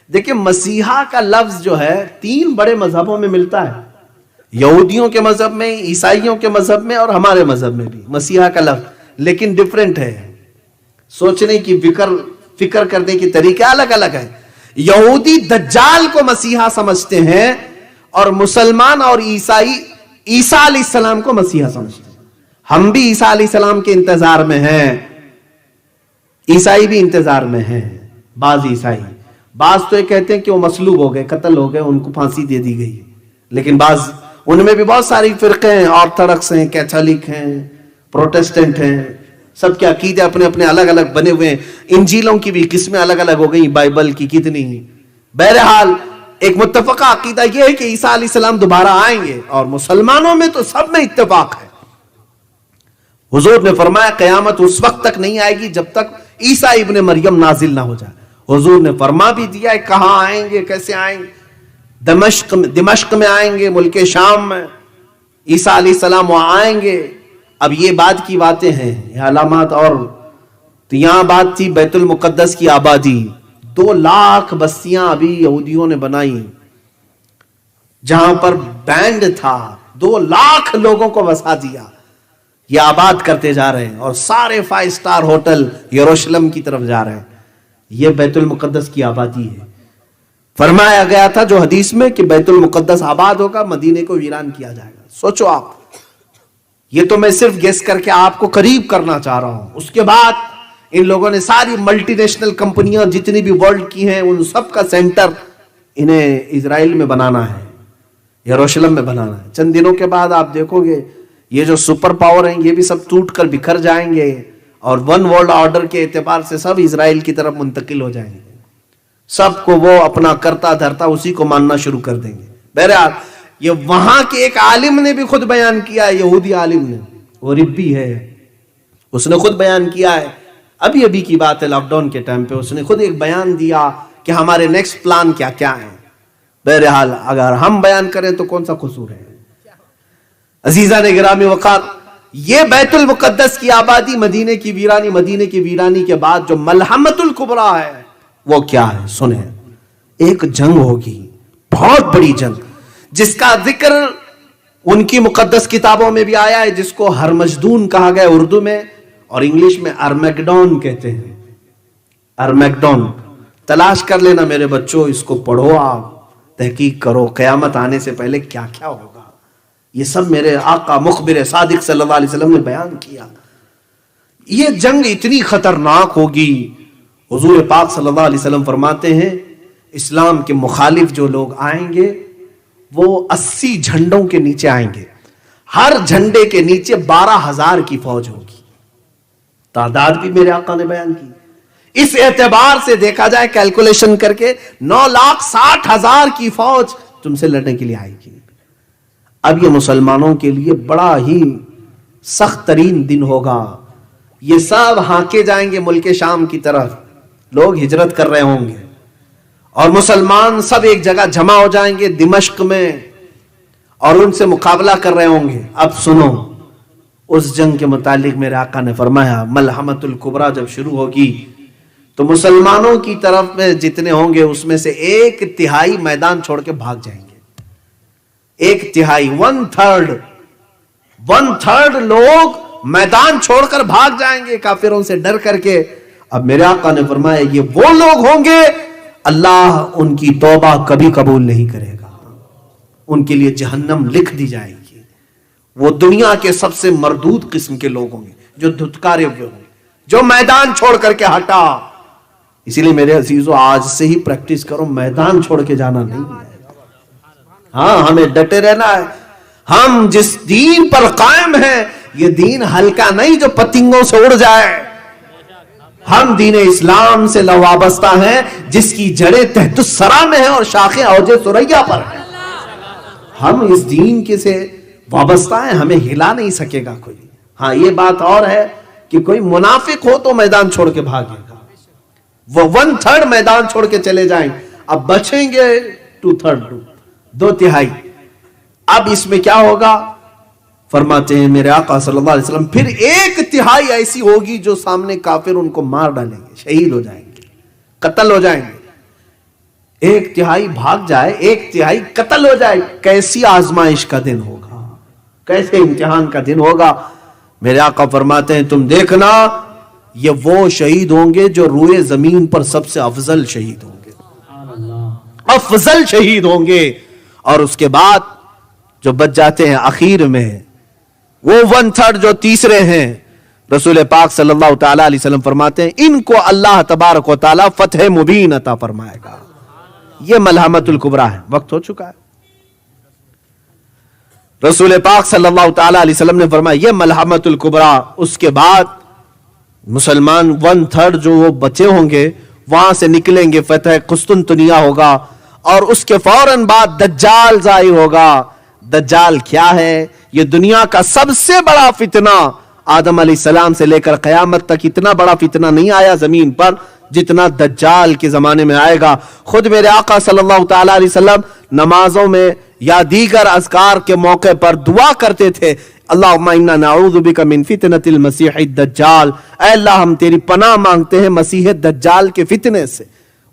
A: دیکھیں مسیحا کا لفظ جو ہے 3 بڑے مذہبوں میں ملتا ہے, یہودیوں کے مذہب میں, عیسائیوں کے مذہب میں اور ہمارے مذہب میں بھی مسیحا کا لفظ, لیکن ڈیفرنٹ ہے. سوچنے کی فکر کرنے کی طریقہ الگ الگ ہے. یہودی دجال کو مسیحا سمجھتے ہیں اور مسلمان اور عیسائی عیسیٰ علیہ السلام کو مسیحا سمجھتے ہیں. ہم بھی عیسیٰ علیہ السلام کے انتظار میں ہیں, عیسائی بھی انتظار میں ہیں. بعض عیسائی, بعض تو یہ کہتے ہیں کہ وہ مصلوب ہو گئے, قتل ہو گئے, ان کو پھانسی دے دی گئی. لیکن بعض ان میں بھی بہت ساری فرقے ہیں, آرتھوڈکس ہیں, کیتھولک ہیں, پروٹسٹنٹ ہیں, سب کے عقیدے اپنے اپنے الگ الگ بنے ہوئے ہیں. انجیلوں کی بھی قسمیں الگ الگ ہو گئی, بائبل کی کتنی. بہرحال ایک متفقہ عقیدہ یہ ہے کہ عیسیٰ علیہ السلام دوبارہ آئیں گے, اور مسلمانوں میں تو سب میں اتفاق ہے. حضور نے فرمایا قیامت اس وقت تک نہیں آئے گی جب تک عیسیٰ ابن مریم نازل نہ ہو جائے. حضور نے فرما بھی دیا ہے کہاں آئیں گے, کیسے آئیں گے. دمشق میں آئیں گے, ملک شام میں عیسیٰ علیہ السلام وہاں آئیں گے. اب یہ بعد کی باتیں ہیں, یہ علامات. اور تو یہاں بات تھی بیت المقدس کی آبادی. 2 لاکھ بستیاں ابھی یہودیوں نے بنائی جہاں پر بینڈ تھا. 2 لاکھ لوگوں کو بسا دیا. یہ آباد کرتے جا رہے ہیں اور سارے 5 سٹار ہوٹل یروشلم کی طرف جا رہے ہیں. یہ بیت المقدس کی آبادی ہے. فرمایا گیا تھا جو حدیث میں کہ بیت المقدس آباد ہوگا, مدینے کو ویران کیا جائے گا. سوچو آپ, یہ تو میں صرف گیس کر کے آپ کو قریب کرنا چاہ رہا ہوں. اس کے بعد ان لوگوں نے ساری ملٹی نیشنل کمپنیاں جتنی بھی ورلڈ کی ہیں ان سب کا سینٹر انہیں اسرائیل میں بنانا ہے, یروشلم میں بنانا ہے. چند دنوں کے بعد آپ دیکھو گے یہ جو سپر پاور ہیں یہ بھی سب ٹوٹ کر بکھر جائیں گے اور 1 ورلڈ آرڈر کے اعتبار سے سب اسرائیل کی طرف منتقل ہو جائیں گے. سب کو وہ اپنا کرتا دھرتا اسی کو ماننا شروع کر دیں گے. بہرحال یہ وہاں کے ایک عالم نے بھی خود بیان کیا ہے, یہودی عالم نے, وہ ربی ہے, اس نے خود بیان کیا ہے. ابھی کی بات ہے, لاک ڈاؤن کے ٹائم پہ اس نے خود ایک بیان دیا کہ ہمارے نیکسٹ پلان کیا کیا ہیں. بہرحال اگر ہم بیان کریں تو کون سا قصور ہے. عزیزان گرامی وقار, یہ بیت المقدس کی آبادی, مدینے کی ویرانی کے بعد جو ملحمت الکبریٰ ہے وہ کیا ہے سنیں. ایک جنگ ہوگی, بہت بڑی جنگ, جس کا ذکر ان کی مقدس کتابوں میں بھی آیا ہے, جس کو ہرمجدون کہا گیا اردو میں, اور انگلش میں ارمیگڈون کہتے ہیں. ارمیگڈون تلاش کر لینا میرے بچوں, اس کو پڑھو, آپ تحقیق کرو قیامت آنے سے پہلے کیا کیا ہوگا. یہ سب میرے آقا مخبر صادق صلی اللہ علیہ وسلم نے بیان کیا. یہ جنگ اتنی خطرناک ہوگی. حضور پاک صلی اللہ علیہ وسلم فرماتے ہیں اسلام کے مخالف جو لوگ آئیں گے وہ 80 جھنڈوں کے نیچے آئیں گے. ہر جھنڈے کے نیچے 12,000 کی فوج ہوگی. تعداد بھی میرے آقا نے بیان کی. اس اعتبار سے دیکھا جائے کیلکولیشن کر کے 9,60,000 کی فوج تم سے لڑنے کے لیے آئے گی. اب یہ مسلمانوں کے لیے بڑا ہی سخت ترین دن ہوگا. یہ سب ہانکے جائیں گے ملک شام کی طرف, لوگ ہجرت کر رہے ہوں گے اور مسلمان سب ایک جگہ جمع ہو جائیں گے دمشق میں اور ان سے مقابلہ کر رہے ہوں گے. اب سنو, اس جنگ کے متعلق میرے آقا نے فرمایا ملحمت الکبریٰ جب شروع ہوگی تو مسلمانوں کی طرف میں جتنے ہوں گے اس میں سے 1/3 میدان چھوڑ کے بھاگ جائیں گے. 1/3 1/3 لوگ میدان چھوڑ کر بھاگ جائیں گے کافروں سے ڈر کر کے. اب میرے آقا نے فرمایا یہ وہ لوگ ہوں گے اللہ ان کی توبہ کبھی قبول نہیں کرے گا, ان کے لیے جہنم لکھ دی جائے گی. وہ دنیا کے سب سے مردود قسم کے لوگ ہوں گے جو دھتکارے ہوئے ہوں گے, جو میدان چھوڑ کر کے ہٹا. اسی لیے میرے عزیزو آج سے ہی پریکٹس کرو, میدان چھوڑ کے جانا نہیں ہے. ہاں ہمیں ڈٹے رہنا ہے. ہم جس دین پر قائم ہیں یہ دین ہلکا نہیں جو پتنگوں سے اڑ جائے. ہم دین اسلام سے وابستہ ہیں جس کی جڑیں تحت الثری میں ہیں اور شاخیں اوج ثریا پر ہیں. ہم اس دین کے سے وابستہ ہیں, ہمیں ہلا نہیں سکے گا کوئی. ہاں یہ بات اور ہے کہ کوئی منافق ہو تو میدان چھوڑ کے بھاگے گا, وہ 1/3 میدان چھوڑ کے چلے جائیں. اب بچیں گے 2/3. اب اس میں کیا ہوگا فرماتے ہیں میرے آقا صلی اللہ علیہ وسلم پھر 1/3 ایسی ہوگی جو سامنے کافر ان کو مار ڈالیں گے, شہید ہو جائیں گے, قتل ہو جائیں گے. 1/3 بھاگ جائے, 1/3 قتل ہو جائے. کیسی آزمائش کا دن ہوگا, کیسے امتحان کا دن ہوگا. میرے آقا فرماتے ہیں تم دیکھنا یہ وہ شہید ہوں گے جو روئے زمین پر سب سے افضل شہید ہوں گے, افضل شہید ہوں گے. اور اس کے بعد جو بچ جاتے ہیں اخیر میں وہ 1/3 جو تیسرے ہیں, رسول پاک صلی اللہ تعالی علیہ وسلم فرماتے ہیں ان کو اللہ تبارک و تعالی فتح مبین عطا فرمائے گا. یہ ملحمت الکبریٰ ہے. وقت ہو چکا ہے. رسول پاک صلی اللہ تعالی علیہ وسلم نے فرمایا یہ ملحمت الکبریٰ. اس کے بعد مسلمان 1/3 جو وہ بچے ہوں گے وہاں سے نکلیں گے, فتح قسطنطنیہ ہوگا اور اس کے فوراً بعد دجال ظاہر ہوگا. دجال کیا ہے؟ یہ دنیا کا سب سے بڑا فتنہ آدم علیہ السلام سے لے کر قیامت تک اتنا بڑا فتنہ نہیں آیا زمین پر جتنا دجال کے زمانے میں آئے گا. خود میرے آقا صلی اللہ تعالیٰ علیہ وسلم نمازوں میں یا دیگر اذکار کے موقع پر دعا کرتے تھے, اللہم انا نعوذ بک من فتنۃ المسیح الدجال, اے اللہ ہم تیری پناہ مانگتے ہیں مسیح دجال کے فتنے سے.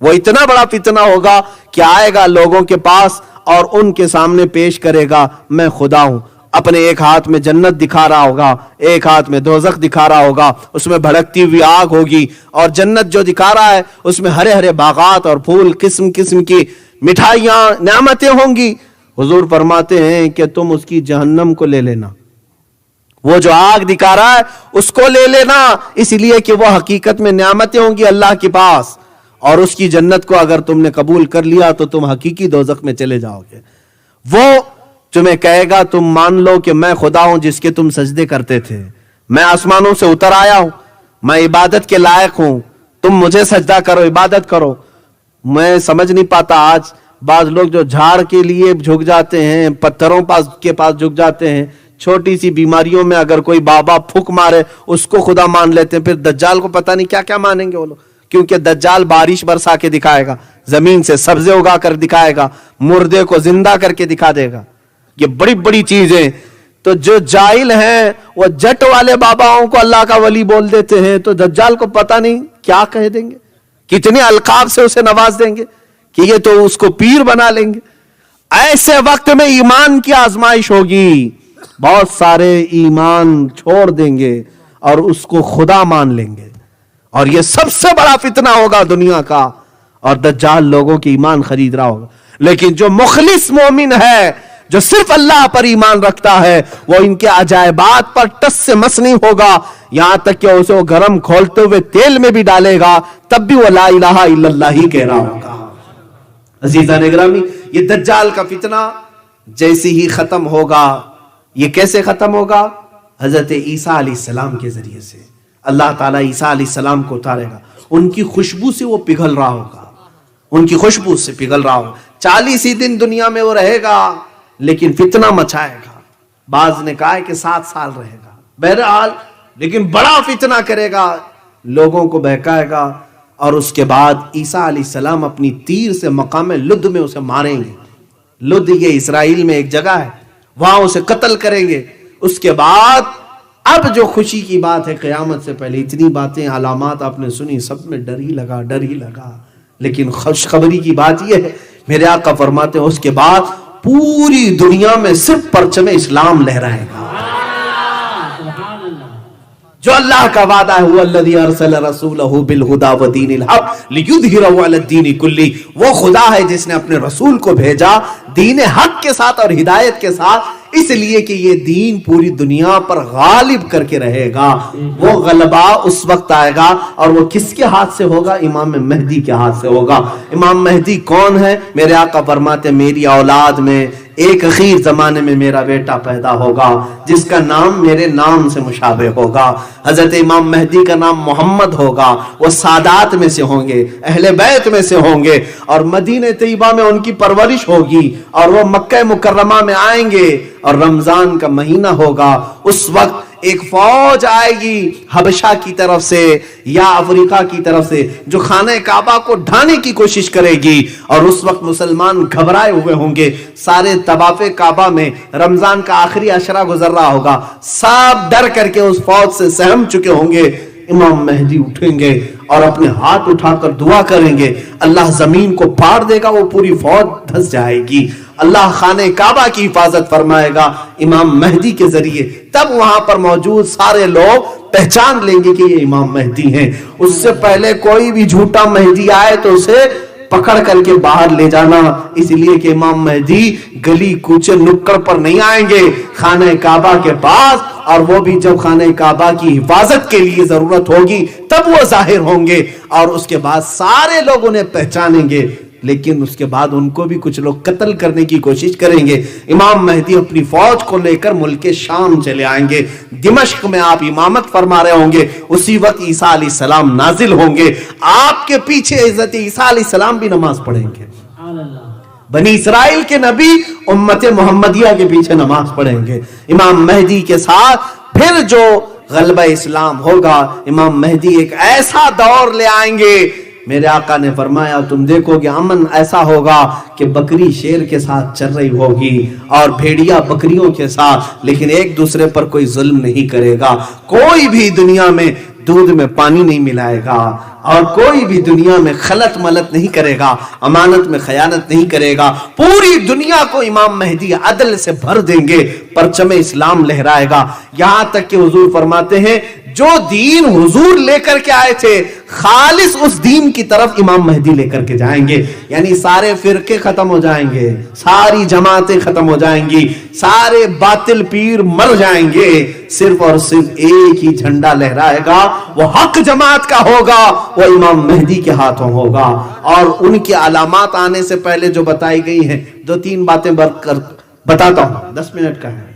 A: وہ اتنا بڑا فتنہ ہوگا کہ آئے گا لوگوں کے پاس اور ان کے سامنے پیش کرے گا میں خدا ہوں. اپنے ایک ہاتھ میں جنت دکھا رہا ہوگا, ایک ہاتھ میں دوزخ دکھا رہا ہوگا, اس میں بھڑکتی ہوئی آگ ہوگی, اور جنت جو دکھا رہا ہے اس میں ہرے ہرے باغات اور پھول, قسم قسم کی مٹھائیاں, نعمتیں ہوں گی. حضور فرماتے ہیں کہ تم اس کی جہنم کو لے لینا, وہ جو آگ دکھا رہا ہے اس کو لے لینا, اس لیے کہ وہ حقیقت میں نعمتیں ہوں گی اللہ کے پاس, اور اس کی جنت کو اگر تم نے قبول کر لیا تو تم حقیقی دوزخ میں چلے جاؤ گے. وہ تمہیں کہے گا تم مان لو کہ میں خدا ہوں جس کے تم سجدے کرتے تھے, میں آسمانوں سے اتر آیا ہوں, میں عبادت کے لائق ہوں, تم مجھے سجدہ کرو, عبادت کرو. میں سمجھ نہیں پاتا آج بعض لوگ جو جھاڑ کے لیے جھک جاتے ہیں, پتھروں کے پاس جھک جاتے ہیں, چھوٹی سی بیماریوں میں اگر کوئی بابا پھک مارے اس کو خدا مان لیتے ہیں, پھر دجال کو پتہ نہیں کیا کیا مانیں گے وہ لوگ, کیونکہ دجال بارش برسا کے دکھائے گا, زمین سے سبزے اگا کر دکھائے گا, مردے کو زندہ کر کے دکھا دے گا. یہ بڑی بڑی چیزیں. تو جو جاہل ہیں وہ جٹ والے باباؤں کو اللہ کا ولی بول دیتے ہیں, تو دجال کو پتہ نہیں کیا کہہ دیں گے, کتنے القاب سے اسے نواز دیں گے کہ یہ تو اس کو پیر بنا لیں گے. ایسے وقت میں ایمان کی آزمائش ہوگی, بہت سارے ایمان چھوڑ دیں گے اور اس کو خدا مان لیں گے, اور یہ سب سے بڑا فتنہ ہوگا دنیا کا, اور دجال لوگوں کی ایمان خرید رہا ہوگا. لیکن جو مخلص مومن ہے, جو صرف اللہ پر ایمان رکھتا ہے, وہ ان کے عجائبات پر ٹس سے مس نہیں ہوگا, یہاں تک کہ اسے وہ گرم کھولتے ہوئے تیل میں بھی ڈالے گا تب بھی وہ لا الہ الا اللہ ہی کہہ رہا ہوگا. عزیزان گرامی, یہ دجال کا فتنہ جیسے ہی ختم ہوگا, یہ کیسے ختم ہوگا؟ حضرت عیسیٰ علیہ السلام کے ذریعے سے. اللہ تعالیٰ عیسیٰ علیہ السلام کو اتارے گا, ان کی خوشبو سے وہ پگھل رہا ہوگا, ان کی خوشبو سے پگھل رہا ہوگا. 40 ہی دن دنیا میں وہ رہے گا, لیکن فتنہ مچائے گا. بعض نے کہا ہے کہ 7 سال رہے گا, بہرحال لیکن بڑا فتنہ کرے گا, لوگوں کو بہکائے گا, اور اس کے بعد عیسیٰ علیہ السلام اپنی تیر سے مقام لد میں اسے ماریں گے. لد یہ اسرائیل میں ایک جگہ ہے, وہاں اسے قتل کریں گے. اس کے بعد اب جو خوشی کی بات ہے, قیامت سے پہلے اتنی باتیں علامات آپ نے سنی, سب میں ڈر ہی لگا, ڈر ہی لگا. لیکن خوشخبری کی بات یہ ہے, میرے آقا فرماتے ہیں اس کے بعد پوری دنیا میں صرف پرچم اسلام لہرائے گا. جو اللہ کا وعدہ ہے, هو الذی ارسل رسولہ بالہدی ودین الحق لیظہرہ علی الدین کلہ, وہ خدا ہے جس نے اپنے رسول کو بھیجا دین حق کے ساتھ اور ہدایت کے ساتھ, اس لیے کہ یہ دین پوری دنیا پر غالب کر کے رہے گا. وہ غلبہ اس وقت آئے گا, اور وہ کس کے ہاتھ سے ہوگا؟ امام مہدی کے ہاتھ سے ہوگا. امام مہدی کون ہے؟ میرے آقا فرماتے میری اولاد میں ایک اخیر زمانے میں میرا بیٹا پیدا ہوگا جس کا نام میرے نام سے مشابہ ہوگا. حضرت امام مہدی کا نام محمد ہوگا. وہ سادات میں سے ہوں گے, اہل بیت میں سے ہوں گے, اور مدینہ طیبہ میں ان کی پرورش ہوگی, اور وہ مکہ مکرمہ میں آئیں گے, اور رمضان کا مہینہ ہوگا. اس وقت ایک فوج آئے گی حبشہ کی طرف سے یا افریقہ کی طرف سے, جو خانہ کعبہ کو ڈھانے کی کوشش کرے گی, اور اس وقت مسلمان گھبرائے ہوئے ہوں گے. سارے طواف کعبہ میں رمضان کا آخری عشرہ گزر رہا ہوگا, سب ڈر کر کے اس فوج سے سہم چکے ہوں گے. امام مہدی اٹھیں گے اور اپنے ہاتھ اٹھا کر دعا کریں گے, اللہ زمین کو پھاڑ دے گا, وہ پوری فوج دھس جائے گی. اللہ خانہ کعبہ کی حفاظت فرمائے گا امام مہدی کے ذریعے. تب وہاں پر موجود سارے لوگ پہچان لیں گے کہ یہ امام مہدی ہیں. اس سے پہلے کوئی بھی جھوٹا مہدی آئے تو اسے پکڑ کر کے باہر لے جانا, اس لیے کہ امام مہدی گلی کوچے نکڑ پر نہیں آئیں گے, خانہ کعبہ کے پاس, اور وہ بھی جب خانہ کعبہ کی حفاظت کے لیے ضرورت ہوگی تب وہ ظاہر ہوں گے, اور اس کے بعد سارے لوگ انہیں پہچانیں گے. لیکن اس کے بعد ان کو بھی کچھ لوگ قتل کرنے کی کوشش کریں گے. امام مہدی اپنی فوج کو لے کر ملک شام چلے آئیں گے. دمشق میں آپ امامت فرما رہے ہوں گے, اسی وقت عیسیٰ علیہ السلام نازل ہوں گے. آپ کے پیچھے حضرت عیسیٰ علیہ السلام بھی نماز پڑھیں گے. بنی اسرائیل کے نبی امت محمدیہ کے پیچھے نماز پڑھیں گے. امام مہدی کے ساتھ پھر جو غلبہ اسلام ہوگا، امام مہدی ایک ایسا دور لے آئیں گے، میرے آقا نے فرمایا تم دیکھو گے امن ایسا ہوگا کہ بکری شیر کے ساتھ چل رہی ہوگی اور بھیڑیا بکریوں کے ساتھ، لیکن ایک دوسرے پر کوئی ظلم نہیں کرے گا، کوئی بھی دنیا میں دودھ میں پانی نہیں ملائے گا، اور کوئی بھی دنیا میں خلط ملط نہیں کرے گا، امانت میں خیانت نہیں کرے گا، پوری دنیا کو امام مہدی عدل سے بھر دیں گے، پرچم اسلام لہرائے گا۔ یہاں تک کہ حضور فرماتے ہیں جو دین حضور لے کر کے آئے تھے خالص اس دین کی طرف امام مہدی لے کر کے جائیں گے، یعنی سارے فرقے ختم ہو جائیں گے، ساری جماعتیں ختم ہو جائیں گی، سارے باطل پیر مر جائیں گے، صرف اور صرف ایک ہی جھنڈا لہرائے گا، وہ حق جماعت کا ہوگا، وہ امام مہدی کے ہاتھوں ہوگا۔ اور ان کی علامات آنے سے پہلے جو بتائی گئی ہیں، 2-3 باتیں بتاتا ہوں، 10 منٹ کا ہے۔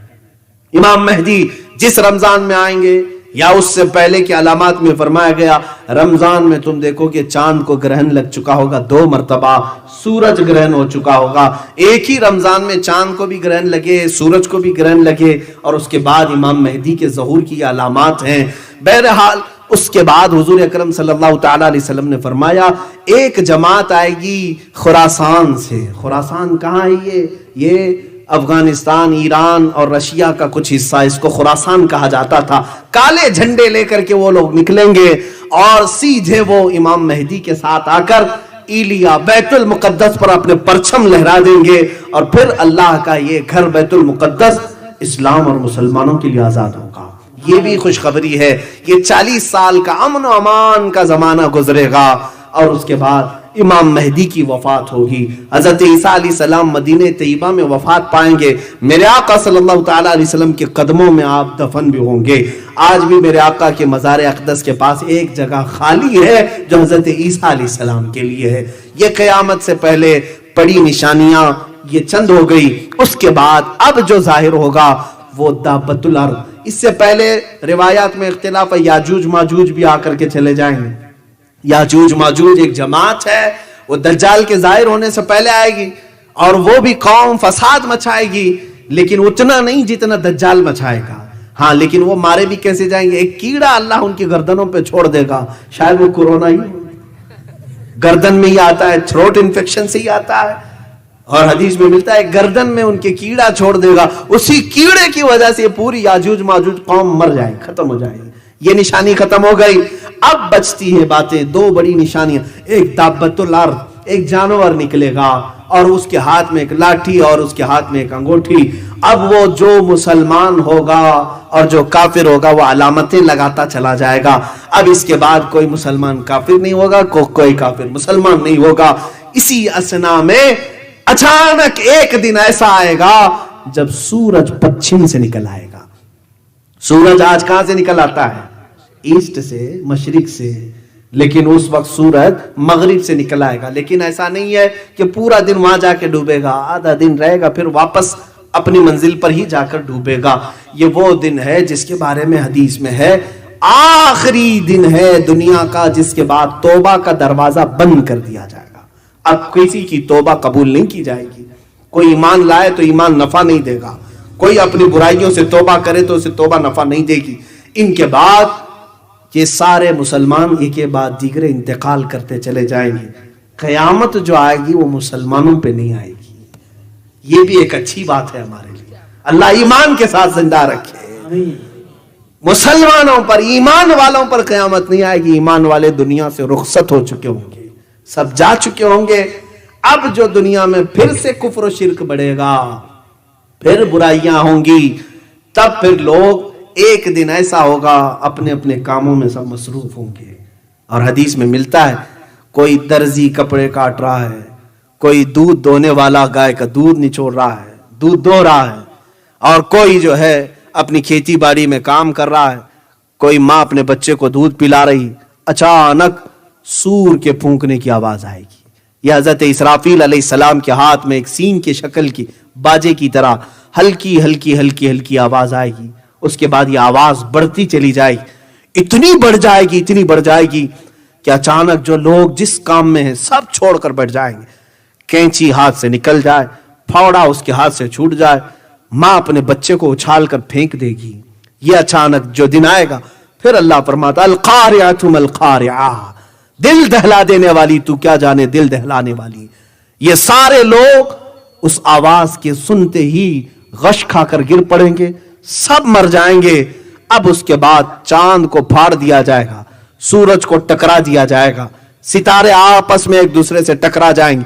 A: امام مہدی جس رمضان میں آئیں گے یا اس سے پہلے کی علامات میں فرمایا گیا، رمضان میں تم دیکھو کہ چاند کو گرہن لگ چکا ہوگا 2 مرتبہ، سورج گرہن ہو چکا ہوگا، ایک ہی رمضان میں چاند کو بھی گرہن لگے، سورج کو بھی گرہن لگے، اور اس کے بعد امام مہدی کے ظہور کی علامات ہیں۔ بہرحال اس کے بعد حضور اکرم صلی اللہ تعالی علیہ وسلم نے فرمایا ایک جماعت آئے گی خراسان سے۔ خراسان کہاں ہے؟ یہ افغانستان، ایران اور رشیا کا کچھ حصہ، اس کو خراسان کہا جاتا تھا۔ کالے جھنڈے لے کر کے وہ لوگ نکلیں گے اور سیدھے وہ امام مہدی کے ساتھ آ کر ایلیا بیت المقدس پر اپنے پرچم لہرا دیں گے، اور پھر اللہ کا یہ گھر بیت المقدس اسلام اور مسلمانوں کے لیے آزاد ہوگا۔ یہ بھی خوشخبری ہے، یہ 40 سال کا امن و امان کا زمانہ گزرے گا، اور اس کے بعد امام مہدی کی وفات ہوگی۔ حضرت عیسیٰ علیہ السلام مدینہ طیبہ میں وفات پائیں گے، میرے آقا صلی اللہ تعالیٰ علیہ وسلم کے قدموں میں آپ دفن بھی ہوں گے۔ آج بھی میرے آقا کے مزار اقدس کے پاس ایک جگہ خالی ہے جو حضرت عیسیٰ علیہ السلام کے لیے ہے۔ یہ قیامت سے پہلے پڑی نشانیاں یہ چند ہو گئی، اس کے بعد اب جو ظاہر ہوگا وہ دابت الارض۔ اس سے پہلے روایات میں اختلاف ہے، یاجوج ماجوج بھی آ کر کے چلے جائیں گے۔ یاجوج ماجوج ایک جماعت ہے، وہ دجال کے ظاہر ہونے سے پہلے آئے گی، اور وہ بھی قوم فساد مچائے گی، لیکن اتنا نہیں جتنا دجال مچائے گا۔ ہاں لیکن وہ مارے بھی کیسے جائیں گے؟ ایک کیڑا اللہ ان کی گردنوں پہ چھوڑ دے گا، شاید وہ کورونا ہی گردن میں ہی آتا ہے، تھروٹ انفیکشن سے ہی آتا ہے، اور حدیث میں ملتا ہے گردن میں ان کے کیڑا چھوڑ دے گا، اسی کیڑے کی وجہ سے پوری یاجوج ماجوج قوم مر جائے، ختم ہو جائے گی۔ یہ نشانی ختم ہو گئی، اب بچتی ہے باتیں، 2 بڑی نشانیاں، ایک دابت الارض، ایک جانور نکلے گا اور اس کے ہاتھ میں ایک لاٹھی اور اس کے ہاتھ میں ایک انگوٹھی۔ اب وہ جو مسلمان ہوگا اور جو کافر ہوگا وہ علامتیں لگاتا چلا جائے گا۔ اب اس کے بعد کوئی مسلمان کافر نہیں ہوگا، کوئی کافر مسلمان نہیں ہوگا۔ اسی اسنا میں اچانک ایک دن ایسا آئے گا جب سورج پچھم سے نکل آئے گا۔ سورج آج کہاں سے نکل آتا ہے؟ ایسٹ سے، مشرق سے، لیکن اس وقت سورج مغرب سے نکل آئے گا۔ لیکن ایسا نہیں ہے کہ پورا دن وہاں جا کے ڈوبے گا، آدھا دن رہے گا پھر واپس اپنی منزل پر ہی جا کر ڈوبے گا۔ یہ وہ دن ہے جس کے بارے میں حدیث میں ہے آخری دن ہے دنیا کا، جس کے بعد توبہ کا دروازہ بند کر دیا جائے گا۔ اب کسی کی توبہ قبول نہیں کی جائے گی۔ کوئی ایمان لائے تو ایمان نفع نہیں دے گا، کوئی اپنی برائیوں سے توبہ کرے تو اسے توبہ نفع نہیں دے گی۔ ان کے بعد یہ سارے مسلمان ایک کے بعد دیگر انتقال کرتے چلے جائیں گے۔ قیامت جو آئے گی وہ مسلمانوں پہ نہیں آئے گی۔ یہ بھی ایک اچھی بات ہے ہمارے لیے، اللہ ایمان کے ساتھ زندہ رکھے۔ مسلمانوں پر، ایمان والوں پر قیامت نہیں آئے گی۔ ایمان والے دنیا سے رخصت ہو چکے ہوں گے، سب جا چکے ہوں گے۔ اب جو دنیا میں پھر سے کفر و شرک بڑھے گا، پھر برائیاں ہوں گی، تب پھر لوگ ایک دن ایسا ہوگا اپنے اپنے کاموں میں سب مصروف ہوں گے۔ اور حدیث میں ملتا ہے کوئی درزی کپڑے کاٹ رہا ہے، کوئی دودھ دونے والا گائے کا دودھ نچوڑ رہا ہے، دودھ دو رہا ہے، اور کوئی جو ہے اپنی کھیتی باڑی میں کام کر رہا ہے، کوئی ماں اپنے بچے کو دودھ پلا رہی، اچانک سور کے پھونکنے کی آواز آئے گی۔ یہ حضرت اسرافیل علیہ السلام کے ہاتھ میں ایک سینگ کی شکل کی باجے کی طرح ہلکی ہلکی ہلکی ہلکی آواز آئے گی۔ اس کے بعد یہ آواز بڑھتی چلی جائے گی، اتنی بڑھ جائے گی، اتنی بڑھ جائے گی کہ اچانک جو لوگ جس کام میں ہیں سب چھوڑ کر بیٹھ جائیں گے۔ کینچی ہاتھ سے نکل جائے، پھاوڑا اس کے ہاتھ سے چھوٹ جائے، ماں اپنے بچے کو اچھال کر پھینک دے گی۔ یہ اچانک جو دن آئے گا. پھر اللہ فرماتا القارعۃ ما القارعہ، دل دہلا دینے والی تو کیا جانے دل دہلانے والی. یہ سارے لوگ اس آواز کے سنتے ہی غش کھا کر گر پڑیں گے، سب مر جائیں گے. اب اس کے بعد چاند کو پھاڑ دیا جائے گا، سورج کو ٹکرا دیا جائے گا، ستارے آپس میں ایک دوسرے سے ٹکرا جائیں گے.